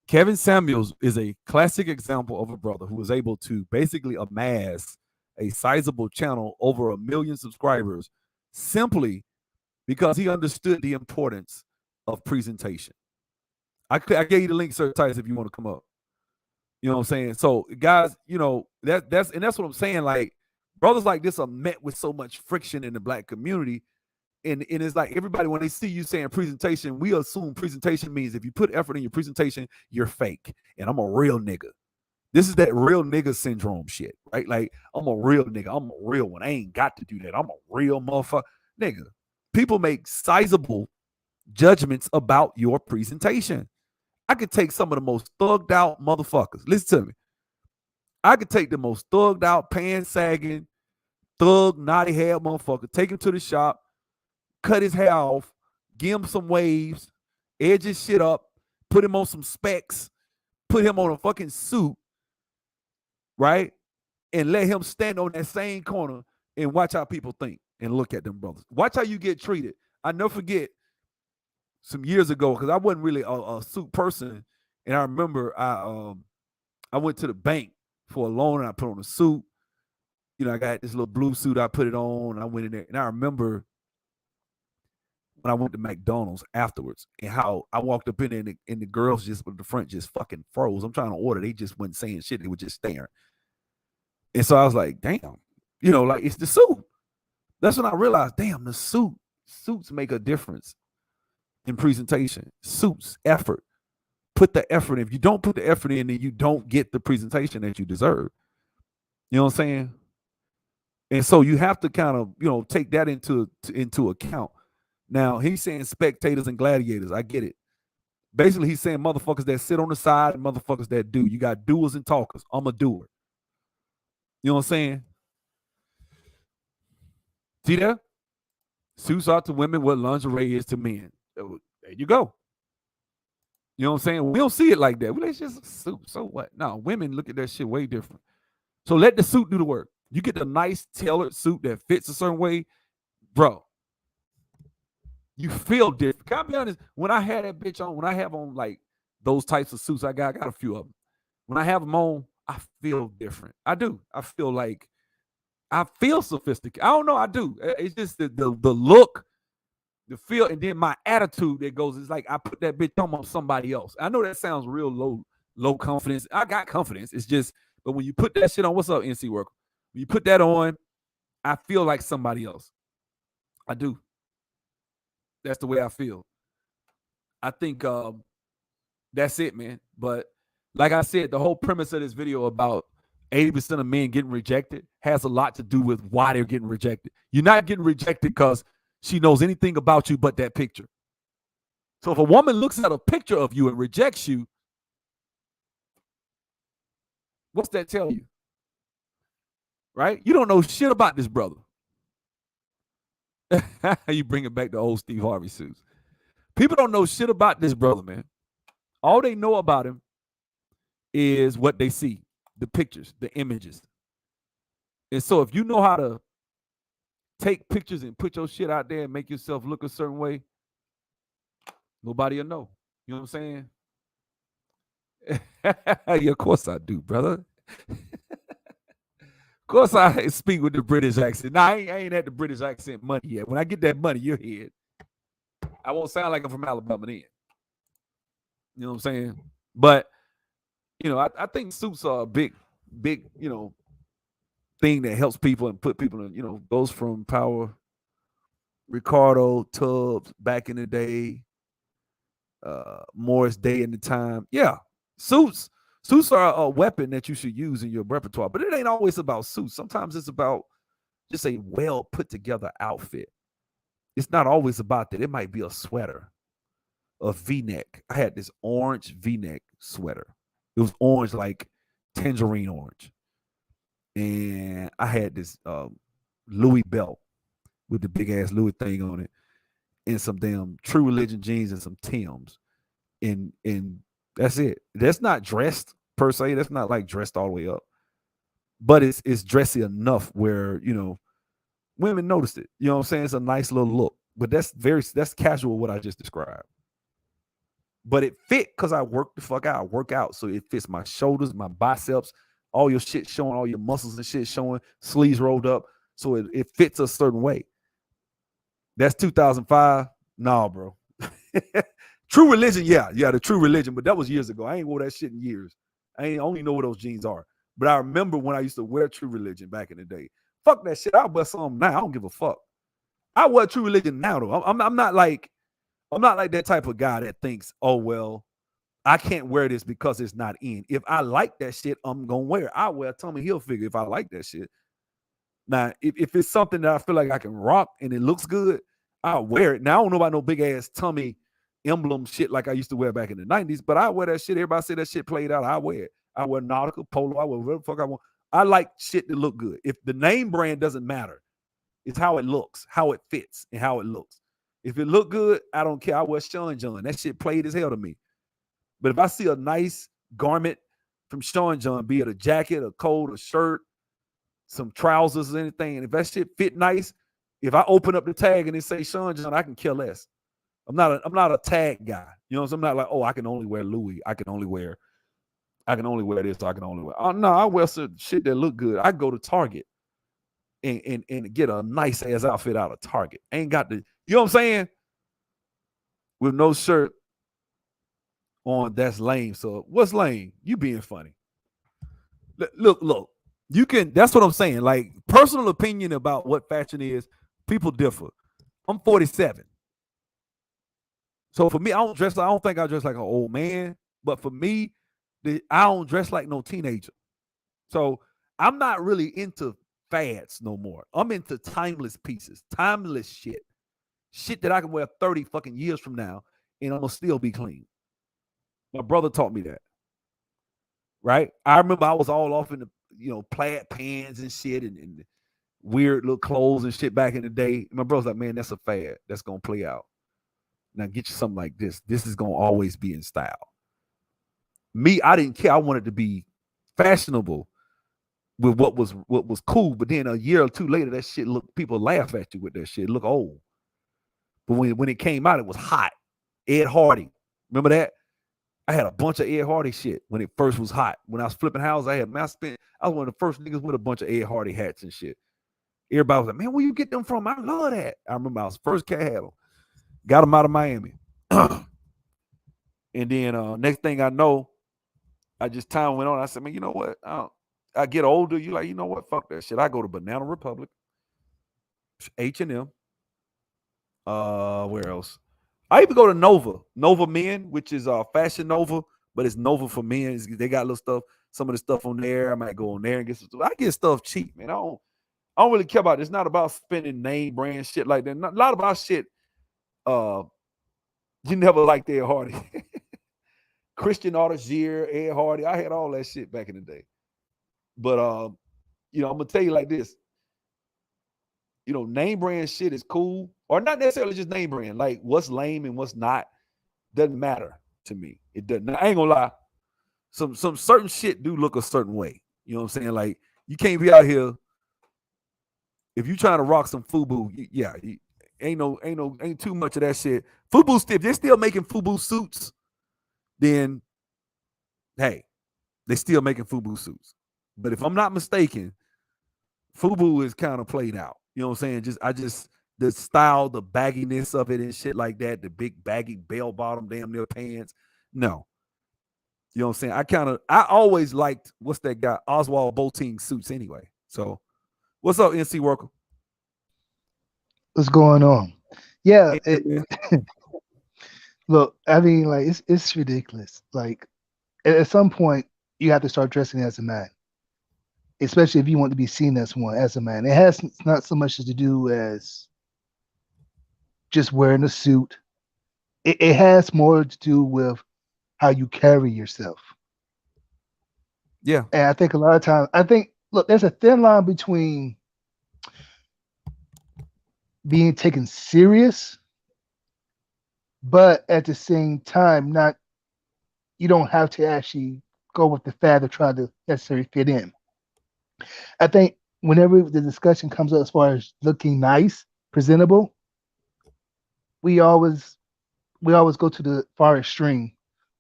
Kevin Samuels is a classic example of a brother who was able to basically amass a sizable channel, over 1 million subscribers, simply because he understood the importance of presentation. I gave you the link, Sir Tice, if you want to come up. You know what I'm saying? So, guys, you know, that's what I'm saying. Like, brothers like this are met with so much friction in the black community. And it's like everybody, when they see you saying presentation, we assume presentation means if you put effort in your presentation, you're fake. And I'm a real nigga. This is that real nigga syndrome shit, right? Like, I'm a real nigga. I'm a real one. I ain't got to do that. I'm a real motherfucker. Nigga, people make sizable judgments about your presentation. I could take some of the most thugged out motherfuckers. Listen to me. I could take the most thugged out, pants sagging, thug, naughty hair motherfucker, take him to the shop, cut his hair off, give him some waves, edge his shit up, put him on some specs, put him on a fucking suit, right? And let him stand on that same corner and watch how people think and look at them brothers. Watch how you get treated. I never forget some years ago, because I wasn't really a suit person, and I remember I went to the bank for a loan and I put on a suit. You know, I got this little blue suit, I put it on, and I went in there, and I remember when I went to McDonald's afterwards and how I walked up in there and the girls just with the front just fucking froze. I'm trying to order. They just wasn't saying shit. They were just staring. And so I was like, damn, you know, like, it's the suit. That's when I realized, damn, the suits make a difference in presentation. Suits, effort. Put the effort in. If you don't put the effort in, then you don't get the presentation that you deserve. You know what I'm saying? And so you have to kind of, you know, take that into account. Now, he's saying spectators and gladiators. I get it. Basically, he's saying motherfuckers that sit on the side and motherfuckers that do. You got doers and talkers. I'm a doer. You know what I'm saying? See that? Suits are to women what lingerie is to men. There you go. You know what I'm saying? We don't see it like that. It's just a suit. So what? No, women look at that shit way different. So let the suit do the work. You get the nice tailored suit that fits a certain way, bro. You feel different. Can I be honest? When I had that bitch on, when I have on like those types of suits, I got a few of them. When I have them on, I feel different. I do. I feel sophisticated. I don't know. I do. It's just the look, the feel, and then my attitude that goes. It's like I put that bitch on somebody else. I know that sounds real low confidence. I got confidence. It's just, but when you put that shit on, what's up, NC worker? When you put that on, I feel like somebody else. I do. That's the way I feel. I think that's it, man. But like I said, the whole premise of this video about 80% of men getting rejected has a lot to do with why they're getting rejected. You're not getting rejected because she knows anything about you but that picture. So if a woman looks at a picture of you and rejects you, what's that tell you? Right? You don't know shit about this brother. You bring it back to old Steve Harvey suits. People don't know shit about this brother, man. All they know about him is what they see, the pictures, the images. And so if you know how to take pictures and put your shit out there and make yourself look a certain way, nobody will know. You know what I'm saying? Yeah, of course I do, brother. Of course I speak with the British accent. Nah, I ain't had the British accent money yet. When I get that money, you'll hear it. I won't sound like I'm from Alabama then. You know what I'm saying? But, I think suits are a big, thing that helps people and put people in, goes from Power, Ricardo, Tubbs back in the day, Morris Day in the time. Yeah, suits are a weapon that you should use in your repertoire, but it ain't always about suits. Sometimes it's about just a well put together outfit. It's not always about that. It might be a sweater, a V-neck. I had this orange V-neck sweater. It was orange, like tangerine orange. And I had this Louis belt with the big ass Louis thing on it, and some damn True Religion jeans and some Timbs. And that's it. That's not dressed per se. That's not like dressed all the way up. But it's dressy enough where, women noticed it. You know what I'm saying? It's a nice little look. But that's casual what I just described. But it fit because I work the fuck out. I work out. So it fits my shoulders, my biceps, all your shit showing, all your muscles and shit showing, sleeves rolled up. So it fits a certain way. That's 2005. Nah, bro. True Religion, yeah, the True Religion, but that was years ago. I ain't wore that shit in years. I only know what those jeans are. But I remember when I used to wear True Religion back in the day. Fuck that shit. I'll wear some now. I don't give a fuck. I wear True Religion now, though. I'm not like that type of guy that thinks, oh, well, I can't wear this because it's not in. If I like that shit, I'm going to wear it. I wear Tommy Hilfiger if I like that shit. Now, if it's something that I feel like I can rock and it looks good, I'll wear it. Now, I don't know about no big-ass Tommy emblem shit like I used to wear back in the 90s, but I wear that shit. Everybody say that shit played out. I wear it. I wear nautical, polo. I wear whatever the fuck I want. I like shit that look good. If the name brand doesn't matter, it's how it looks, how it fits, and how it looks. If it look good, I don't care. I wear Sean John. That shit played as hell to me. But if I see a nice garment from Sean John, be it a jacket, a coat, a shirt, some trousers or anything, and if that shit fit nice, if I open up the tag and it say Sean John, I can care less. I'm not a tag guy. You know, so I'm not like, oh, I can only wear Louis. I can only wear this. I can only wear. Oh no, I wear some shit that look good. I go to Target and get a nice ass outfit out of Target. Ain't got the, you know what I'm saying? With no shirt on, that's lame. So what's lame? You being funny. Look. You can. That's what I'm saying. Like, personal opinion about what fashion is, people differ. I'm 47. So for me, I don't think I dress like an old man. But for me, I don't dress like no teenager. So I'm not really into fads no more. I'm into timeless pieces, timeless shit. Shit that I can wear 30 fucking years from now and I'm gonna still be clean. My brother taught me that. Right? I remember I was all off in the, plaid pants and shit and weird little clothes and shit back in the day. My brother's like, man, that's a fad. That's gonna play out. Now get you something like this. This is gonna always be in style. Me, I didn't care. I wanted to be fashionable with what was cool. But then a year or two later, that shit people laugh at you with that shit. It look old. But when it came out, it was hot. Ed Hardy. Remember that? I had a bunch of Ed Hardy shit when it first was hot. When I was flipping houses, I was one of the first niggas with a bunch of Ed Hardy hats and shit. Everybody was like, man, where you get them from? I love that. I remember I was first cat had them. Got them out of Miami. And then next thing I know, time went on. I said, man, you know what? I get older. You like, you know what? Fuck that shit. I go to Banana Republic, H&M. Where else? I even go to Nova Men, which is Fashion Nova, but it's Nova for men. They got little stuff, some of the stuff on there. I might go on there and get some stuff. I get stuff cheap, man. I don't really care about it. It's not about spending name brand shit like that. A lot of our shit, you never liked Ed Hardy. Christian Audigier, Ed Hardy. I had all that shit back in the day. But I'm gonna tell you like this. Name brand shit is cool, or not necessarily just name brand. Like what's lame and what's not doesn't matter to me. It doesn't. I ain't gonna lie. Some certain shit do look a certain way. You know what I'm saying? Like you can't be out here if you trying to rock some FUBU. Yeah, ain't too much of that shit. FUBU still, they're still making FUBU suits. Then, hey, they still making FUBU suits. But if I'm not mistaken, FUBU is kind of played out. You know what I'm saying? The style, the bagginess of it and shit like that, the big baggy bell bottom damn near pants. No. You know what I'm saying? I always liked, what's that guy? Oswald Boateng suits anyway. So what's up, NC Worker? What's going on? Yeah, Hey, look, I mean, like it's ridiculous. Like at some point, you have to start dressing as a man, especially if you want to be seen as one, as a man. It has not so much to do as just wearing a suit. It has more to do with how you carry yourself. Yeah. And I think a lot of times, look, there's a thin line between being taken serious, but at the same time, you don't have to actually go with the fad to try to necessarily fit in. I think whenever the discussion comes up as far as looking nice, presentable, we always go to the far extreme.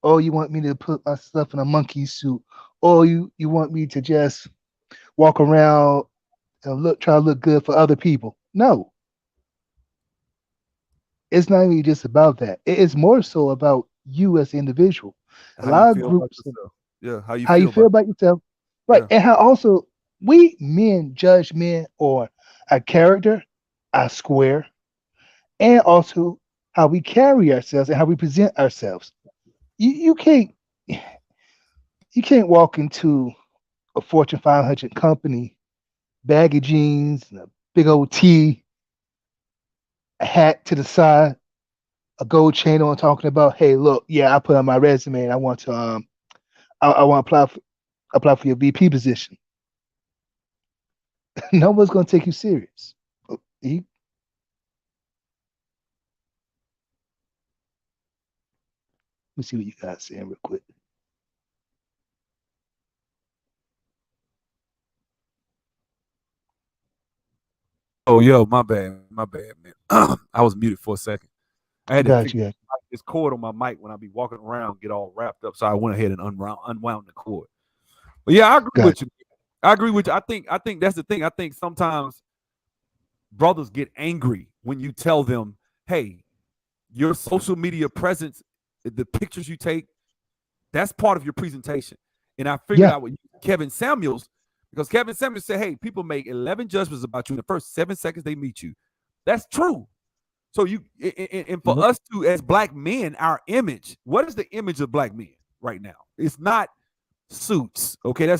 Oh, you want me to put my stuff in a monkey suit? Oh, you want me to just walk around and try to look good for other people? No, it's not even just about that. It's more so about you as an individual. A How you lot of feel about groups, yourself. Yeah. How you how you feel feel about about yourself, right? Yeah. And how also we men judge men or our character, our square, and also how we carry ourselves and how we present ourselves. You can't walk into a Fortune 500 company, baggy jeans, and a big old tee, a hat to the side, a gold chain on, talking about, hey, look, yeah, I put on my resume and I want to I want to apply for your VP position. No one's gonna take you serious. Let me see what you guys saying real quick. Oh, yo, my bad, man. I was muted for a second. I had to Got fix you. this cord on my mic when I be walking around, get all wrapped up. So I went ahead and unwound the cord. But yeah, I agree Got with you. I agree with you. I think that's the thing. I think sometimes brothers get angry when you tell them, hey, your social media presence, the pictures you take, that's part of your presentation. And I figured Yeah. out with Kevin Samuels, because Kevin Samuels said, hey, people make 11 judgments about you in the first 7 seconds they meet you. That's true. So and for Yep. us to, as black men, our image, what is the image of black men right now? It's not suits. Okay,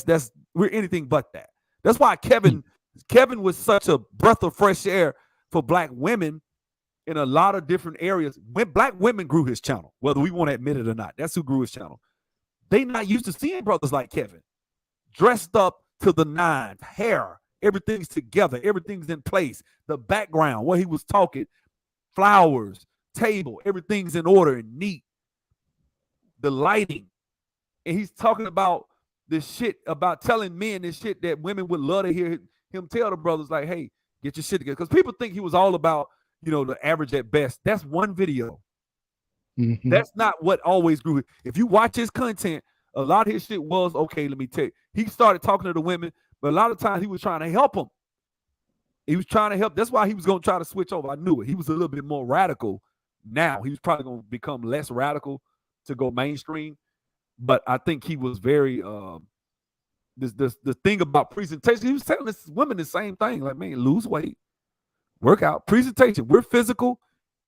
we're anything but that. That's why Kevin was such a breath of fresh air for black women in a lot of different areas. When black women grew his channel, whether we want to admit it or not, that's who grew his channel. They not used to seeing brothers like Kevin, dressed up to the nines, hair, everything's together, everything's in place. The background, what he was talking, flowers, table, everything's in order and neat. The lighting, and he's talking about this shit, about telling men this shit that women would love to hear him tell the brothers, like, hey, get your shit together. Because people think he was all about, the average at best. That's one video. Mm-hmm. That's not what always grew. If you watch his content, a lot of his shit was, okay, let me tell you. He started talking to the women, but a lot of times he was trying to help them. He was trying to help. That's why he was going to try to switch over. I knew it. He was a little bit more radical now. He was probably going to become less radical to go mainstream. But I think he was very the thing about presentation. He was telling this women the same thing. Like, man, lose weight, work out, presentation. We're physical.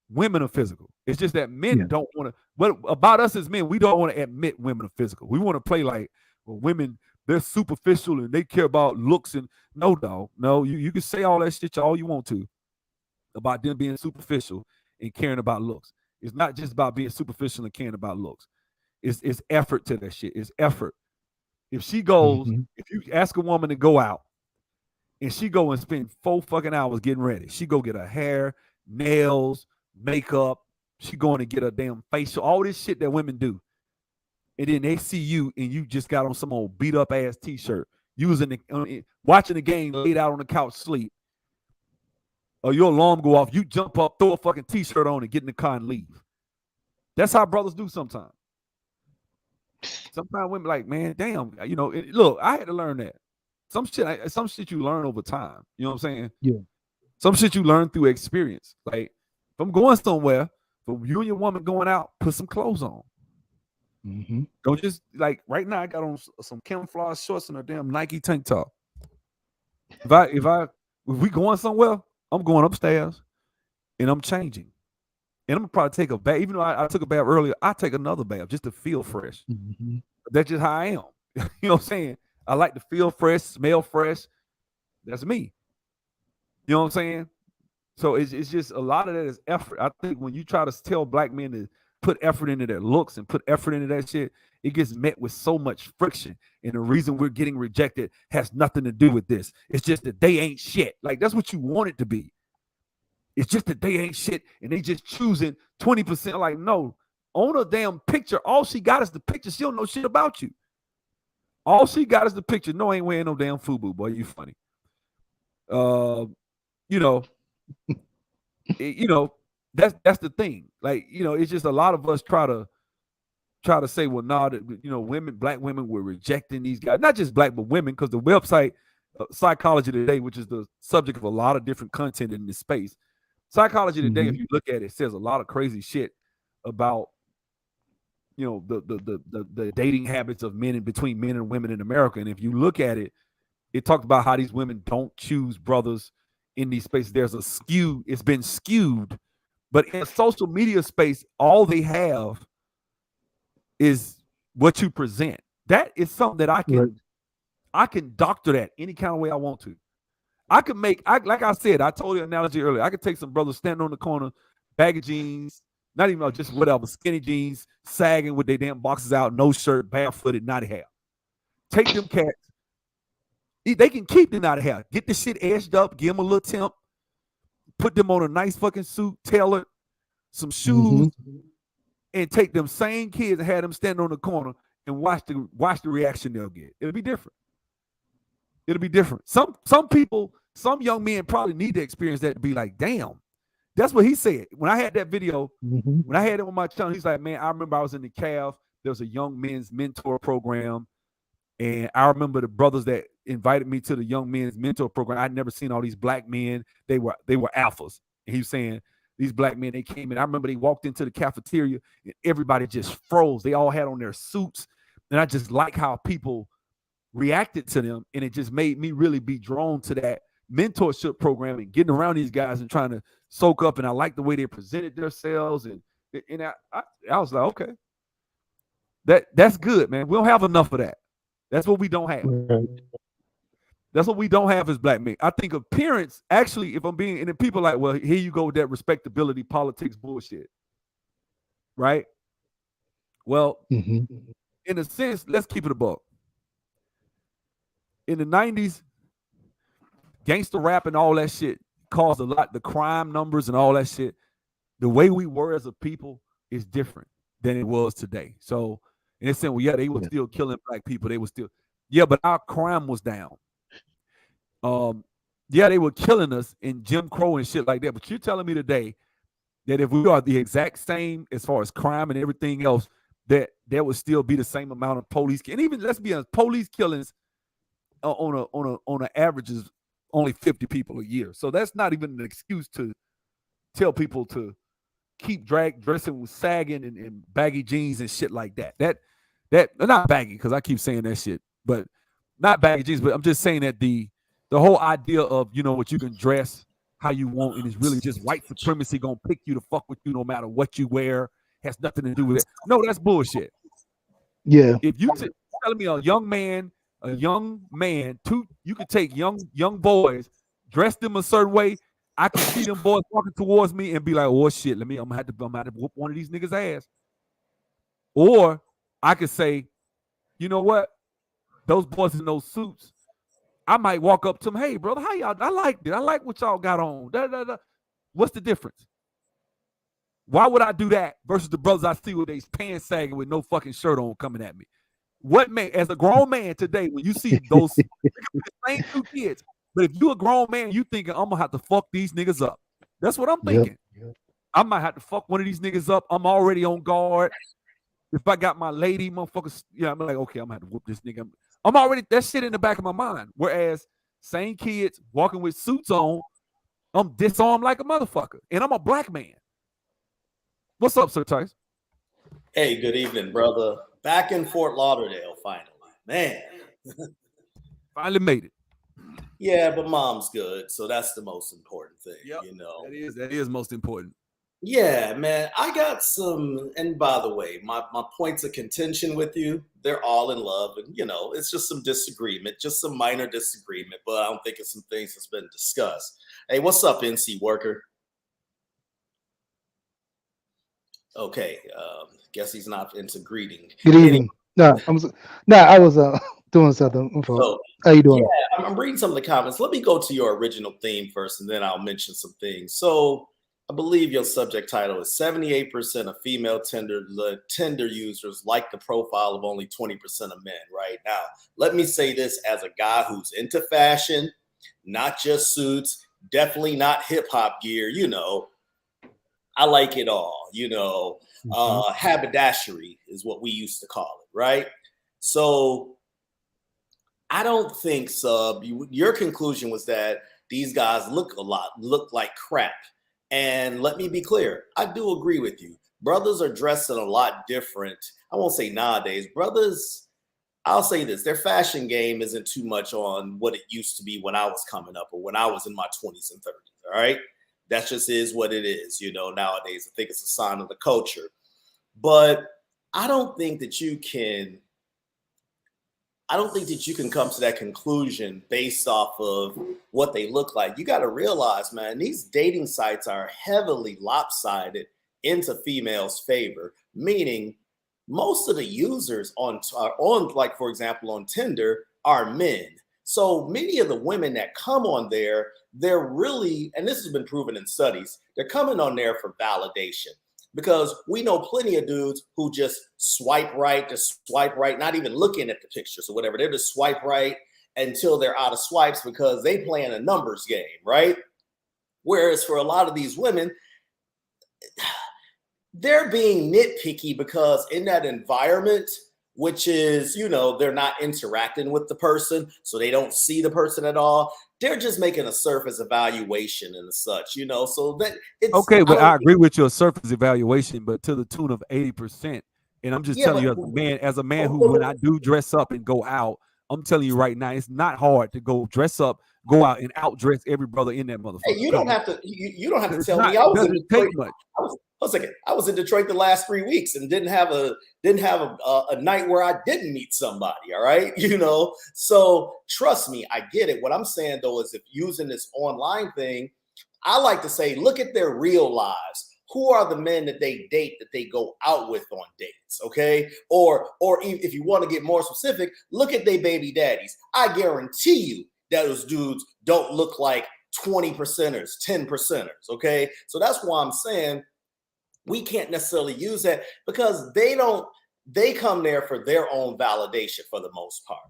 women are physical. It's just that men don't want to. What about us as men? We don't want to admit women are physical. We want to play like, well, women, they're superficial and they care about looks. And no, dog. No, you can say all that shit all you want to about them being superficial and caring about looks. It's not just about being superficial and caring about looks. It's effort to that shit. It's effort. If she goes, if you ask a woman to go out and she go and spend 4 fucking hours getting ready, she go get her hair, nails, makeup, she going to get a damn facial, all this shit that women do. And then they see you and you just got on some old beat up ass t-shirt, watching the game, laid out on the couch, sleep. Or your alarm go off, you jump up, throw a fucking t-shirt on and get in the car and leave. That's how brothers do sometimes. Sometimes women like, man, damn, look, I had to learn that. Some shit you learn over time. You know what I'm saying? Yeah. Some shit you learn through experience. Like, if I'm going somewhere, for you and your woman going out, put some clothes on. Don't just, like, right now I got on some camouflage shorts and a damn Nike tank top. If we going somewhere, I'm going upstairs and I'm changing. And I'm gonna probably take a bath. Even though I took a bath earlier, I take another bath just to feel fresh. That's just how I am. You know what I'm saying? I like to feel fresh, smell fresh. That's me. You know what I'm saying? So it's just a lot of that is effort. I think when you try to tell black men to put effort into their looks and put effort into that shit, it gets met with so much friction. And the reason we're getting rejected has nothing to do with this. It's just that they ain't shit. Like, that's what you want it to be. It's just that they ain't shit and they just choosing 20%. Like, no, on a damn picture, all she got is the picture. She don't know shit about you. All she got is the picture. No, ain't wearing no damn FUBU, boy. You funny. That's the thing. Like, it's just a lot of us try to say, well, nah, black women were rejecting these guys. Not just black, but women, because the website, Psychology Today, which is the subject of a lot of different content in this space. Psychology Today, if you look at it, says a lot of crazy shit about, the dating habits of men and between men and women in America. And if you look at it, it talked about how these women don't choose brothers in these spaces. It's been skewed, but in a social media space, all they have is what you present. That is something that I can doctor that any kind of way I want to. Like I said, I told you an analogy earlier. I could take some brothers standing on the corner, baggy jeans, not even just whatever, skinny jeans, sagging with their damn boxes out, no shirt, barefooted, knotty hair. Take them cats. They can keep the knotty hair. Get the shit edged up, give them a little temp, put them on a nice fucking suit, tailored, some shoes, and take them same kids and have them stand on the corner and watch the reaction they'll get. It'll be different. It'll be different. Some people, some young men probably need to experience that to be like, damn. That's what he said. When I had that video, when I had it on my channel, he's like, man, I remember I was in the CAF. There was a young men's mentor program. And I remember the brothers that invited me to the young men's mentor program. I'd never seen all these black men. They were alphas. And he was saying, these black men, they came in. I remember they walked into the cafeteria and everybody just froze. They all had on their suits. And I just like how people reacted to them. And it just made me really be drawn to that mentorship program and getting around these guys and trying to soak up. And I like the way they presented themselves. And I was like, okay, that's good, man. We don't have enough of that. That's what we don't have. That's what we don't have as black men. I think appearance, actually, if I'm being, and then people are like, well, here you go with that respectability politics bullshit. Right? Well, in a sense, let's keep it a buck. In the 90s, gangster rap and all that shit caused a lot, the crime numbers and all that shit. The way we were as a people is different than it was today. So, and they're saying, well, yeah, they were still killing black people. They were still, but our crime was down. They were killing us in Jim Crow and shit like that. But you're telling me today that if we are the exact same as far as crime and everything else, that there would still be the same amount of police. And even, let's be honest, police killings on an average is only 50 people a year. So that's not even an excuse to tell people to keep dressing with sagging and baggy jeans and shit like that. That not baggy, because I keep saying that shit, but not baggy jeans. But I'm just saying that the whole idea of, what you can dress, how you want, and it's really just white supremacy gonna pick you to fuck with you no matter what you wear. Has nothing to do with it. No, that's bullshit. Yeah. If you telling me a young man, you could take young boys, dress them a certain way. I can see them boys walking towards me and be like, "Oh shit, I'm gonna have to whoop one of these niggas' ass." Or I could say, you know what? Those boys in those suits, I might walk up to them, "Hey, brother, how y'all? I like it. I like what y'all got on. What's the difference? Why would I do that versus the brothers I see with their pants sagging with no fucking shirt on coming at me? What man, as a grown man today, when you see those same two kids, but if you a grown man, you thinking I'm gonna have to fuck these niggas up. That's what I'm thinking. Yep. I might have to fuck one of these niggas up. I'm already on guard. If I got my lady, motherfuckers, I'm like, okay, I'm gonna have to whoop this nigga. I'm already that shit in the back of my mind. Whereas same kids walking with suits on, I'm disarmed like a motherfucker, and I'm a black man. What's up, Sir Tice? Hey, good evening, brother. Back in Fort Lauderdale, finally. Man. Finally made it. Yeah, but mom's good, so that's the most important thing, Yep, you know. That is most important. Yeah, man. I got some, and by the way, my points of contention with you, they're all in love, and it's just some disagreement, just some minor disagreement, but I don't think it's some things that's been discussed. Hey, what's up, NC worker? Okay, guess he's not into greeting. Good evening. No, I was doing something. So, how you doing? Yeah, I'm reading some of the comments. Let me go to your original theme first, and then I'll mention some things. So, I believe your subject title is 78% of female Tinder users like the profile of only 20% of men. Right now, let me say this as a guy who's into fashion, not just suits, definitely not hip hop gear. I like it all, haberdashery is what we used to call it, right? So I don't think, your conclusion was that these guys look like crap. And let me be clear, I do agree with you. Brothers are dressing a lot different. I won't say nowadays. Brothers, I'll say this, their fashion game isn't too much on what it used to be when I was coming up or when I was in my 20s and 30s, all right? That just is what it is, nowadays. I think it's a sign of the culture. But I don't think that you can come to that conclusion based off of what they look like. You got to realize, man, these dating sites are heavily lopsided into females' favor, meaning most of the users on like, for example, on Tinder are men. So many of the women that come on there, they're really, and this has been proven in studies, they're coming on there for validation. Because we know plenty of dudes who just swipe right, not even looking at the pictures or whatever. They're just swipe right until they're out of swipes because they playing a numbers game, right? Whereas for a lot of these women, they're being nitpicky because in that environment, which is, they're not interacting with the person, so they don't see the person at all. They're just making a surface evaluation and such, so that it's okay. But I agree with your surface evaluation, but to the tune of 80%. And I'm just telling you, as a man who, when I do dress up and go out, I'm telling you right now, it's not hard to go dress up, go out and outdress every brother in that motherfucker. Hey, you don't have to. You don't have to tell me. I was in Detroit. I was in Detroit the last 3 weeks and didn't have a night where I didn't meet somebody. All right, So trust me, I get it. What I'm saying though is, if using this online thing, I like to say, look at their real lives. Who are the men that they date, that they go out with on dates, okay? Or if you want to get more specific, look at their baby daddies. I guarantee you that those dudes don't look like 20%ers, 10%ers, okay? So that's why I'm saying we can't necessarily use that, because they come there for their own validation for the most part.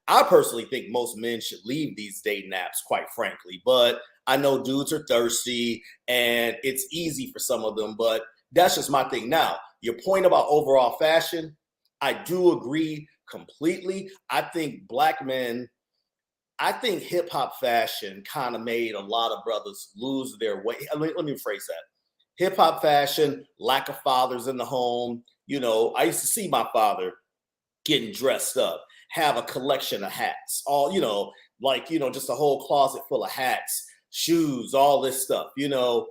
I personally think most men should leave these dating apps, quite frankly, but I know dudes are thirsty and it's easy for some of them, but that's just my thing. Now, your point about overall fashion, I do agree completely. I think hip hop fashion kind of made a lot of brothers lose their way. Let me phrase that. Hip hop fashion, lack of fathers in the home. I used to see my father getting dressed up, have a collection of hats, all, just a whole closet full of hats. shoes, all this stuff. You know,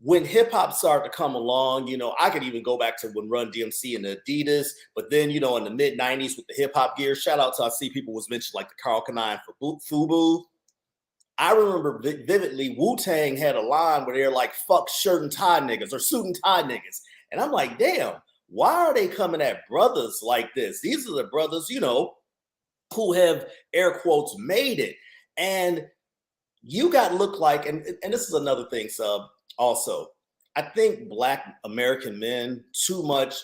when hip hop started to come along, you know, I could even go back to when Run DMC and the Adidas, but then, you know, in the mid 90s with the hip hop gear, shout out to, I see people was mentioned like the Carl Kanai and Fubu. I remember vividly Wu-Tang had a line where they're like, fuck shirt and tie niggas or suit and tie niggas. And I'm like, damn, why are they coming at brothers like this? These are the brothers, you know, who have air quotes made it. And you got look like, and this is another thing, Sub, also, I think Black American men too much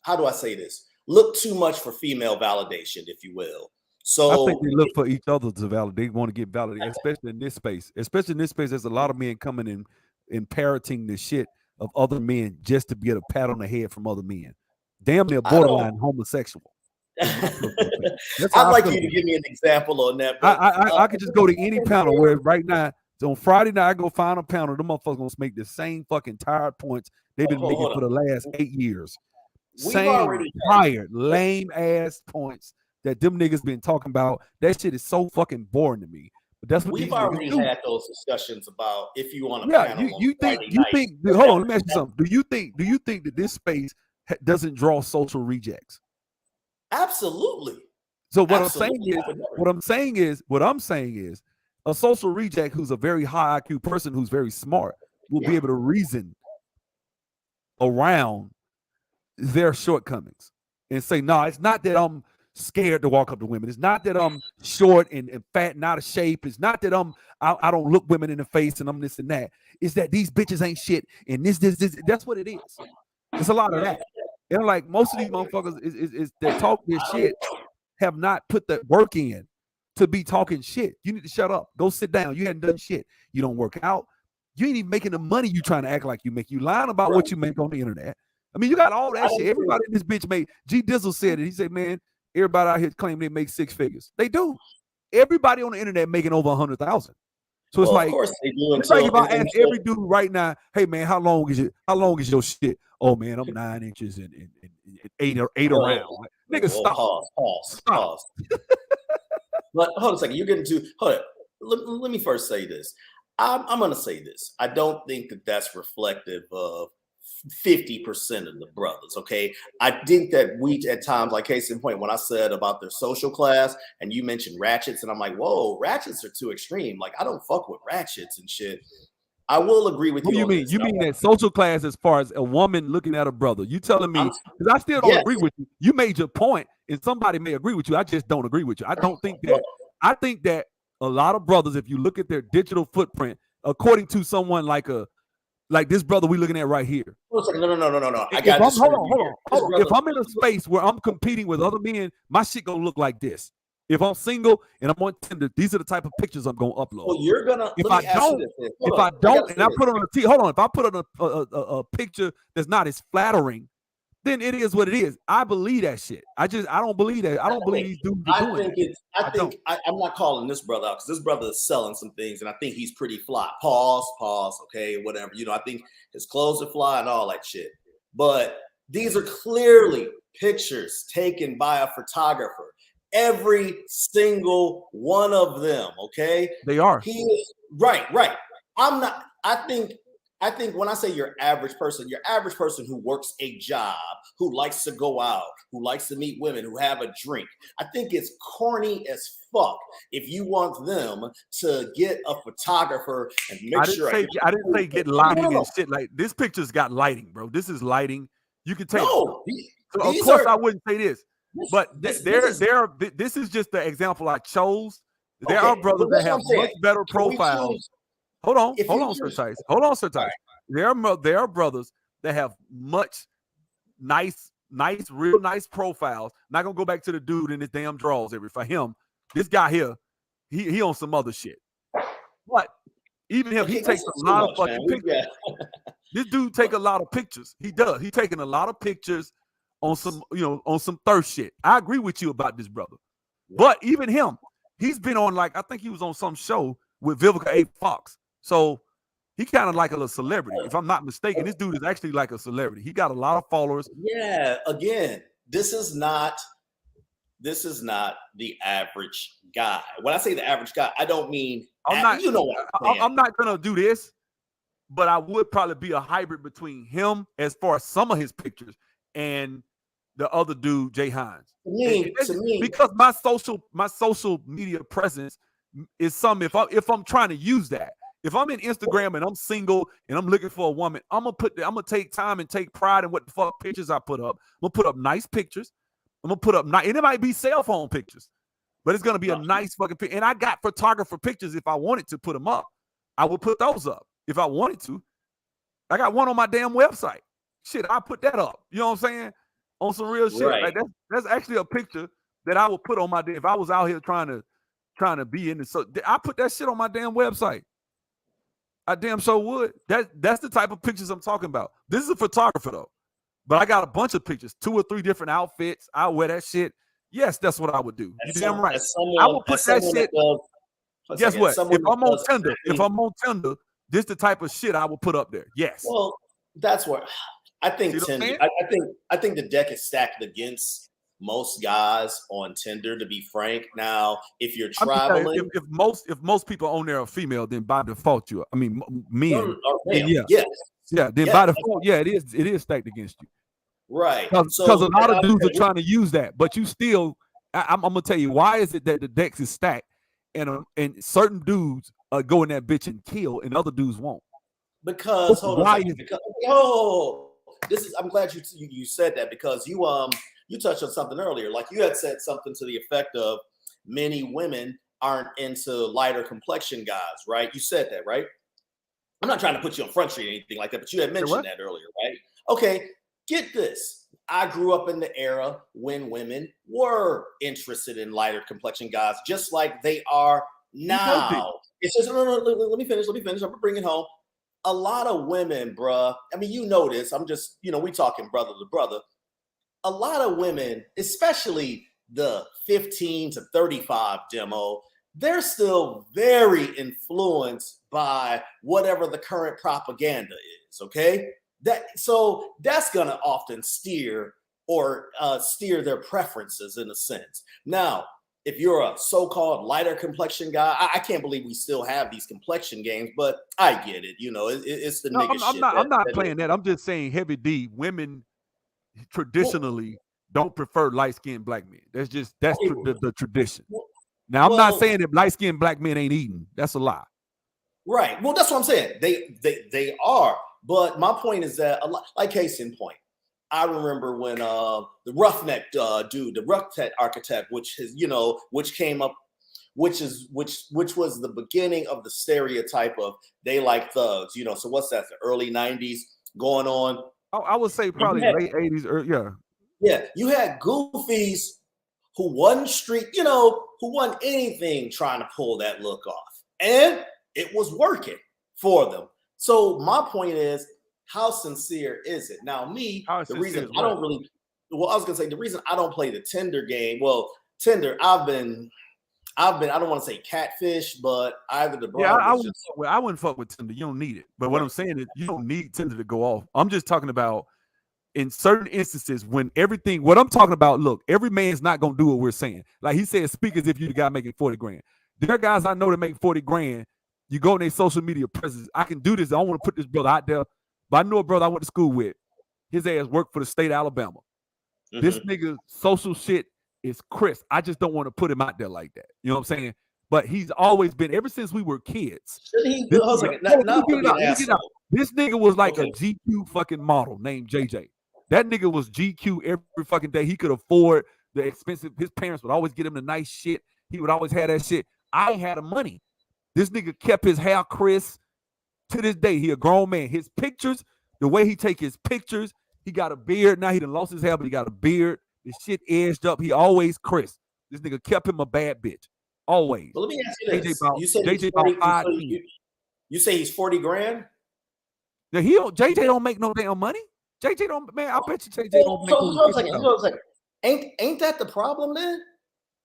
how do I say this? Look too much for female validation, if you will. So I think they look for each other to validate. They want to get validated, especially in this space. Especially in this space, there's a lot of men coming in and parroting the shit of other men just to get a pat on the head from other men. Damn near borderline homosexual. I'd like you to give me an example on that. But, I could just go to any panel where right now, so on Friday night, I go find a panel. The motherfuckers gonna make the same fucking tired points they've been making for the last 8 years. Same tired, lame ass points that them niggas been talking about. That shit is so fucking boring to me. But that's what we've already had those discussions about if you want to. Yeah, you think? Hold on, let me ask you something. Do you think that this space doesn't draw social rejects? Absolutely. So what I'm saying is, a social reject who's a very high IQ person who's very smart will be able to reason around their shortcomings and say, no, it's not that I'm scared to walk up to women. It's not that I'm short and fat and out of shape. It's not that I don't look women in the face and I'm this and that. It's that these bitches ain't shit and this. That's what it is. It's a lot of that. And like most of these motherfuckers is that talk this shit have not put the work in to be talking shit. You need to shut up. Go sit down. You hadn't done shit. You don't work out. You ain't even making the money you trying to act like you make. You lying about what you make on the internet. I mean, you got all that shit. Everybody in this bitch made. G Dizzle said it. He said, man, everybody out here claim they make 6 figures. They do. Everybody on the internet making over 100,000. So it's like, of course they do. It's like if I ask every dude right now, hey man, how long is your shit? Oh man, I'm 9 inches and 8 around. Like, nigga, stop. Pause. But hold on a second. You're getting to hold it. Let me first say this. I'm going to say this. I don't think that that's reflective of 50% of the brothers. Okay, I think that we at times, like case in point, when I said about their social class, and you mentioned ratchets, and I'm like, whoa, ratchets are too extreme. Like I don't fuck with ratchets and shit. I will agree with you. What do you mean? You mean that social class as far as a woman looking at a brother? You telling me, because I still don't agree with you. You made your point, and somebody may agree with you. I just don't agree with you. I don't think that. I think that a lot of brothers, if you look at their digital footprint, according to someone like this brother we looking at right here. No. Hold on. If I'm in a space where I'm competing with other men, my shit gonna look like this. If I'm single and I'm on Tinder, these are the type of pictures I'm gonna upload. Well, you're gonna. If I don't, and I put on a hold on. If I put on a picture that's not as flattering, then it is what it is. I believe that shit. I don't believe that. I don't believe these dudes are doing that. I'm not calling this brother out because this brother is selling some things, and I think he's pretty fly. Pause. Okay, whatever. You know, I think his clothes are fly and all that shit. But these are clearly pictures taken by a photographer. Every single one of them, okay? They are. He is right. I'm not. I think when I say your average person who works a job, who likes to go out, who likes to meet women, who have a drink. I think it's corny as fuck if you want them to get a photographer and make sure. I didn't say get lighting and shit. Like this picture's got lighting, bro. This is lighting. You can take. No, of course I wouldn't say this. But this is just the example I chose. There are brothers that have much better profiles. Hold on, Sir Tice. Right. There are brothers that have much real nice profiles. Not gonna go back to the dude in his damn drawers for him. This guy here, he on some other shit. But even him, he takes a lot of fucking pictures. This dude take a lot of pictures. He does. He taking a lot of pictures on some, on some thirst shit. I agree with you about this brother. But even him, he's been on I think he was on some show with Vivica A. Fox. So he kind of like a little celebrity. If I'm not mistaken, this dude is actually like a celebrity. He got a lot of followers. Yeah, again, this is not this is not the average guy. When I say the average guy, I don't mean I'm not. You know what I'm saying. I'm not gonna do this, but I would probably be a hybrid between him as far as some of his pictures and the other dude, Jay Hines. To me, because my social media presence is something. If I'm trying to use that, if I'm in Instagram and I'm single and I'm looking for a woman, I'm gonna take time and take pride in what the fuck pictures I put up. I'm gonna put up nice pictures. I'm gonna put up and it might be cell phone pictures, but it's gonna be a nice fucking picture. And I got photographer pictures if I wanted to put them up. I would put those up if I wanted to. I got one on my damn website. Shit, I put that up. You know what I'm saying? On some real shit. Right. Like that's actually a picture that I would put on my if I was out here trying to be in the so I put that shit on my damn website. I damn sure would. That's the type of pictures I'm talking about. This is a photographer though. But I got a bunch of pictures, 2 or 3 different outfits. I wear that shit. Yes, that's what I would do. You damn right. I will put that shit. Guess what? If I'm on Tinder, this the type of shit I will put up there. Yes. Well, that's where I think Tinder. I think the deck is stacked against most guys on Tinder. To be frank, now if you're traveling, if most people on there are female, then by default men. Then by default, it is stacked against you. Right. Because a lot of dudes are trying to use that, but you still. I'm gonna tell you why is it that the decks is stacked, and certain dudes go in that bitch and kill, and other dudes won't. Because I'm glad you said that, because you touched on something earlier. Like you had said something to the effect of many women aren't into lighter complexion guys, right? You said that, right? I'm not trying to put you on Front Street or anything like that, but you had mentioned that earlier, right? Okay, get this. I grew up in the era when women were interested in lighter complexion guys, just like they are now. It's just no. Let me finish. I'm gonna bring it home. A lot of women, bruh. I mean, you know this. I'm just, we talking brother to brother. A lot of women, especially the 15 to 35 demo, they're still very influenced by whatever the current propaganda is. Okay, so that's gonna often steer their preferences in a sense. Now, if you're a so-called lighter complexion guy, I can't believe we still have these complexion games, but I get it. It's the nigga shit. I'm not playing that. I'm just saying heavy D, women traditionally don't prefer light-skinned black men. That's the tradition. Now, I'm not saying that light-skinned black men ain't eating. That's a lie. Right. Well, that's what I'm saying. They are. But my point is that, like case in point, I remember when the roughneck dude, the roughneck architect, which came up, which was the beginning of the stereotype of they like thugs. So what's that? The early 90s going on. I would say probably late 80s. Yeah. Yeah. You had goofies who wasn't who wasn't anything trying to pull that look off, and it was working for them. So my point is, how sincere is it? Now, the reason I don't really, I was gonna say the reason I don't play the Tinder game. Well, Tinder, I've been, I don't want to say catfish, but either the I wouldn't fuck with Tinder. You don't need it. But what I'm saying is, you don't need Tinder to go off. I'm just talking about in certain instances when everything. What I'm talking about, look, every man's not gonna do what we're saying. Like he said, speak as if you're the guy making 40 grand. There are guys I know that make 40 grand. You go in their social media presence. I can do this. I don't want to put this brother out there. But I know a brother I went to school with. His ass worked for the state of Alabama. Mm-hmm. This nigga social shit is crisp. I just don't want to put him out there like that. You know what I'm saying? But he's always been, ever since we were kids. This nigga was like a GQ fucking model named JJ. That nigga was GQ every fucking day. He could afford the expensive. His parents would always get him the nice shit. He would always have that shit. I ain't had the money. This nigga kept his hair crisp. To this day, he a grown man. His pictures, the way he take his pictures, he got a beard. Now he done lost his hair, but he got a beard. The shit edged up. He always crisp. This nigga kept him a bad bitch. Always. Well, let me ask you this. You say JJ 40, you say he's 40 grand? Yeah, JJ don't make no damn money. JJ don't, man, I bet you JJ don't make no money. Ain't that the problem then?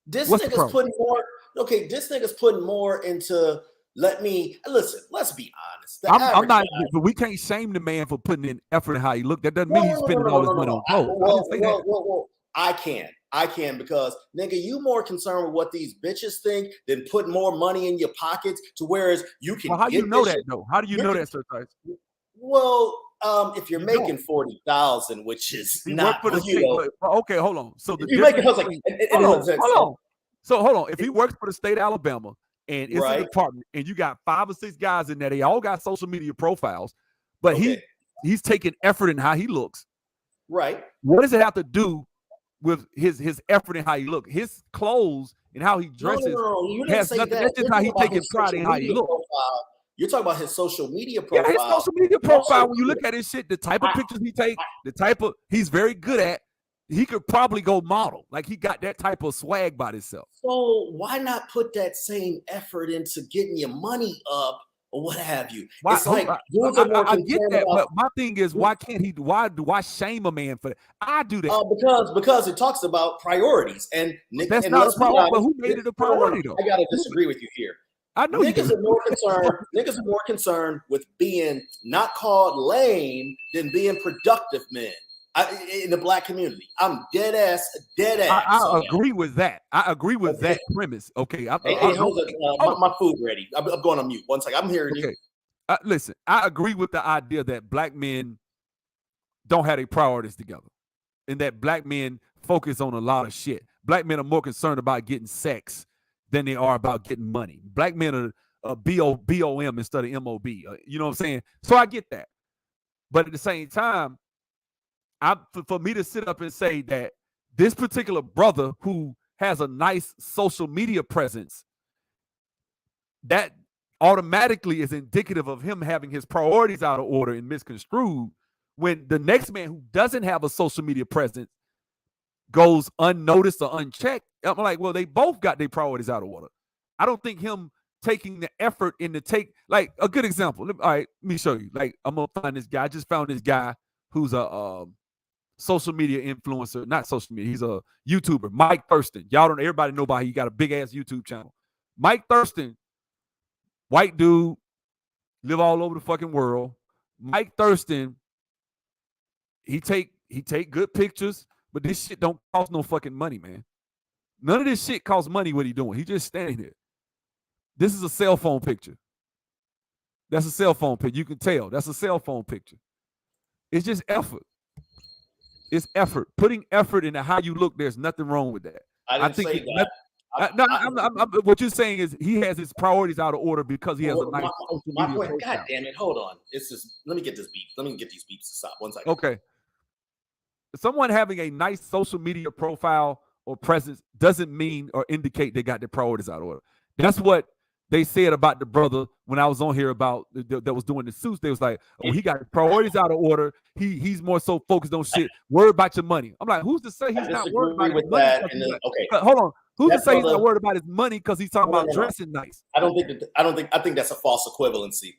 This nigga's putting more, this nigga's putting more into let's be honest. I'm not, but we can't shame the man for putting in effort in how he looked. That doesn't mean he's spending all his money on clothes. I can. I can, because nigga, you more concerned with what these bitches think than putting more money in your pockets to whereas you can. Well, how get you know this that shit. though? How do you know that, Sir Tice? Well, if you're You making don't. 40,000, which is He not, worked for the you state. know, But, okay, hold on. So the if you make it, difference I was like, between, hold on. So hold on. If he works for the state of Alabama and it's a Right. department and you got 5 or 6 guys in there, they all got social media profiles, but Okay. he's taking effort in how he looks. Right. What does it have to do with his effort and how he look? His clothes and how he dresses No. You didn't has say nothing. that. That's just You're how talking he about taking his pride social in how he media look. profile. You're talking about his social media Yeah, profile. his social media profile. Also, When you look at his shit, the type of pictures he take, the type of he's very good at. He could probably go model. Like he got that type of swag by himself. So why not put that same effort into getting your money up or what have you? Why, It's like dudes are more I get concerned that, about. but my thing is, why can't he? Why shame a man for that? I do that. Because it talks about priorities and That's and not a let's be priority. But honest, who made it a no, priority though? I gotta disagree with you here. I know you Niggas do. are more concerned. Niggas are more concerned with being not called lame than being productive men. In the black community, I'm dead ass. I agree with that. I agree with that premise. Okay. Hey, hold on. My food ready. I'm going on mute. One second. I'm hearing you. Listen, I agree with the idea that black men don't have their priorities together, and that black men focus on a lot of shit. Black men are more concerned about getting sex than they are about getting money. Black men are BOM instead of MOB. You know what I'm saying? So I get that, but at the same time, for me to sit up and say that this particular brother who has a nice social media presence, that automatically is indicative of him having his priorities out of order and misconstrued, when the next man who doesn't have a social media presence goes unnoticed or unchecked. I'm like, well, they both got their priorities out of order. I don't think him taking the effort in to take, like, a good example. All right, let me show you. Like, I'm gonna find this guy. I just found this guy who's a social media influencer, not social media. He's a YouTuber, Mike Thurston. Y'all don't. Everybody know about him. He got a big ass YouTube channel. Mike Thurston, white dude, live all over the fucking world. Mike Thurston, he take good pictures, but this shit don't cost no fucking money, man. None of this shit costs money. What he doing? He just standing there. This is a cell phone picture. That's a cell phone picture. You can tell. That's a cell phone picture. It's just effort. It's effort. Putting effort into how you look, there's nothing wrong with that. I didn't say that. What you're saying is he has his priorities out of order because he has a nice social media profile. God damn it, hold on. It's just, let me get this beep. Let me get these beeps to stop. One second. Okay. Someone having a nice social media profile or presence doesn't mean or indicate they got their priorities out of order. That's what they said about the brother when I was on here about that was doing the suits. They was like, oh, he got priorities out of order. He's more so focused on shit. Worry about your money. I'm like, who's to say he's not worried about his money? Okay, hold on. Who's to say he's not worried about his money because he's talking about dressing nice? I think that's a false equivalency.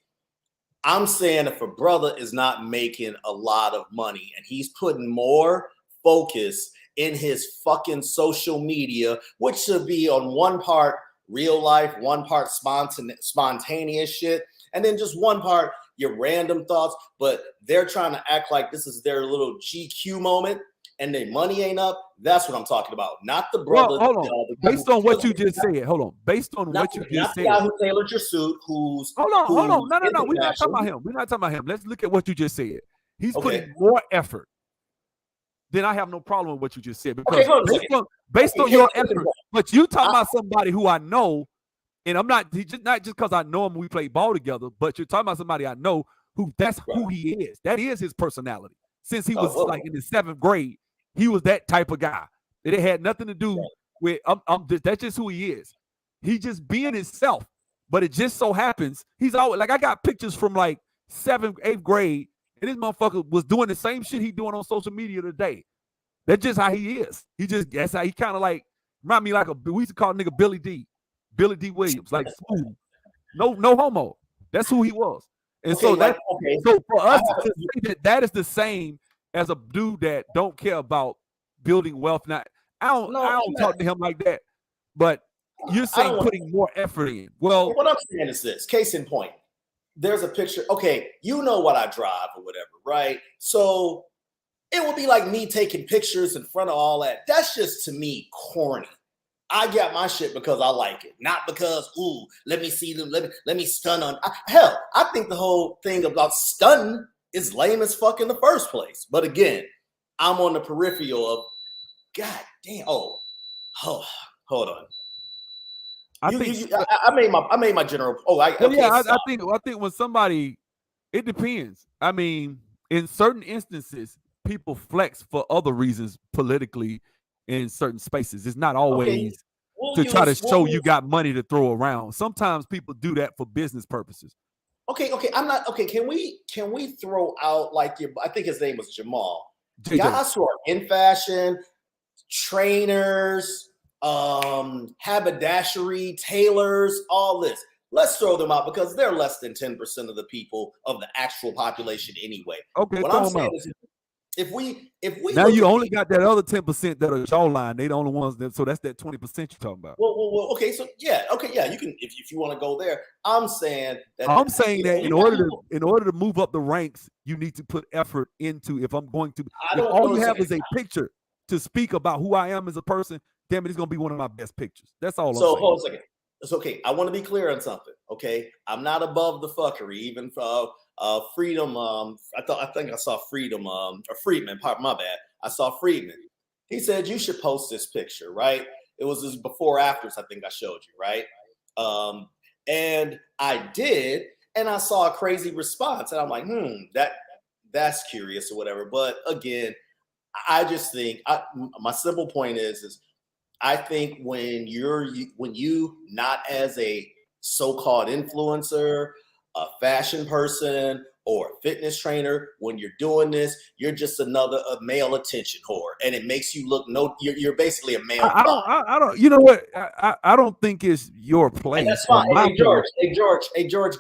I'm saying if a brother is not making a lot of money and he's putting more focus in his fucking social media, which should be on one part real life, one part spontaneous shit, and then just one part your random thoughts, but they're trying to act like this is their little GQ moment and their money ain't up. That's what I'm talking about. Not the brother. Well, hold on. Based on what you just said. Hold on. Based on what you just said. The guy who tailored your suit, who's hold on. No. We're not talking about him. We're not talking about him. Let's look at what you just said. He's putting more effort. Then I have no problem with what you just said, because based on your effort. But you talking about somebody who I know, and I'm not just because I know him, we play ball together, but you're talking about somebody I know who that's who he is. That is his personality. Since he was like in the 7th grade, he was that type of guy. It had nothing to do with that's just who he is. He just being himself. But it just so happens he's always like, I got pictures from like 7th, 8th grade, and this motherfucker was doing the same shit he doing on social media today. That's just how he is. That's how he kind of like remind me like we used to call nigga Billy D Williams, like smooth. No homo. That's who he was. And so for us to say that is the same as a dude that don't care about building wealth. I don't talk to him like that. But you're saying putting more effort in. Well, what I'm saying is this. Case in point, there's a picture. Okay, you know what I drive or whatever, right? So it would be like me taking pictures in front of all that. That's just, to me, corny. I got my shit because I like it, not because, ooh, let me see them, let me stun on. Hell, I think the whole thing about stunning is lame as fuck in the first place. But again, I'm on the peripheral of, God damn, hold on. I made my general. I think when somebody, it depends. I mean, in certain instances, people flex for other reasons politically in certain spaces. It's not always try to show you got money to throw around. Sometimes people do that for business purposes. Okay. I'm not okay. Can we throw out like I think his name was Jamal. JJ. Guys who are in fashion, trainers, haberdashery, tailors, all this. Let's throw them out because they're less than 10% of the people of the actual population anyway. Okay, what I'm saying is, if we now you only got that other 10% that are jawline. They the only ones that, so that's that 20% you're talking about. Well, okay, so yeah, you can if you want to go there. I'm saying that in order to move up the ranks, you need to put effort into. If I'm going to, if all you have is a picture to speak about who I am as a person, damn it, it's gonna be one of my best pictures. That's all. So hold a second. It's okay. I want to be clear on something. Okay, I'm not above the fuckery. Even for Freedom, I think I saw Freedom, or Friedman. My bad. I saw Friedman. He said you should post this picture, right? It was his before afters. I think I showed you, right? And I did, and I saw a crazy response, and I'm like, that's curious or whatever. But again, I just think my simple point is I think when you not as a so-called influencer, a fashion person, or a fitness trainer, when you're doing this, you're just a male attention whore, and it makes you look you're basically a male. I don't. You know what? I don't think it's your place. And that's fine. Hey George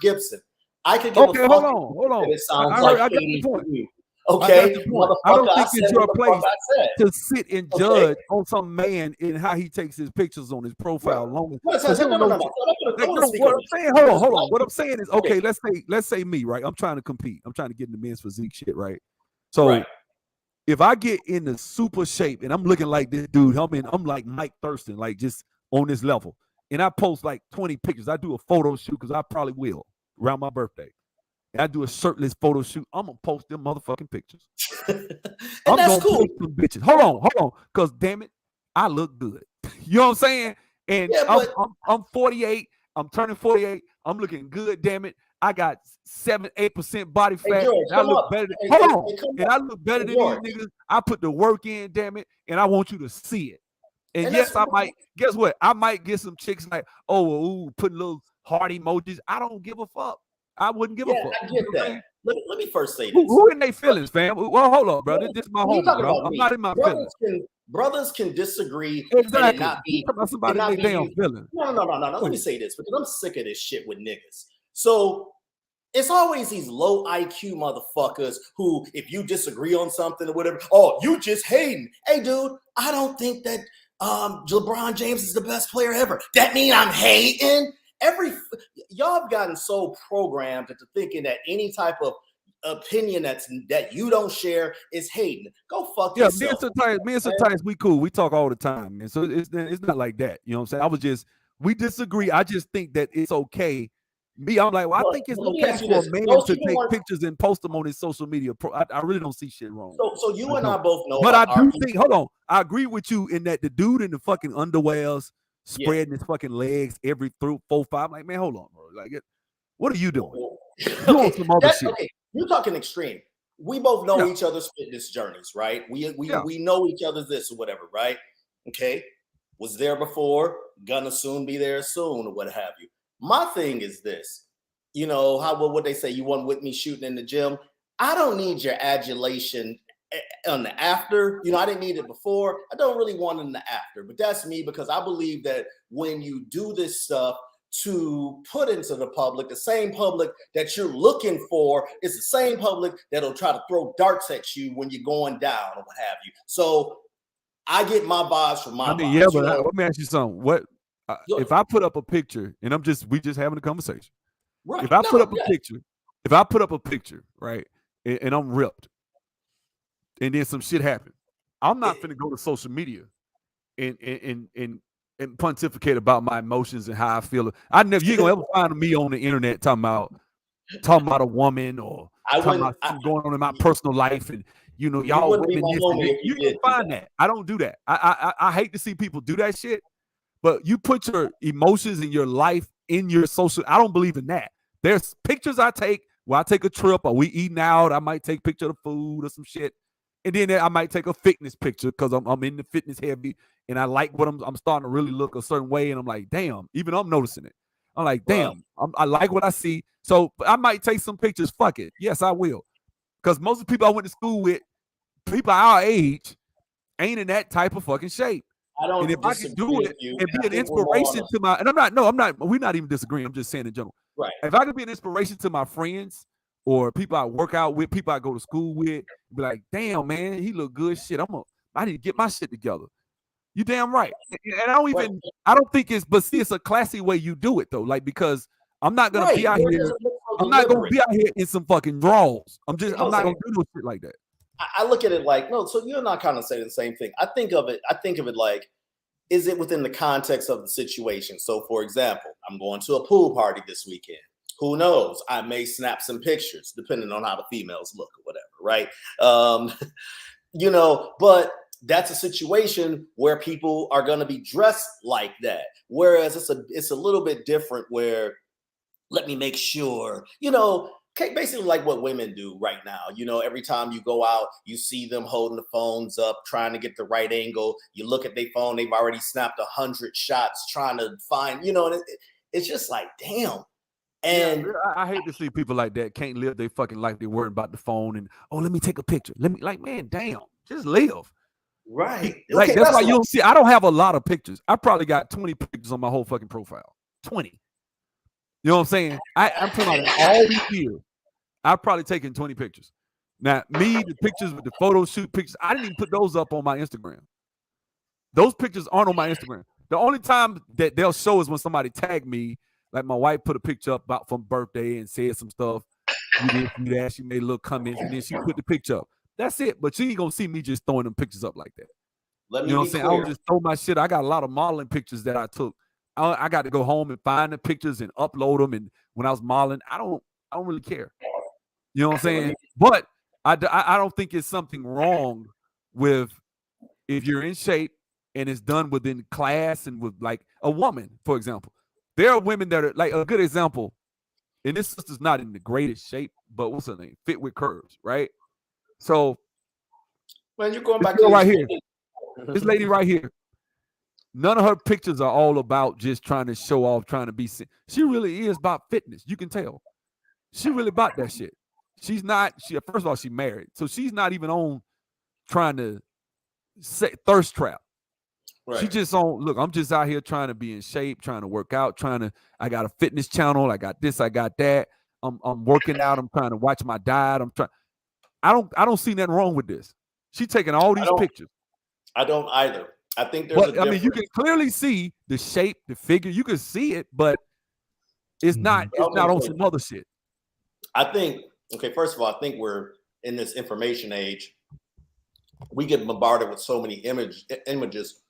Gibson. I could give a fuck. Hold on. It sounds like I got the point. Okay, I don't think it's your place to sit and judge on some man and how he takes his pictures on his profile. No. Hold on. What I'm saying is, okay, let's say me, right? I'm trying to compete. I'm trying to get in the men's physique shit, right? So if I get in the super shape and I'm looking like this dude, I'm like Mike Thurston, like just on this level, and I post like 20 pictures. I do a photo shoot because I probably will around my birthday. I do a shirtless photo shoot. I'm gonna post them motherfucking pictures. And I'm that's gonna cool. post them bitches. Hold on, because damn it, I look good. You know what I'm saying? And I'm 48. I'm turning 48. I'm looking good. Damn it, I got 7-8% body fat. George, and I look better. I look better than these niggas. I put the work in. Damn it, and I want you to see it. And yes, I might. Guess what? I might get some chicks like, putting little heart emojis. I don't give a fuck. I wouldn't give a fuck. I get that. Let me first say this. Who in their feelings, fam? Well, hold on, brother. This is my home, bro. I'm not in my feelings. Brothers can disagree exactly. and not be about somebody in their damn feelings. No. Let me say this because I'm sick of this shit with niggas. So it's always these low IQ motherfuckers who, if you disagree on something or whatever, you just hating. Hey, dude, I don't think that LeBron James is the best player ever. That mean I'm hating? Y'all have gotten so programmed into thinking that any type of opinion that you don't share is hating. Go fuck yourself. Me and sometimes we cool. We talk all the time, man. So it's not like that. You know what I'm saying? We disagree. I just think that it's okay. I'm like, I think it's okay for a man to take pictures and post them on his social media. I really don't see shit wrong. So you and I both know. But I do think, hold on, I agree with you in that the dude in the fucking underwears spreading his fucking legs every 4-5. I'm like, man, hold on, bro. Like, what are you doing? You on some other shit. Okay, you're talking extreme. We both know each other's fitness journeys, right? We know each other's this or whatever, right? Okay. Was there before, gonna soon be there soon, or what have you. My thing is this, what they say, you want with me shooting in the gym. I don't need your adulation on the after. I didn't need it before. I don't really want it in the after, but that's me because I believe that when you do this stuff to put into the public, the same public that you're looking for is the same public that'll try to throw darts at you when you're going down or what have you. So I get my vibes from my vibes. Yeah, but let me ask you something. What if I put up a picture and we just having a conversation? Right. If I put up a picture, right, and I'm ripped, and then some shit happened. I'm not finna go to social media and pontificate about my emotions and how I feel. I never you ain't gonna ever find me on the internet talking about a woman or talking about something going on in my personal life and y'all women this and that. You can find that. I don't do that. I hate to see people do that shit, but you put your emotions and your life in your social. I don't believe in that. There's pictures I take where I take a trip or we eating out. I might take a picture of the food or some shit. And then I might take a fitness picture because I'm in the fitness heavy and I like what I'm starting to really look a certain way. And I'm like, damn, even I'm noticing it. I'm like, damn, I like what I see. So I might take some pictures. Fuck it. Yes, I will. Because most of the people I went to school with, people our age, ain't in that type of fucking shape. And if I can do it and be an inspiration to my, and we're not even disagreeing. I'm just saying in general. Right. If I could be an inspiration to my friends or people I work out with, people I go to school with, be like, damn, man, he look good shit. I need to get my shit together. You damn right. And I don't think but see, it's a classy way you do it though. Like, because I'm not going to be out here. I'm not going to be out here in some fucking draws. I'm not going to do no shit like that. I look at it like, no, so you're not kind of saying the same thing. I think of it like, is it within the context of the situation? So for example, I'm going to a pool party this weekend. Who knows? I may snap some pictures depending on how the females look or whatever, right? But that's a situation where people are going to be dressed like that. Whereas it's a little bit different where let me make sure, basically like what women do right now. Every time you go out, you see them holding the phones up, trying to get the right angle. You look at their phone, they've already snapped 100 shots trying to find, it's just like, damn. And I hate to see people like that can't live their fucking life. They're worried about the phone and, let me take a picture. Man, damn, just live. Right. Like, that's why you don't see, I don't have a lot of pictures. I probably got 20 pictures on my whole fucking profile. 20. You know what I'm saying? I'm talking about all these years. I've probably taken 20 pictures. Now, the pictures with the photo shoot pictures, I didn't even put those up on my Instagram. Those pictures aren't on my Instagram. The only time that they'll show is when somebody tagged me. Like my wife put a picture up about from birthday and said some stuff. You didn't see that. She made a little comments and then she put the picture up. That's it. But she ain't gonna see me just throwing them pictures up like that. You know what I'm saying? I don't just throw my shit. I got a lot of modeling pictures that I took. I got to go home and find the pictures and upload them. And when I was modeling, I don't really care. You know what I'm saying? But I don't think it's something wrong with if you're in shape and it's done within class and with like a woman, for example. There are women that are like a good example, and this sister's not in the greatest shape, but what's her name? Fit with curves, right? So, when you're going back to right here, this lady right here, none of her pictures are all about just trying to show off, trying to be seen. She really is about fitness. You can tell. She really about that shit. She's not. First of all, she's married, so she's not even on trying to thirst trap. Right. She just on, look, I'm just out here trying to be in shape, trying to work out, I got a fitness channel, I got this, I got that. I'm working out, I'm trying to watch my diet. I don't see nothing wrong with this. She's taking all these pictures. I don't either. I think there's a difference. I mean, you can clearly see the shape, the figure, you can see it, but it's not on some other shit. I think, first of all, I think we're in this information age. We get bombarded with so many images.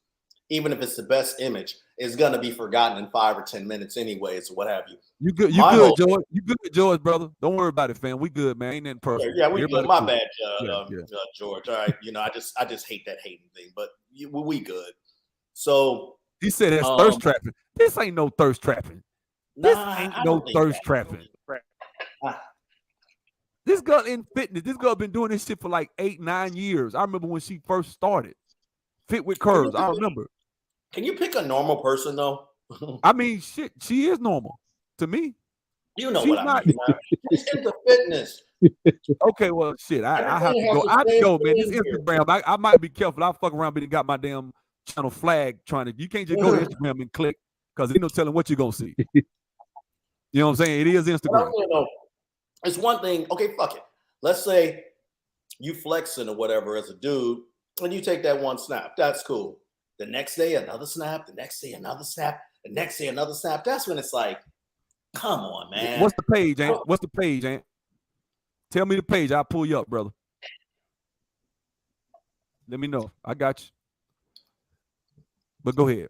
Even if it's the best image, it's gonna be forgotten in 5 or 10 minutes, anyways, or what have you. You good, George? You good, George, brother? Don't worry about it, fam. We good, man. Ain't nothing personal. Yeah, we good. My bad, George. All right, I just hate that hating thing, but we good. So he said that's thirst trapping. This ain't no thirst trapping. This ain't no thirst trapping. This girl in fitness. This girl been doing this shit for like 8-9 years. I remember when she first started. Fit with curves. I remember. Can you pick a normal person though? I mean, shit, she is normal to me. You know what I mean. She's into fitness. Okay, well, shit. I have to go. I have to go, man. This Instagram, I might be careful. I fuck around, but it got my damn channel flag trying to. You can't just go to Instagram and click because ain't no telling what you're gonna see. You know what I'm saying? It is Instagram. It's one thing. Okay, fuck it. Let's say you flexing or whatever as a dude, and you take that one snap. That's cool. The next day, another snap. The next day, another snap. The next day, another snap. That's when it's like, come on, man. What's the page, Aunt? What's the page, Aunt? Tell me the page. I'll pull you up, brother. Let me know. I got you. But go ahead.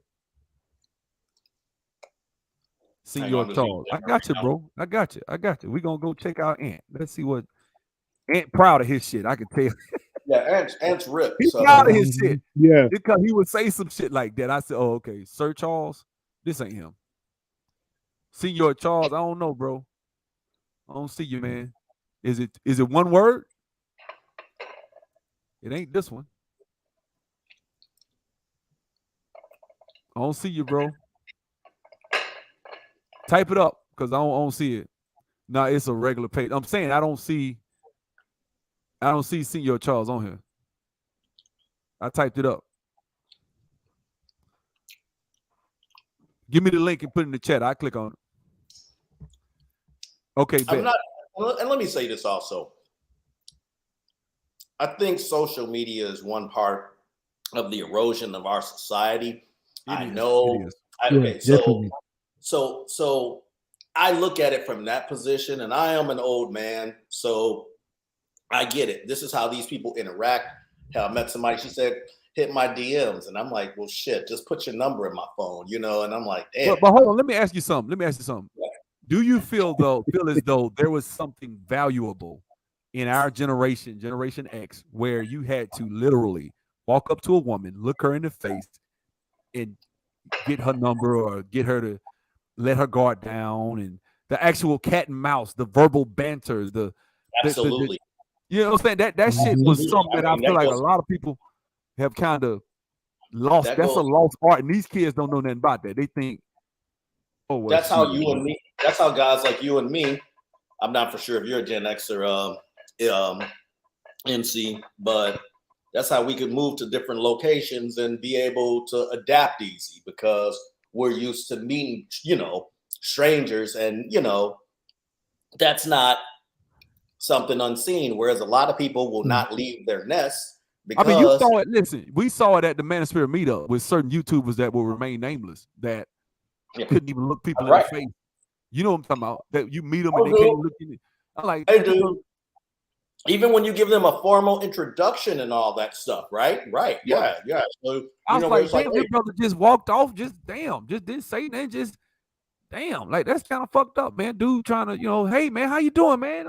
Senor Charles. I got you, bro. I got you. I got you. We're gonna go check out Ant. Let's see what Ant proud of his shit. I can tell. Yeah, Ant's ripped. He's So proud of his shit. Yeah. Because he would say some shit like that. I said, oh, okay. Sir Charles, this ain't him. Senor Charles, I don't know, bro. I don't see you, man. Is it one word? It ain't this one. I don't see you, bro. Type it up because I don't see it. No, it's a regular page. I'm saying I don't see Senor Charles on here. I typed it up. Give me the link and put it in the chat. I click on it. Okay, and let me say this also. I think social media is one part of the erosion of our society. So I look at it from that position, and I am an old man, so I get it. This is how these people interact. I met somebody, she said, hit my DMs, and I'm like, well, shit, just put your number in my phone, and I'm like, damn. But hold on, let me ask you something. Yeah. Do you feel as though there was something valuable in our generation, Generation X, where you had to literally walk up to a woman, look her in the face, and get her number or get her to let her guard down, and the actual cat and mouse, the verbal banter, absolutely. You know what I'm saying? That shit was something that I feel like a lot of people have kind of lost. That's a lost art, and these kids don't know nothing about that. They think, oh, well, that's how you and me. That's how guys like you and me. I'm not for sure if you're a Gen X or MC, but that's how we could move to different locations and be able to adapt easy because we're used to meeting, strangers, and that's not something unseen. Whereas a lot of people will not leave their nest because you saw it. Listen, we saw it at the Manosphere meetup with certain YouTubers that will remain nameless that couldn't even look people in the face. You know what I'm talking about? That you meet them and they can't look in it. I'm like, hey, dude. Even when you give them a formal introduction and all that stuff, right? Right. Yeah. So I was like, damn, your brother just walked off. Just didn't say nothing. Just damn, like that's kind of fucked up, man. Dude trying to, hey man, how you doing, man?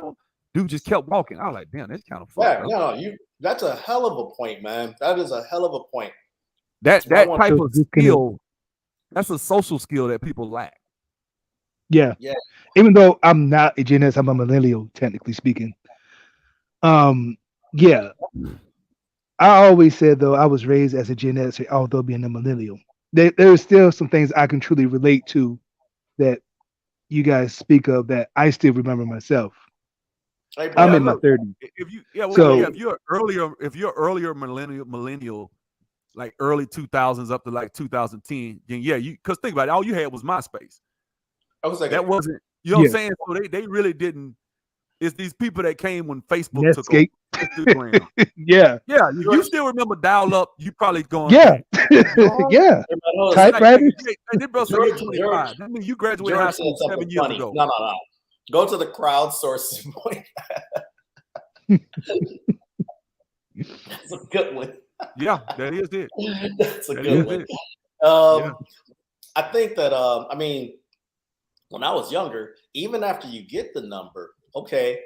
Dude just kept walking. I was like, damn, that's kind of fucked up. No, that's a hell of a point, man. That is a hell of a point. That type of skill, that's a social skill that people lack. Yeah. Even though I'm not a Gen X, I'm a millennial, technically speaking. Yeah. I always said though I was raised as a Gen X, although being a millennial. There's still some things I can truly relate to that you guys speak of that I still remember myself. Hey, bro, I'm in my 30s. If you're earlier millennial, like early 2000s up to like 2010, then because think about it, all you had was MySpace. I was like, that wasn't, what I'm saying? So they really didn't. It's these people that came when Facebook took over Instagram. Yeah. You still remember dial up? You probably going. Yeah. Yeah. Typewriters. That means you graduated high school 7 years ago. No. Go to the crowdsourcing point. That's a good one. Yeah, that is it. That's a good one. I think that when I was younger, even after you get the number, okay,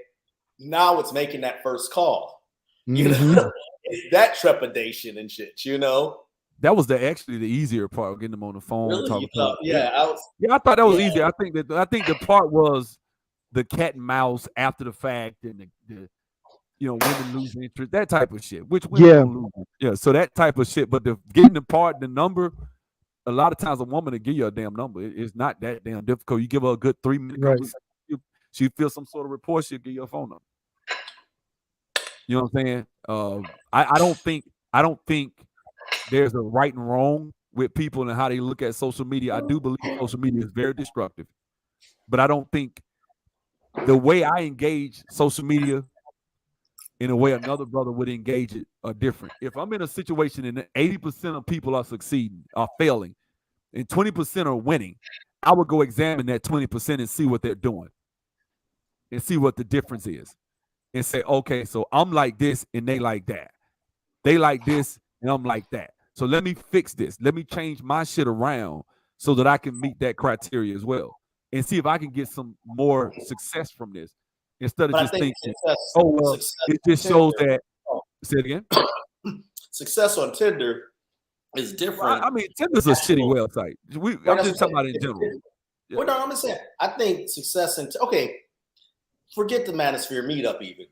now it's making that first call. It's that trepidation and shit, That was actually the easier part of getting them on the phone. Really? I thought that was easier. I think the part was the cat and mouse after the fact and the women lose interest, that type of shit. Which women don't lose. Yeah, so that type of shit. But getting the number, a lot of times a woman to give you a damn number. It's not that damn difficult. You give her a good 3-minute conversation. She feels some sort of report, she'll give you a phone number. You know what I'm saying? I don't think there's a right and wrong with people and how they look at social media. I do believe social media is very destructive, but I don't think the way I engage social media in a way another brother would engage it are different. If I'm in a situation and 80% of people are succeeding, are failing, and 20% are winning, I would go examine that 20% and see what they're doing and see what the difference is and say, okay, so I'm like this and they like that. they like this and I'm like that. So let me fix this. Let me change my shit around so that I can meet that criteria as well, and see if I can get some more success from this instead of But I just think thinking, oh well, success it on just shows Tinder, that. Say it again. success on Tinder is different. Well, I mean, Tinder's a shitty website. I'm just talking about it in general. Yeah. Well, no, I'm just saying. I think success in okay. Forget the Manosphere meetup. Even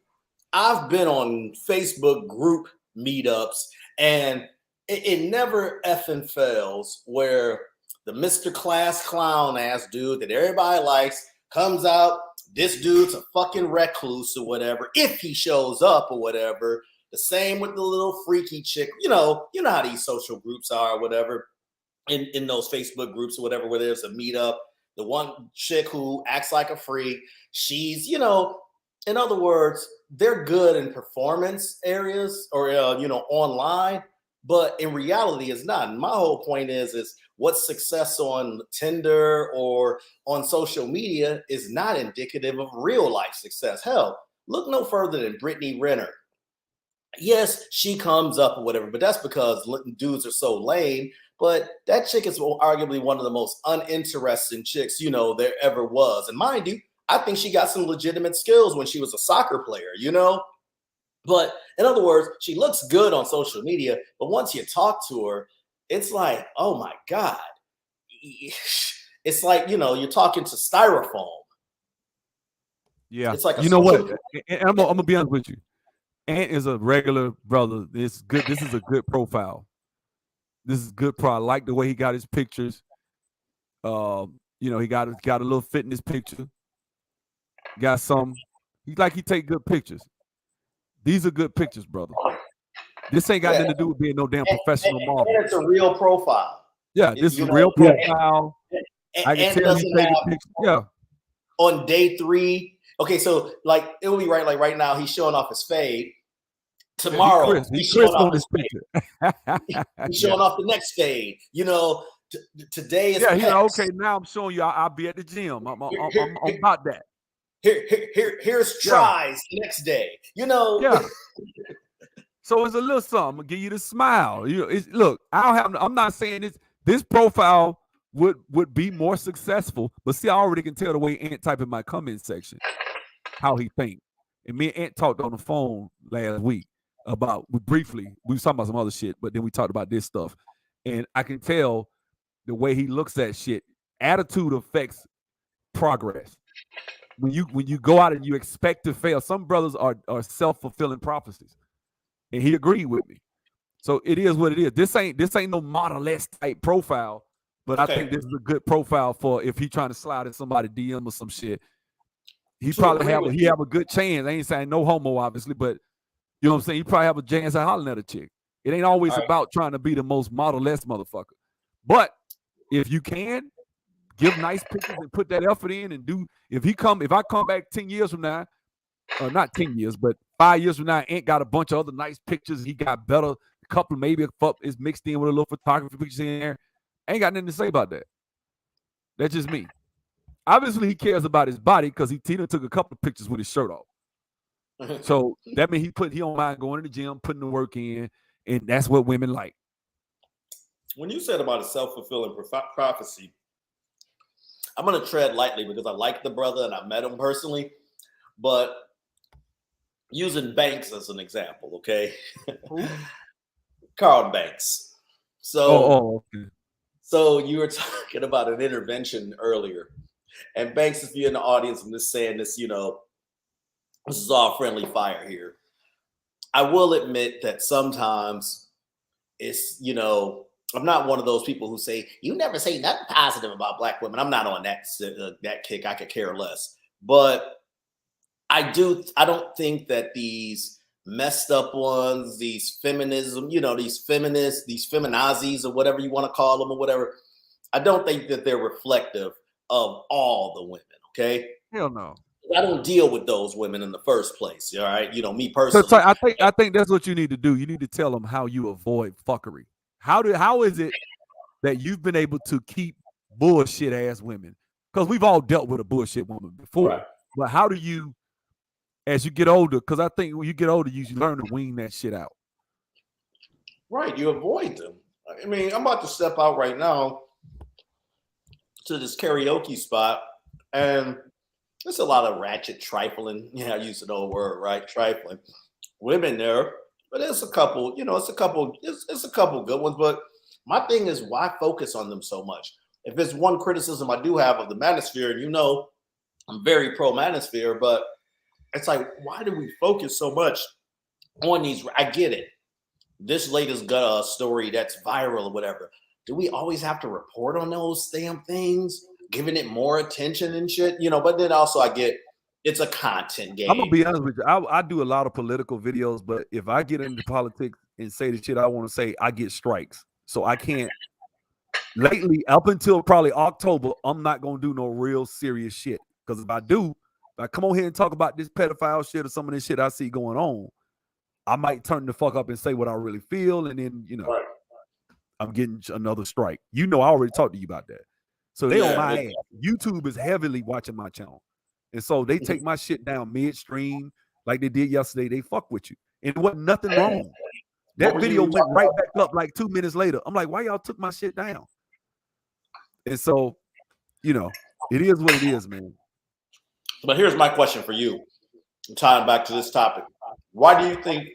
I've been on Facebook group meetups, and it never effing fails where the Mr. Class Clown ass dude that everybody likes comes out. This dude's a fucking recluse or whatever. If he shows up or whatever. The same with the little freaky chick. You know how these social groups are or whatever. In those Facebook groups or whatever, where there's a meetup, the one chick who acts like a freak, she's, in other words, they're good in performance areas or, online, but in reality, it's not. And my whole point is what success on Tinder or on social media is not indicative of real life success. Hell, look no further than Brittany Renner. Yes, she comes up or whatever, but that's because dudes are so lame. But that chick is arguably one of the most uninteresting chicks, there ever was. And mind you, I think she got some legitimate skills when she was a soccer player, But in other words, she looks good on social media, but once you talk to her, it's like, oh my God. It's like, you're talking to styrofoam. Yeah. It's like you know what? And I'm gonna be honest with you. Ant is a regular brother. It's good. This is a good profile. This is good. I like the way he got his pictures. He got a little fitness picture. Got some. He take good pictures. These are good pictures, brother. This ain't got nothing to do with being no damn professional model. And it's a real profile. Yeah, this is a real profile. I can tell you take a picture. Yeah. On day 3, okay, so it will be right. Like right now, he's showing off his fade. Tomorrow, he's showing off his picture. He's showing off the next fade. Today is. Yeah, okay. Now I'm showing you. I'll be at the gym. I'm about that. Here's tries the next day. Yeah. So it's a little something. I'm gonna give you the smile. Look, I'm not saying this profile would be more successful, but see, I already can tell the way Ant type in my comment section how he thinks. And me and Ant talked on the phone last week about we was talking about some other shit, but then we talked about this stuff. And I can tell the way he looks at shit. Attitude affects progress. When you go out and you expect to fail, some brothers are self-fulfilling prophecies. And he agreed with me. So it is what it is. This ain't no Model-S type profile, but okay. I think this is a good profile for if he trying to slide in somebody DM or some shit. He probably have a good chance. I ain't saying no homo, obviously, but you know what I'm saying? He probably have a chance at hollering at a chick. It ain't always about trying to be the most Model-S motherfucker. But if you can give nice pictures and put that effort in and do, if I come back 10 years from now, or not 10 years, but 5 years from now, Ant got a bunch of other nice pictures. He got better. A couple, maybe a fuck is mixed in with a little photography pictures in there. I ain't got nothing to say about that. That's just me. Obviously, he cares about his body because he took a couple of pictures with his shirt off. So that means he don't mind going to the gym, putting the work in, and that's what women like. When you said about a self-fulfilling prophecy, I'm going to tread lightly because I like the brother and I met him personally, but using Banks as an example, okay? Carl Banks. So, okay. So you were talking about an intervention earlier. And Banks, if you're in the audience, I'm just saying this, this is all friendly fire here. I will admit that sometimes it's, I'm not one of those people who say, you never say nothing positive about Black women. I'm not on that kick. I could care less. But I don't think that these messed up ones, these feminism, these feminists, these feminazis or whatever you want to call them or whatever, I don't think that they're reflective of all the women, okay? Hell no. I don't deal with those women in the first place, all right? Me personally. So I think that's what you need to do. You need to tell them how you avoid fuckery. How is it that you've been able to keep bullshit ass women? Because we've all dealt with a bullshit woman before. Right. But how do you, as you get older, because I think when you get older, you learn to wean that shit out. Right, you avoid them. I mean, I'm about to step out right now to this karaoke spot, and there's a lot of ratchet trifling. Yeah, I use an old word, right? Trifling women there, but it's a couple. You know, it's a couple. It's a couple good ones. But my thing is, why focus on them so much? If there's one criticism I do have of the manosphere, and you know, I'm very pro manosphere, but it's like, why do we focus so much on these? I get it. This latest story that's viral or whatever. Do we always have to report on those damn things, giving it more attention and shit? You know, but then also I get it's a content game. I'm gonna be honest with you. I do a lot of political videos, but if I get into politics and say the shit I want to say, I get strikes. So I can't. Lately, up until probably October, I'm not gonna do no real serious shit. Because if I come on here and talk about this pedophile shit or some of this shit I see going on, I might turn the fuck up and say what I really feel, and then Right. I'm getting another strike. You know, I already talked to you about that. So they on my ass. YouTube is heavily watching my channel. And so they take my shit down midstream like they did yesterday. They fuck with you. And there wasn't nothing wrong. That video went right back up like 2 minutes later. I'm like, why y'all took my shit down? And so, it is what it is, man. But here's my question for you. Tying back to this topic. Why do you think,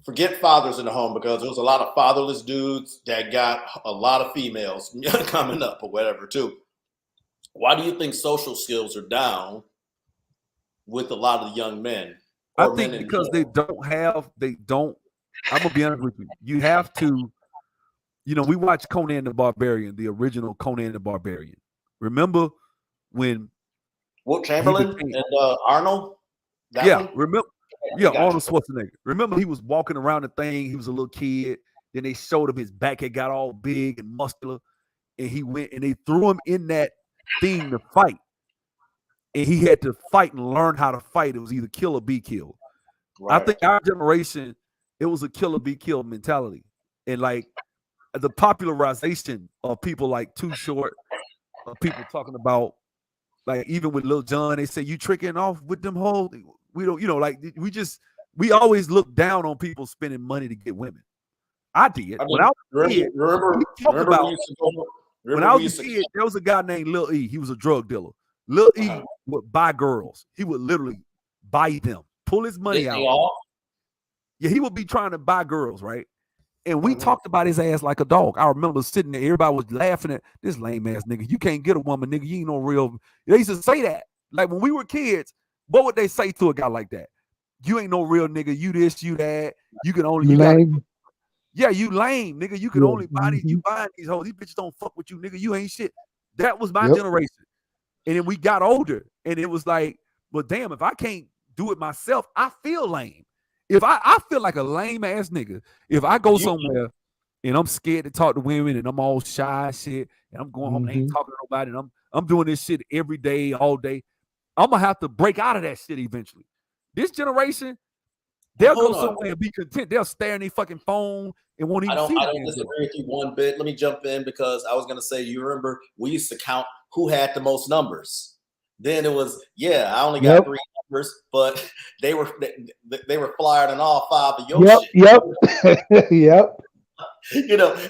forget fathers in the home, because there was a lot of fatherless dudes that got a lot of females coming up or whatever too. Why do you think social skills are down with a lot of the young men? I think because they don't, I'm going to be honest with you. You have to, we watched Conan the Barbarian, the original Conan the Barbarian. Remember when Wilt Chamberlain and Arnold? Remember? Arnold Schwarzenegger. Remember he was walking around the thing. He was a little kid. Then they showed him his back had got all big and muscular. And he went and they threw him in that thing to fight. And he had to fight and learn how to fight. It was either kill or be killed. Right. I think our generation, it was a kill or be killed mentality. And like the popularization of people like Too Short, of people talking about, like even with Lil Jon, they say you tricking off with them hoes. We don't, we always look down on people spending money to get women. I did. When I was a kid, when I was a kid, there was a guy named Lil E. He was a drug dealer. Lil E would buy girls. He would literally buy them, pull his money out. Yeah, he would be trying to buy girls, right? And we talked about his ass like a dog. I remember sitting there, everybody was laughing at this lame ass nigga. You can't get a woman, nigga. You ain't no real. They used to say that. Like when we were kids, what would they say to a guy like that? You ain't no real nigga. You this, you that. You can only you lame. You lame, nigga. You can only buy these. You buying these hoes. These bitches don't fuck with you, nigga. You ain't shit. That was my generation. And then we got older, and it was like, well, damn, if I can't do it myself, I feel lame. If I feel like a lame ass nigga, if I go somewhere and I'm scared to talk to women and I'm all shy shit, and I'm going home and ain't talking to nobody, and I'm doing this shit every day, all day, I'm gonna have to break out of that shit eventually. This generation, they'll go somewhere and be content. They'll stare in their fucking phone and won't even see. I don't disagree with you one bit. Let me jump in because I was gonna say, you remember we used to count who had the most numbers. Then it was, I only got 3 numbers, but they were flyered in all 5 of your shit. Yep.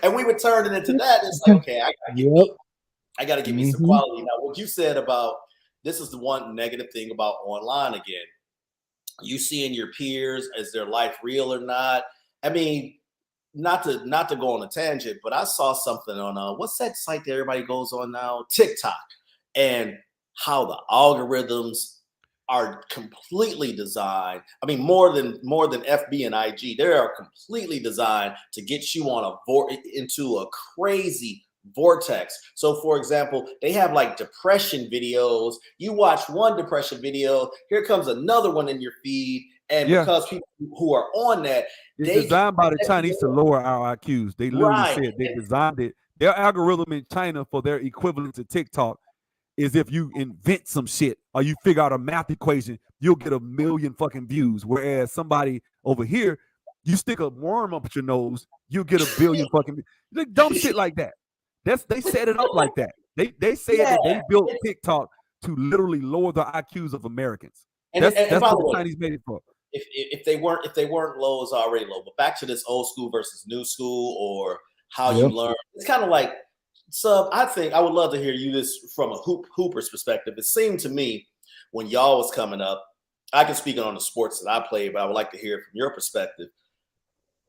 And we would turn it into that. It's like, okay, I gotta give me some quality. Now, what you said about this is the one negative thing about online again. You seeing your peers, is their life real or not? I mean, not to go on a tangent, but I saw something on what's that site that everybody goes on now? TikTok. And how the algorithms are completely designed. I mean, more than FB and IG, they are completely designed to get you on into a crazy vortex. So, for example, they have like depression videos. You watch one depression video, here comes another one in your feed, and because people who are on that, it's designed by the Chinese to lower our IQs. They literally said they designed it. Their algorithm in China for their equivalent to TikTok is if you invent some shit or you figure out a math equation, you'll get 1 million fucking views. Whereas somebody over here, you stick a worm up your nose, you'll get 1 billion fucking like dumb shit like that. They set it up like that. They said that they built TikTok to literally lower the IQs of Americans. That's what the Chinese made it for. if they weren't low, it's already low. But back to this old school versus new school, or how you learn. It's kind of like I think I would love to hear you this from a hooper's perspective. It seemed to me when y'all was coming up, I can speak on the sports that I played, but I would like to hear it from your perspective.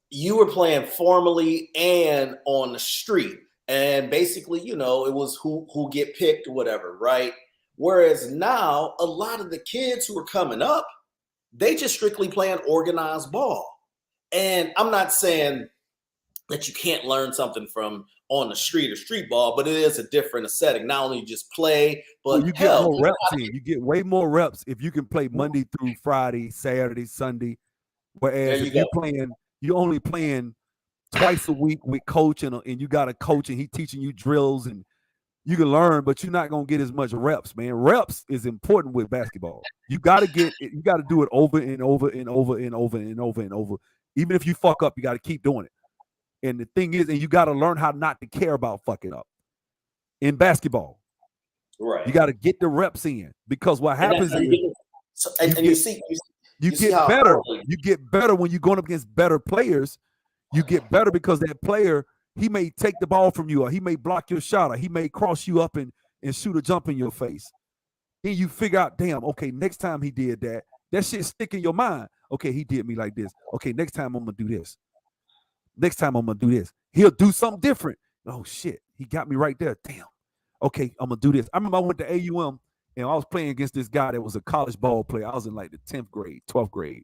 You were playing formally and on the street, and basically, it was who get picked or whatever, right? Whereas now, a lot of the kids who are coming up, they just strictly playing organized ball. And I'm not saying that you can't learn something from on the street or street ball, but it is a different setting. Not only just play, but you get more reps in. You get way more reps if you can play Monday through Friday, Saturday, Sunday. Whereas if you're only playing twice a week with coach and you got a coach and he teaching you drills and you can learn, but you're not gonna get as much reps, man. Reps is important with basketball. You gotta do it over and over and over and over and over and over. Even if you fuck up, you gotta keep doing it. And the thing is, and you gotta learn how not to care about fucking up in basketball. Right. You gotta get the reps in, because what happens is you get better. You get better when you're going up against better players. You get better because that player, he may take the ball from you, or he may block your shot, or he may cross you up and shoot a jump in your face. Then you figure out, damn, okay, next time he did that, that shit stick in your mind. Okay, he did me like this. Okay, next time I'm gonna do this. Next time I'm gonna do this. He'll do something different. Oh shit, he got me right there. Damn. Okay, I'm gonna do this. I remember I went to AUM and I was playing against this guy that was a college ball player. I was in like the 10th grade, 12th grade.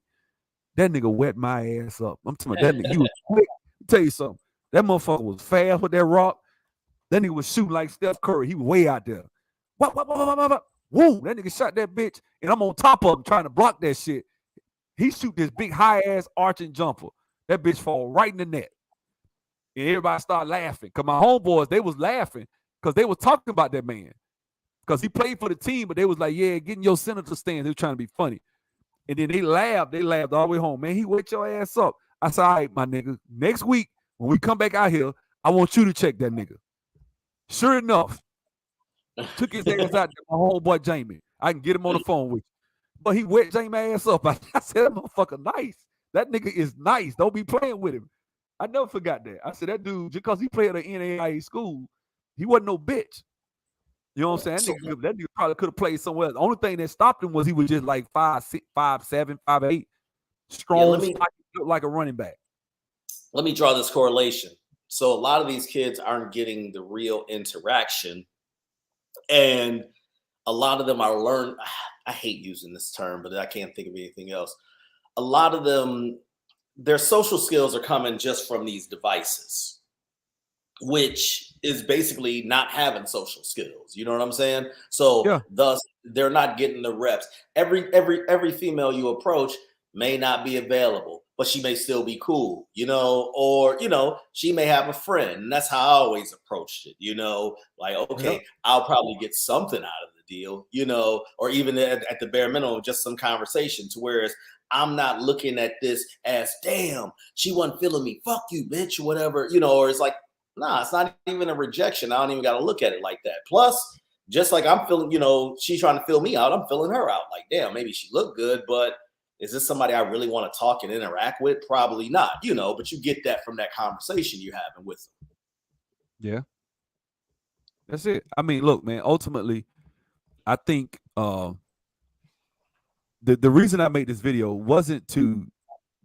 That nigga wet my ass up. I'm telling you, that nigga, he was quick. I'll tell you something. That motherfucker was fast with that rock. That nigga was shooting like Steph Curry. He was way out there. Woo! That nigga shot that bitch, and I'm on top of him trying to block that shit. He shoot this big high-ass arching jumper. That bitch fall right in the net. And everybody started laughing. Because my homeboys, they was laughing because they was talking about that man. Because he played for the team, but they was like, yeah, get in your senator stands. They were trying to be funny. And then they laughed all the way home. Man, he wet your ass up. I said, all right, my nigga, next week, when we come back out here, I want you to check that nigga. Sure enough, took his ass out to my homeboy Jamie. I can get him on the phone with you. But he wet Jamie ass up. I said, that motherfucker nice. That nigga is nice. Don't be playing with him. I never forgot that. I said, that dude, just because he played at an NAIA school, he wasn't no bitch. You know what I'm saying? That nigga probably could have played somewhere else. The only thing that stopped him was he was just like 5'6", 5'7", 5'8", strong, like a running back. Let me draw this correlation. So a lot of these kids aren't getting the real interaction, and a lot of them are learn. I hate using this term, but I can't think of anything else. A lot of them, their social skills are coming just from these devices, which is basically not having social skills. You know what I'm saying? So thus they're not getting the reps. Every female you approach may not be available, but she may still be cool, or, she may have a friend. And that's how I always approached it, like, okay, I'll probably get something out of the deal, or even at the bare minimum, just some conversation, to whereas I'm not looking at this as, damn, she wasn't feeling me. Fuck you, bitch, or whatever, or it's like, nah, it's not even a rejection. I don't even got to look at it like that. Plus, just like I'm feeling, she's trying to fill me out, I'm filling her out. Like, damn, maybe she looked good, but is this somebody I really want to talk and interact with? Probably not, but you get that from that conversation you're having with them. Yeah. That's it. I mean, look, man, ultimately, I think the reason I made this video wasn't to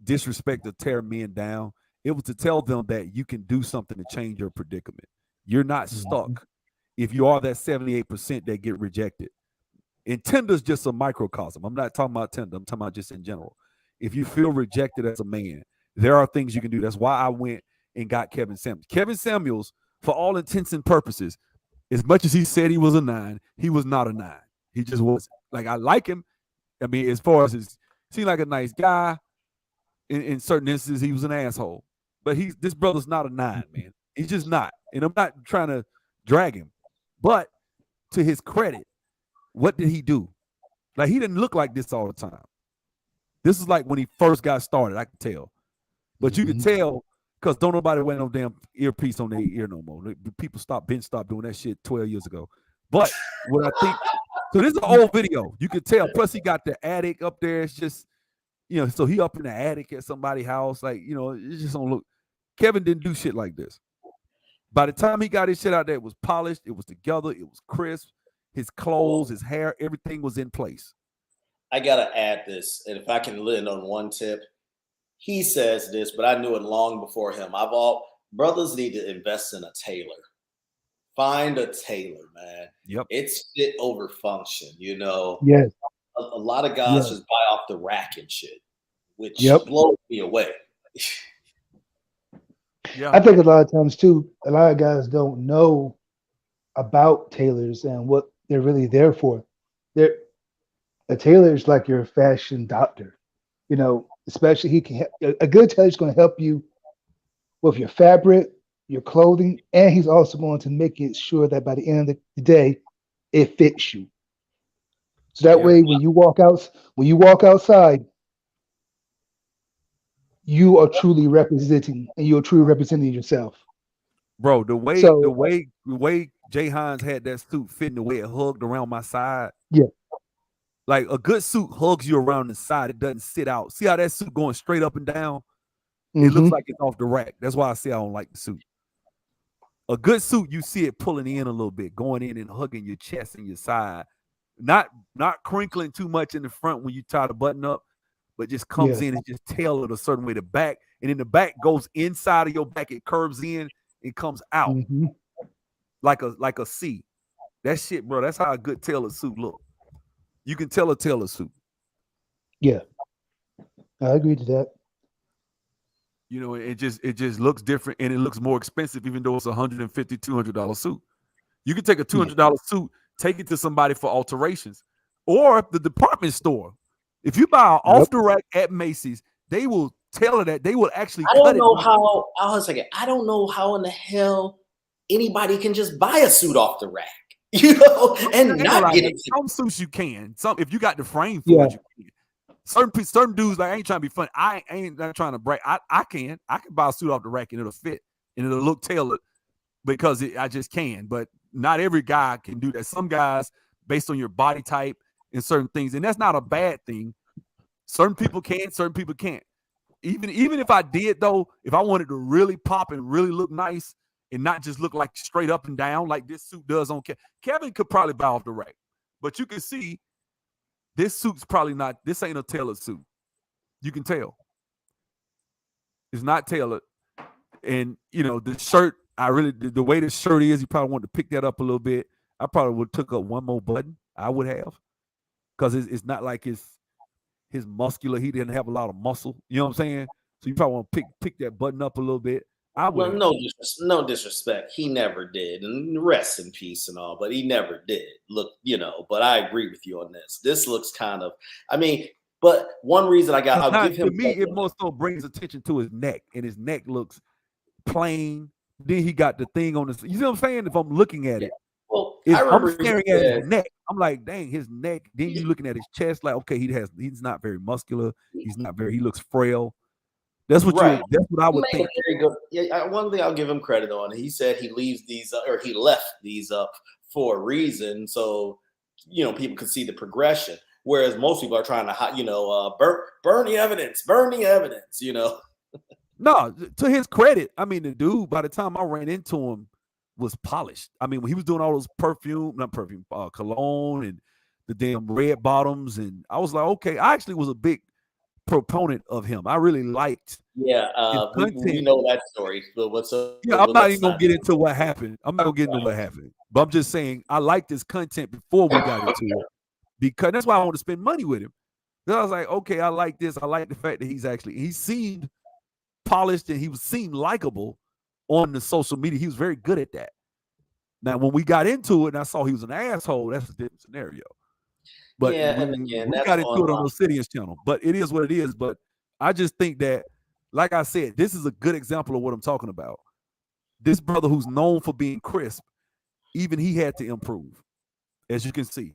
disrespect or tear men down. It was to tell them that you can do something to change your predicament. You're not stuck if you are that 78% that get rejected. And Tinder's just a microcosm. I'm not talking about Tinder. I'm talking about just in general. If you feel rejected as a man, there are things you can do. That's why I went and got Kevin Samuels. Kevin Samuels, for all intents and purposes, as much as he said he was a 9, he was not a 9. He just wasn't. Like, I like him. I mean, as far as his, seemed like a nice guy. In certain instances, he was an asshole. But this brother's not a 9, man. He's just not. And I'm not trying to drag him. But to his credit, what did he do? Like, he didn't look like this all the time. This is like when he first got started, I can tell. But you can tell because don't nobody wear no damn earpiece on their ear no more. People stopped doing that shit 12 years ago. But what I think, so this is an old video. You can tell. Plus, he got the attic up there. It's just, You know, so he up in the attic at somebody's house. Like, you know, it just don't look. Kevin didn't do shit like this. By the time he got his shit out there, it was polished, it was together, it was crisp. His clothes, his hair, everything was in place. I gotta add this, and if I can land on one tip, he says this, but I knew it long before him. Brothers need to invest in a tailor. Find a tailor, man. Yep. It's fit over function, you know. Yes. A lot of guys just buy off the rack and shit, which blows me away. Yeah. I think a lot of times too, a lot of guys don't know about tailors and what they're really there for. A tailor is like your fashion doctor, you know. Especially a good tailor is going to help you with your fabric, your clothing, and he's also going to make it sure that by the end of the day, it fits you. So that way, when you walk outside, you are truly representing, and you're truly representing yourself. Bro, the way Jay Hines had that suit fitting, the way it hugged around my side. Yeah. Like a good suit hugs you around the side. It doesn't sit out. See how that suit going straight up and down? It looks like it's off the rack. That's why I say I don't like the suit. A good suit, you see it pulling in a little bit, going in and hugging your chest and your side. Not crinkling too much in the front when you tie the button up, but just comes in and just tailored a certain way. The back, and then the back goes inside of your back. It curves in and comes out like a C. That shit, bro. That's how a good tailored suit look. You can tell a tailored suit. Yeah, I agree to that. You know, it just looks different and it looks more expensive, even though it's $150, $200 suit. You can take a $200 suit, take it to somebody for alterations, or the department store. If you buy off the rack at Macy's, they will tailor that. They will actually. I don't know how. I don't know how in the hell anybody can just buy a suit off the rack, you know, and not get it. Some suits you can. Some if you got the frame for it, you can. Certain dudes, like, I ain't trying to be funny. I ain't not trying to brag. I can buy a suit off the rack and it'll fit and it'll look tailored because I just can. But not every guy can do that. Some guys, based on your body type and certain things, and that's not a bad thing. Certain people can, certain people can't. Even if I did though, if I wanted to really pop and really look nice and not just look like straight up and down like this suit does on Kevin could probably buy off the rack, but you can see. This suit's probably not, this ain't a tailored suit. You can tell. It's not tailored. And, you know, the shirt, the way this shirt is, you probably want to pick that up a little bit. I probably would have took up one more button. I would have. Because it's not like his muscular, he didn't have a lot of muscle. You know what I'm saying? So you probably want to pick that button up a little bit. Well, no disrespect. He never did. And rest in peace and all, but he never did. Look, you know, but I agree with you on this. This looks kind of, but one reason I'll give him. To me, it more so brings attention to his neck, and his neck looks plain. Then he got the thing on his, you know what I'm saying? If I'm looking at it, well, I'm staring at his neck. I'm like, dang, his neck. Then you looking at his chest, like, okay, he's not very muscular. He looks frail. That's what that's what I would think. Yeah, one thing I'll give him credit on. He said he leaves these or he left these up for a reason, so you know people could see the progression. Whereas most people are trying to, burn the evidence, you know. No, to his credit, I mean, the dude, by the time I ran into him, was polished. I mean, when he was doing all those cologne and the damn red bottoms, and I was like, okay, I actually was a big proponent of him. I really liked. Yeah, we know that story. But what's up? Yeah, I'm not even gonna get into what happened. I'm not gonna get into what happened. But I'm just saying I liked his content before we got into it because that's why I want to spend money with him. Then I was like, okay, I like this. I like the fact that he seemed polished and he seemed likable on the social media. He was very good at that. Now, when we got into it and I saw he was an asshole, that's a different scenario. But we got into it on the Obsidian's channel. But it is what it is. But I just think that, like I said, this is a good example of what I'm talking about. This brother who's known for being crisp, even he had to improve, as you can see.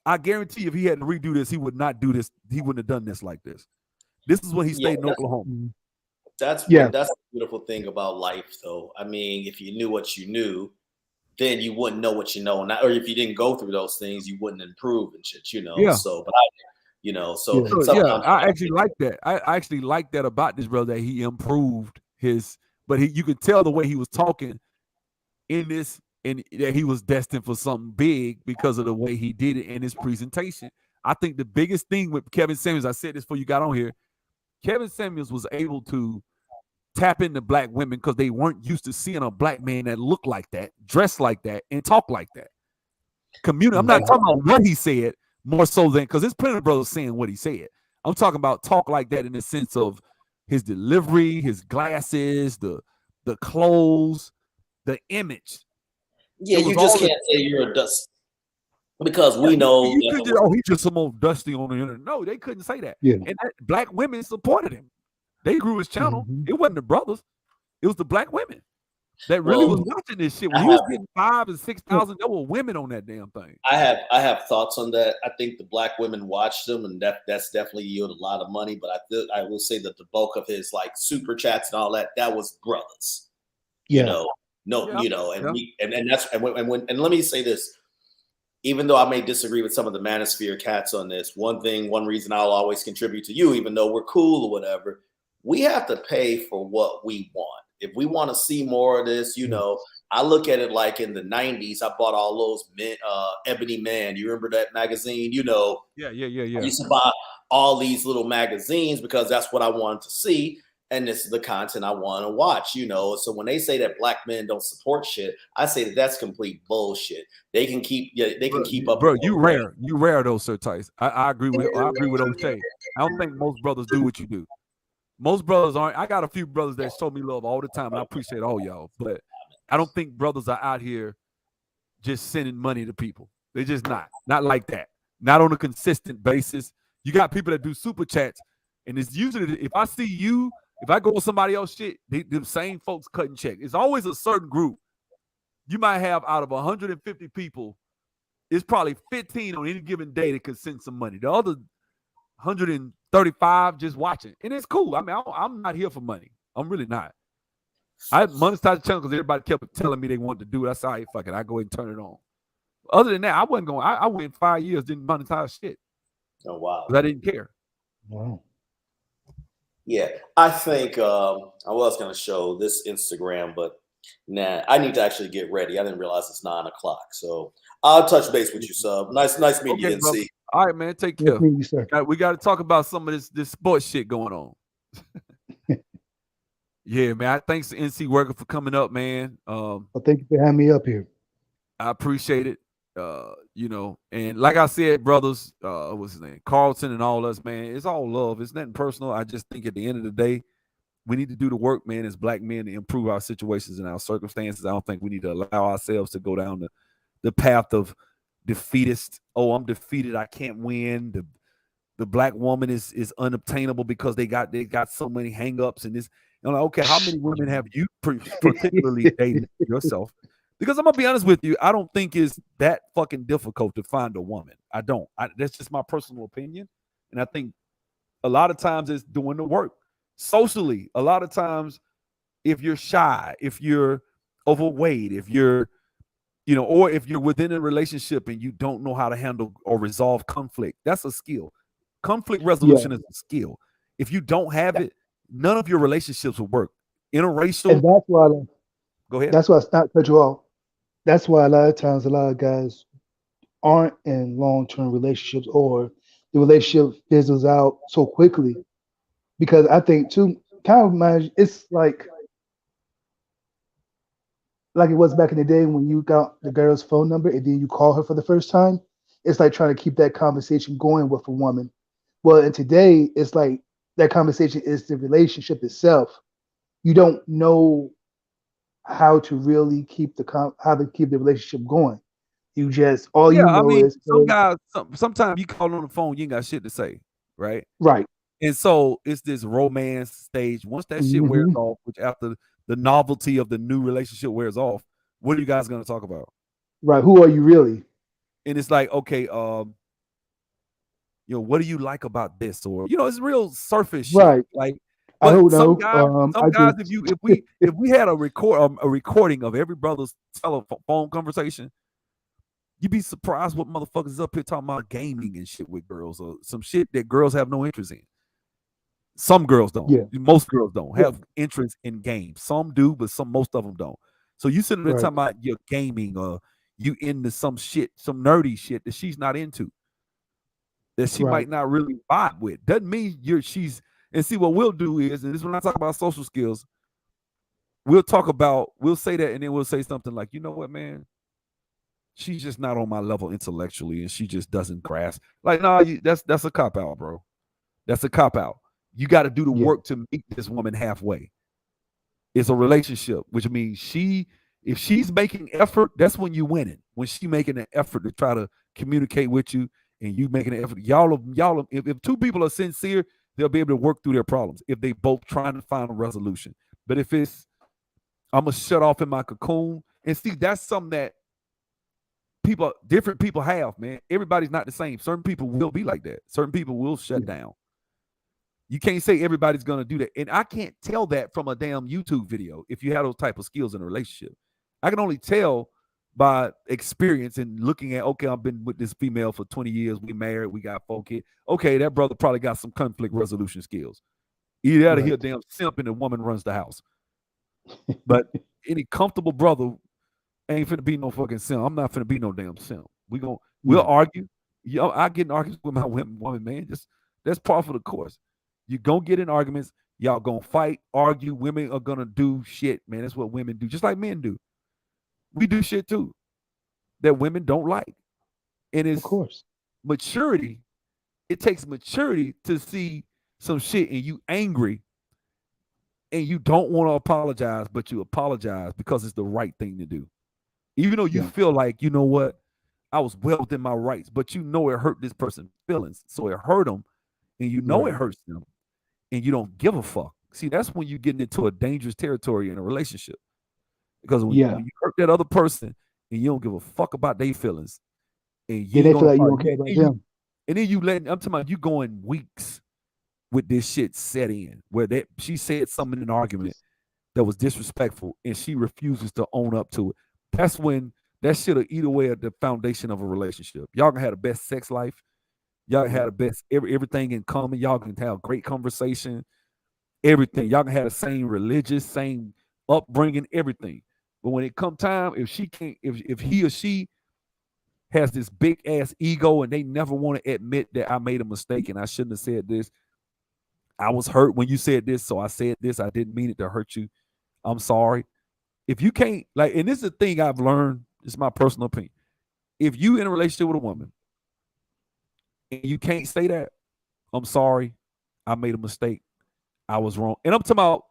I guarantee if he had to redo this, he would not do this. He wouldn't have done this like this. This is when he stayed in Oklahoma. That's the beautiful thing about life, though. I mean, if you knew what you knew, then you wouldn't know what you know. Or if you didn't go through those things, you wouldn't improve and shit, you know. Yeah. So, You know, so Yeah. sometimes I actually like that. I actually like that about this brother, that he improved his, but you could tell the way he was talking in this, and that he was destined for something big because of the way he did it in his presentation. I think the biggest thing with Kevin Samuels, I said this before you got on here, Kevin Samuels was able to tap into black women because they weren't used to seeing a black man that looked like that, dressed like that, and talk like that. Community. I'm not talking about what he said more so than, because there's plenty of brothers saying what he said. I'm talking about talk like that in the sense of his delivery, his glasses, the clothes, the image. Yeah, you just can't say you're a dust, because we know you could just, he's just some old dusty on the internet. No, they couldn't say that. Yeah. And black women supported him. They grew his channel. It wasn't the brothers. It was the black women that really was watching this shit. When he was getting 5,000 and 6,000, there were women on that damn thing. I have thoughts on that. I think the black women watched them, and that's definitely yielded a lot of money. But I will say that the bulk of his like super chats and all that was brothers. Yeah. You know, and that's and let me say this. Even though I may disagree with some of the Manosphere cats on this, one reason I'll always contribute to you, even though we're cool or whatever, we have to pay for what we want. If we want to see more of this, I look at it like in the 90s, I bought all those Ebony Man. You remember that magazine? Yeah. I used to buy all these little magazines because that's what I wanted to see. And this is the content I want to watch, So when they say that black men don't support shit, I say that that's complete bullshit. They can keep up. Bro, you rare though, Sir Tice. I agree with O'Shea. I don't think most brothers do what you do. Most brothers aren't. I got a few brothers that show me love all the time, and I appreciate all y'all. But I don't think brothers are out here just sending money to people. They're just not like that. Not on a consistent basis. You got people that do super chats, and it's usually, if I see you, if I go with somebody else shit, the same folks cutting check. It's always a certain group. You might have out of 150 people, it's probably 15 on any given day that could send some money. The other 135 just watching, and it's cool. I mean, I'm not here for money. I'm really not. I monetized the channel because everybody kept telling me they wanted to do it. I said, all right, fuck it, I go ahead and turn it on. Other than that, I wasn't going. I went 5 years, didn't monetize shit. Oh wow, because I didn't care. Wow. Yeah, I think I was going to show this Instagram, but nah, I need to actually get ready. I didn't realize it's 9 o'clock, so I'll touch base with you, sub. Nice meeting you, NC. All right, man. Take care. You, sir. We got to talk about some of this sports shit going on. Yeah, man. Thanks to NC Worker for coming up, man. Well, thank you for having me up here. I appreciate it. And like I said, brothers, what's his name? Carlton and all us, man. It's all love. It's nothing personal. I just think at the end of the day, we need to do the work, man, as black men to improve our situations and our circumstances. I don't think we need to allow ourselves to go down the path of defeatist. Oh, I'm defeated. I can't win. The black woman is unobtainable because they got so many hangups and this. Okay, how many women have you particularly dated yourself? Because I'm gonna be honest with you, I don't think it's that fucking difficult to find a woman. I don't. That's just my personal opinion, and I think a lot of times it's doing the work socially. A lot of times, if you're shy, if you're overweight, if you're or if you're within a relationship and you don't know how to handle or resolve conflict, that's a skill. Conflict resolution is a skill. If you don't have it, none of your relationships will work. Interracial. And that's why. Go ahead. That's why it's not cut you off. That's why a lot of times a lot of guys aren't in long-term relationships, or the relationship fizzles out so quickly. Because I think too, kind of reminds, it's like it was back in the day when you got the girl's phone number and then you call her for the first time. It's like trying to keep that conversation going with a woman. Well, and today it's like that conversation is the relationship itself. You don't know how to really keep the relationship going. You just is some guys. Sometimes you call on the phone, you ain't got shit to say, right? Right. And so it's this romance stage. Once that shit wears off, which after the novelty of the new relationship wears off, what are you guys gonna talk about? Right. Who are you really? And it's like, okay, what do you like about this? Or it's real surface shit. Right. Like, I don't know. Some guys, if we had a recording of every brother's telephone conversation, You be surprised what motherfuckers up here talking about gaming and shit with girls or some shit that girls have no interest in. Some girls don't. Yeah. Most girls don't Yeah. have interest in games. Some do, but most of them don't. So you sitting there Right. talking about your gaming or you into some shit, some nerdy shit that she's not into, that she Right. might not really vibe with. Doesn't mean she's. And see, what we'll do is, and this is when I talk about social skills, we'll say that, and then we'll say something like, you know what, man, she's just not on my level intellectually, and she just doesn't grasp. Like, nah, that's a cop out, bro. That's a cop out. You got to do the work to meet this woman halfway. It's a relationship, which means if she's making effort, that's when you winning. When she making an effort to try to communicate with you, and you making an effort, if two people are sincere, they'll be able to work through their problems if they both trying to find a resolution. But if it's, I'm gonna shut off in my cocoon, and see, that's something that different people have, man. Everybody's not the same. Certain people will be like that. Certain people will shut down. You can't say everybody's gonna do that, and I can't tell that from a damn YouTube video. If you have those type of skills in a relationship, I can only tell by experience and looking at, okay, I've been with this female for 20 years. We married. We got 4 kids. Okay, that brother probably got some conflict resolution skills. Either that or he a damn simp and the woman runs the house. But any comfortable brother ain't finna be no fucking simp. I'm not finna be no damn simp. We'll argue. I get in arguments with my woman, man. That's part of the course. You're gonna get in arguments. Y'all gonna fight, argue. Women are gonna do shit, man. That's what women do, just like men do. We do shit too that women don't like. And it's, of course, maturity. It takes maturity to see some shit and you angry and you don't want to apologize, but you apologize because it's the right thing to do. Even though you feel like, you know what, I was well within my rights, but you know it hurt this person's feelings. So it hurt them, and you know it hurts them, and you don't give a fuck. See, that's when you're getting into a dangerous territory in a relationship. Because when you hurt that other person and you don't give a fuck about their feelings, and you they feel like you don't care about them. And then I'm talking about you going weeks with this shit set in, where she said something in an argument that was disrespectful and she refuses to own up to it. That's when that shit'll eat away at the foundation of a relationship. Y'all can have the best sex life. Y'all can have the best everything in common. Y'all can have great conversation, everything. Y'all can have the same religious, same upbringing, everything. But when it come time, if he or she has this big ass ego and they never want to admit that I made a mistake and I shouldn't have said this. I was hurt when you said this, so I said this. I didn't mean it to hurt you. I'm sorry. If you can't, like, and this is the thing I've learned, it's my personal opinion. If you in a relationship with a woman and you can't say that, I'm sorry, I made a mistake, I was wrong. And I'm talking about,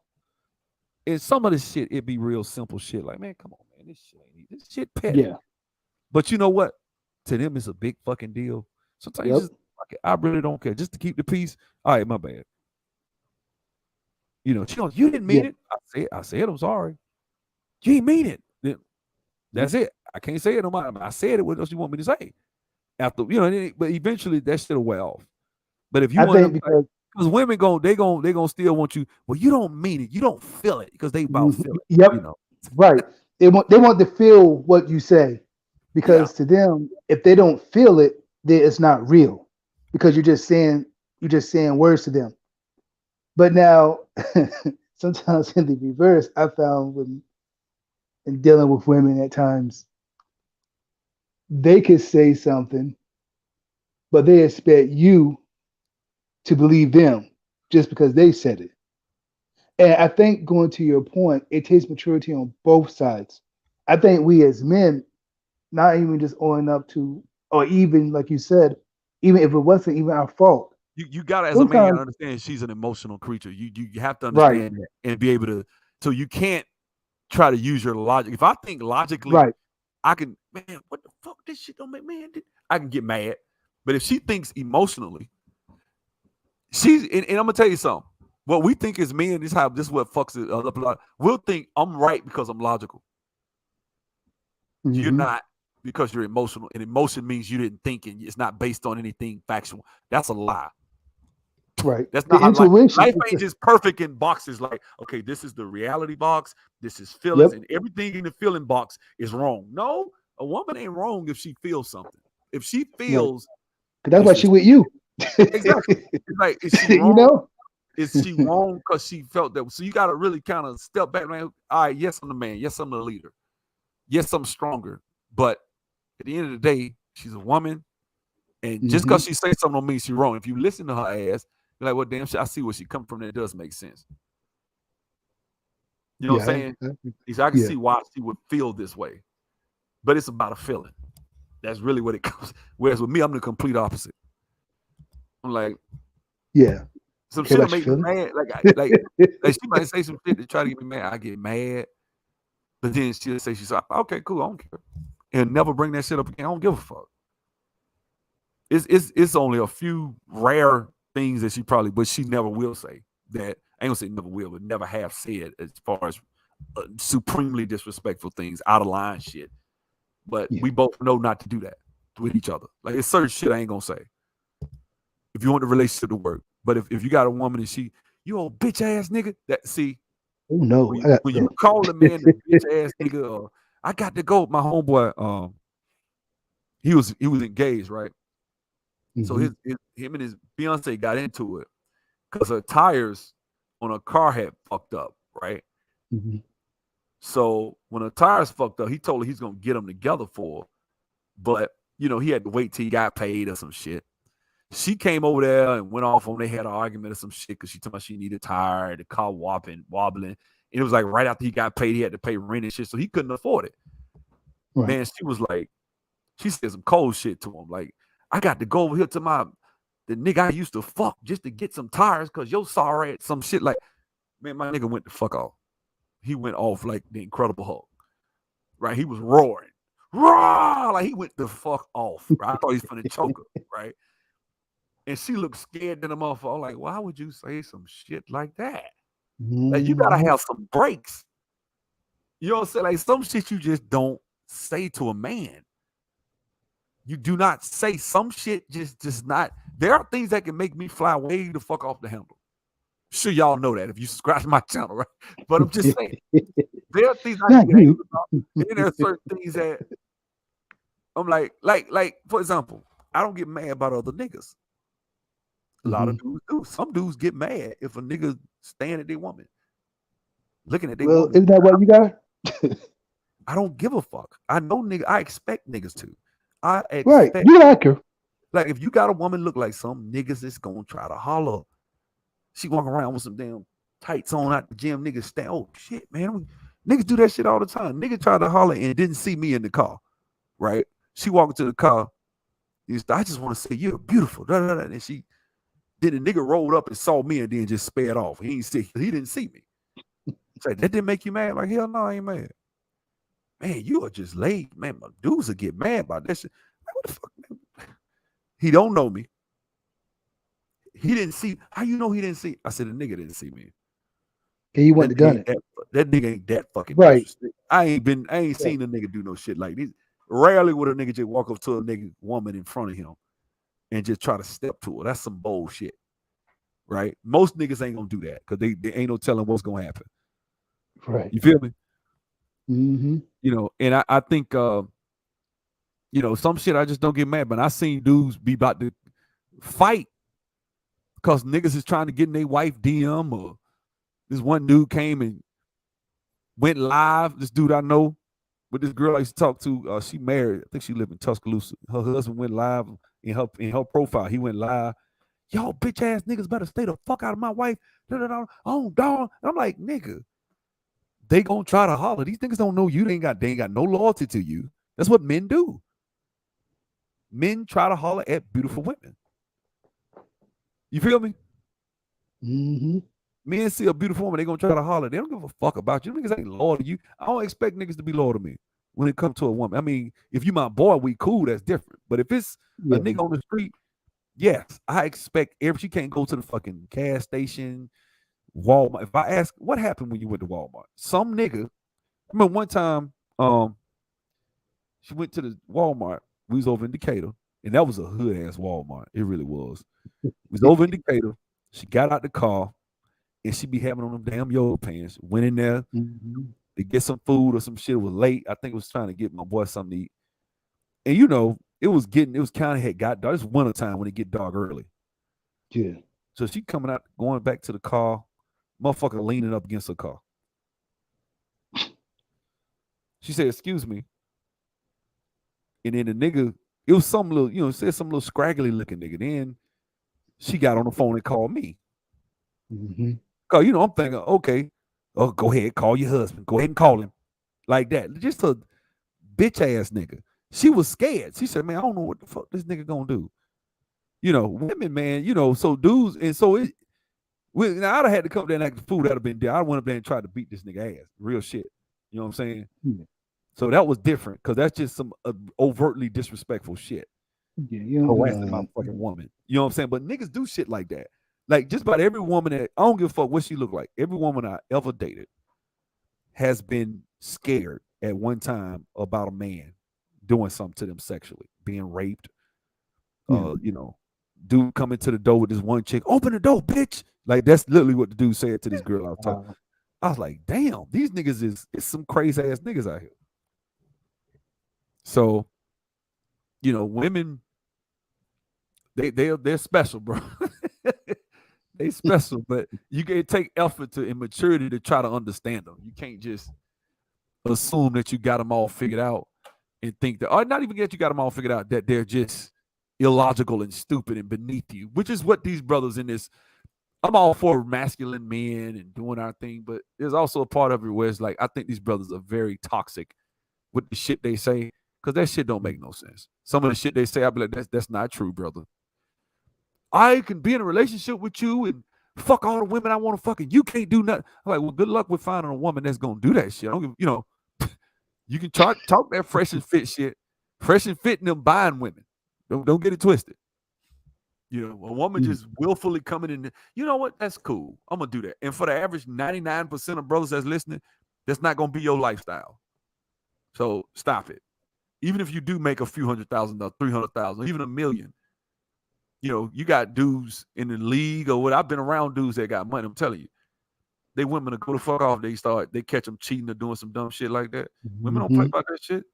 in some of this shit, it'd be real simple shit. Like, man, come on, man, this shit petty. Yeah. But you know what? To them, it's a big fucking deal. Sometimes you just, I really don't care. Just to keep the peace. All right, my bad. You know, she goes, you didn't mean it. I said, I'm sorry. You didn't mean it. Then that's it. I can't say it no matter. I said it. What else you want me to say? After, you know, but eventually that shit'll wear off. But if you want, because women they gonna still want you. Well, you don't mean it. You don't feel it because they about feel it. Yep. You know? Right. They want to feel what you say, because to them, if they don't feel it, then it's not real, because you're just saying words to them. But now, sometimes in the reverse, I found in dealing with women at times, they could say something, but they expect you to believe them just because they said it. And I think, going to your point, it takes maturity on both sides. I think we as men, not even just owning up to, or even like you said, even if it wasn't even our fault. You gotta, as a man, you gotta understand she's an emotional creature. You have to understand that and be able to. So you can't try to use your logic. If I think logically, I can, man, what the fuck? This shit don't make, man. I can get mad. But if she thinks emotionally, and I'm gonna tell you something. What we think is men, this is what fucks it up a lot. We'll think I'm right because I'm logical. Mm-hmm. You're not, because you're emotional, and emotion means you didn't think, and it's not based on anything factual. That's a lie. Right. That's not how life ain't just perfect in boxes. Like, okay, this is the reality box, this is feelings, and everything in the feeling box is wrong. No, A woman ain't wrong if she feels something. If she feels, because that's why she with you. Exactly. It's like, is she wrong? You know? Is she wrong because she felt that? So you got to really kind of step back, man. All right, yes, I'm the man. Yes, I'm the leader. Yes, I'm stronger. But at the end of the day, she's a woman. And just because she says something don't mean she's wrong. If you listen to her ass, you're like, well, damn, I see where she come from. That does make sense. You know what I'm saying? I can see why she would feel this way. But it's about a feeling. That's really what it comes. Whereas with me, I'm the complete opposite. I'm like, some shit will make me mad. Like she might say some shit to try to get me mad. I get mad. But then she'll say, she's like, okay, cool, I don't care. And never bring that shit up again. I don't give a fuck. It's only a few rare things that but she never will say that. I ain't gonna say never will, but never have said as far as supremely disrespectful things, out of line shit. But we both know not to do that with each other. Like, it's certain shit I ain't gonna say if you want the relationship to work. But if you got a woman and you old bitch ass nigga, that see. Oh no! When you call a man the bitch ass nigga, I got to go. My homeboy, he was engaged, right? So him and his fiance got into it because her tires on her car had fucked up, right? So when her tires fucked up, he told her he's gonna get them together for her. But he had to wait till he got paid or some shit. She came over there and went off on. They had an argument or some shit because she told me she needed a tire, the car wobbling. And it was like right after he got paid, he had to pay rent and shit, so he couldn't afford it. Right. Man, she was like, she said some cold shit to him. Like, I got to go over here to the nigga I used to fuck just to get some tires because you're sorry at some shit. Like, man, my nigga went the fuck off. He went off like the Incredible Hulk. Right? He was roaring. Roar! Like, he went the fuck off. Right? I thought he was finna choke her, right? And she looked scared in the motherfucker. I'm like, why would you say some shit like that? Like, you gotta have some breaks. You know what I'm saying? Like, some shit you just don't say to a man. You do not say some shit, just not. There are things that can make me fly way the fuck off the handle. Sure, y'all know that if you subscribe to my channel, right? But I'm just saying, there are things I can get angry about. And then there are certain things that I'm like, for example, I don't get mad about other niggas. A lot of dudes do. Some dudes get mad if a nigga staring at their woman, looking at their woman. Isn't that what you got? I don't give a fuck. I know nigga. I expect niggas to. I expect. Right. You like her. Like, if you got a woman look like some niggas is gonna try to holler. She walking around with some damn tights on out the gym. Niggas stand. Oh shit, man. Niggas do that shit all the time. Nigga tried to holler and didn't see me in the car. Right? She walked into the car. I just want to say you're beautiful. And she. Then the nigga rolled up and saw me and then just sped off. He didn't see me. Like, that didn't make you mad? Like, hell no, I ain't mad. Man, you are just late. Man, my dudes will get mad about that shit. Like, what the fuck, man? He don't know me. He didn't see. How you know he didn't see? I said, the nigga didn't see me. Yeah, he went to gun it. That nigga ain't that fucking right. I ain't seen a nigga do no shit like this. Rarely would a nigga just walk up to a nigga woman in front of him and just try to step to her. That's some bullshit. Right? Most niggas ain't gonna do that because they ain't no telling what's gonna happen. Right. You feel me? Mm-hmm. And I think some shit I just don't get mad. But I seen dudes be about to fight because niggas is trying to get in their wife DM, or this one dude came and went live. This dude I know with this girl I used to talk to, she married. I think she lived in Tuscaloosa. Her husband went live in her profile. He went live. Y'all bitch ass niggas better stay the fuck out of my wife. Oh, dog. I'm like, nigga, they gonna try to holler. These niggas don't know you. They ain't got no loyalty to you. That's what men do. Men try to holler at beautiful women. You feel me? Mm-hmm. Men see a beautiful woman, they gonna try to holler. They don't give a fuck about you. Niggas ain't loyal to you. I don't expect niggas to be loyal to me when it comes to a woman. I mean, if you my boy, we cool, that's different. But if it's a nigga on the street, yes, I expect she can't go to the fucking gas station, Walmart. If I ask, what happened when you went to Walmart? Some nigga, I remember one time, she went to the Walmart. We was over in Decatur, and that was a hood ass Walmart. It really was. We was over in Decatur. She got out the car, and she be having on them damn yoga pants. Went in there to get some food or some shit. It was late. I think it was trying to get my boy something to eat. And it was kind of had got dark. It's winter time when it get dark early. Yeah. So she coming out, going back to the car, motherfucker leaning up against her car. She said, "Excuse me." And then the nigga, it was some little, said some little scraggly looking nigga. Then she got on the phone and called me. Mm-hmm. Cause I'm thinking, okay, oh, go ahead, call your husband. Go ahead and call him. Like that. Just a bitch ass nigga. She was scared. She said, "Man, I don't know what the fuck this nigga gonna do." Women, man, so dudes, and so now I'd have had to come there and act the fool. That'd have been there. I went up there and tried to beat this nigga ass. Real shit. You know what I'm saying? Yeah. So that was different because that's just some overtly disrespectful shit. Yeah, Harassing my fucking woman. You know what I'm saying? But niggas do shit like that. Like just about every woman I don't give a fuck what she look like. Every woman I ever dated has been scared at one time about a man doing something to them sexually, being raped. Dude coming to the door with this one chick, "Open the door, bitch." Like that's literally what the dude said to this girl I was talking. I was like, damn, these niggas is some crazy ass niggas out here. So, women, they're special, bro. They special, but you can take effort and maturity to try to understand them. You can't just assume that you got them all figured out and think that, or not even that you got them all figured out, that they're just illogical and stupid and beneath you, which is what these brothers in this. I'm all for masculine men and doing our thing, but there's also a part of it where it's like, I think these brothers are very toxic with the shit they say, because that shit don't make no sense. Some of the shit they say, I'll be like, that's not true, brother. I can be in a relationship with you and fuck all the women I want to fuck, and you can't do nothing. I'm like, well, good luck with finding a woman that's gonna do that shit. I don't give, you can talk that fresh and fit shit, fresh and fit, and them buying women. Don't get it twisted. A woman just willfully coming in. You know what? That's cool. I'm going to do that. And for the average 99% of brothers that's listening, that's not going to be your lifestyle. So stop it. Even if you do make a few $100,000, $300,000, even $1 million, you got dudes in the league or what. I've been around dudes that got money. I'm telling you, they women to go the fuck off. They catch them cheating or doing some dumb shit like that. Women don't play about that shit.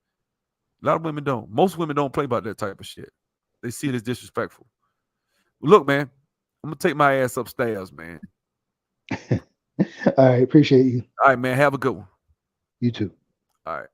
A lot of women don't. Most women don't play about that type of shit. They see it as disrespectful. Look, man, I'm gonna take my ass upstairs, man. All right, appreciate you. All right, man. Have a good one. You too. All right.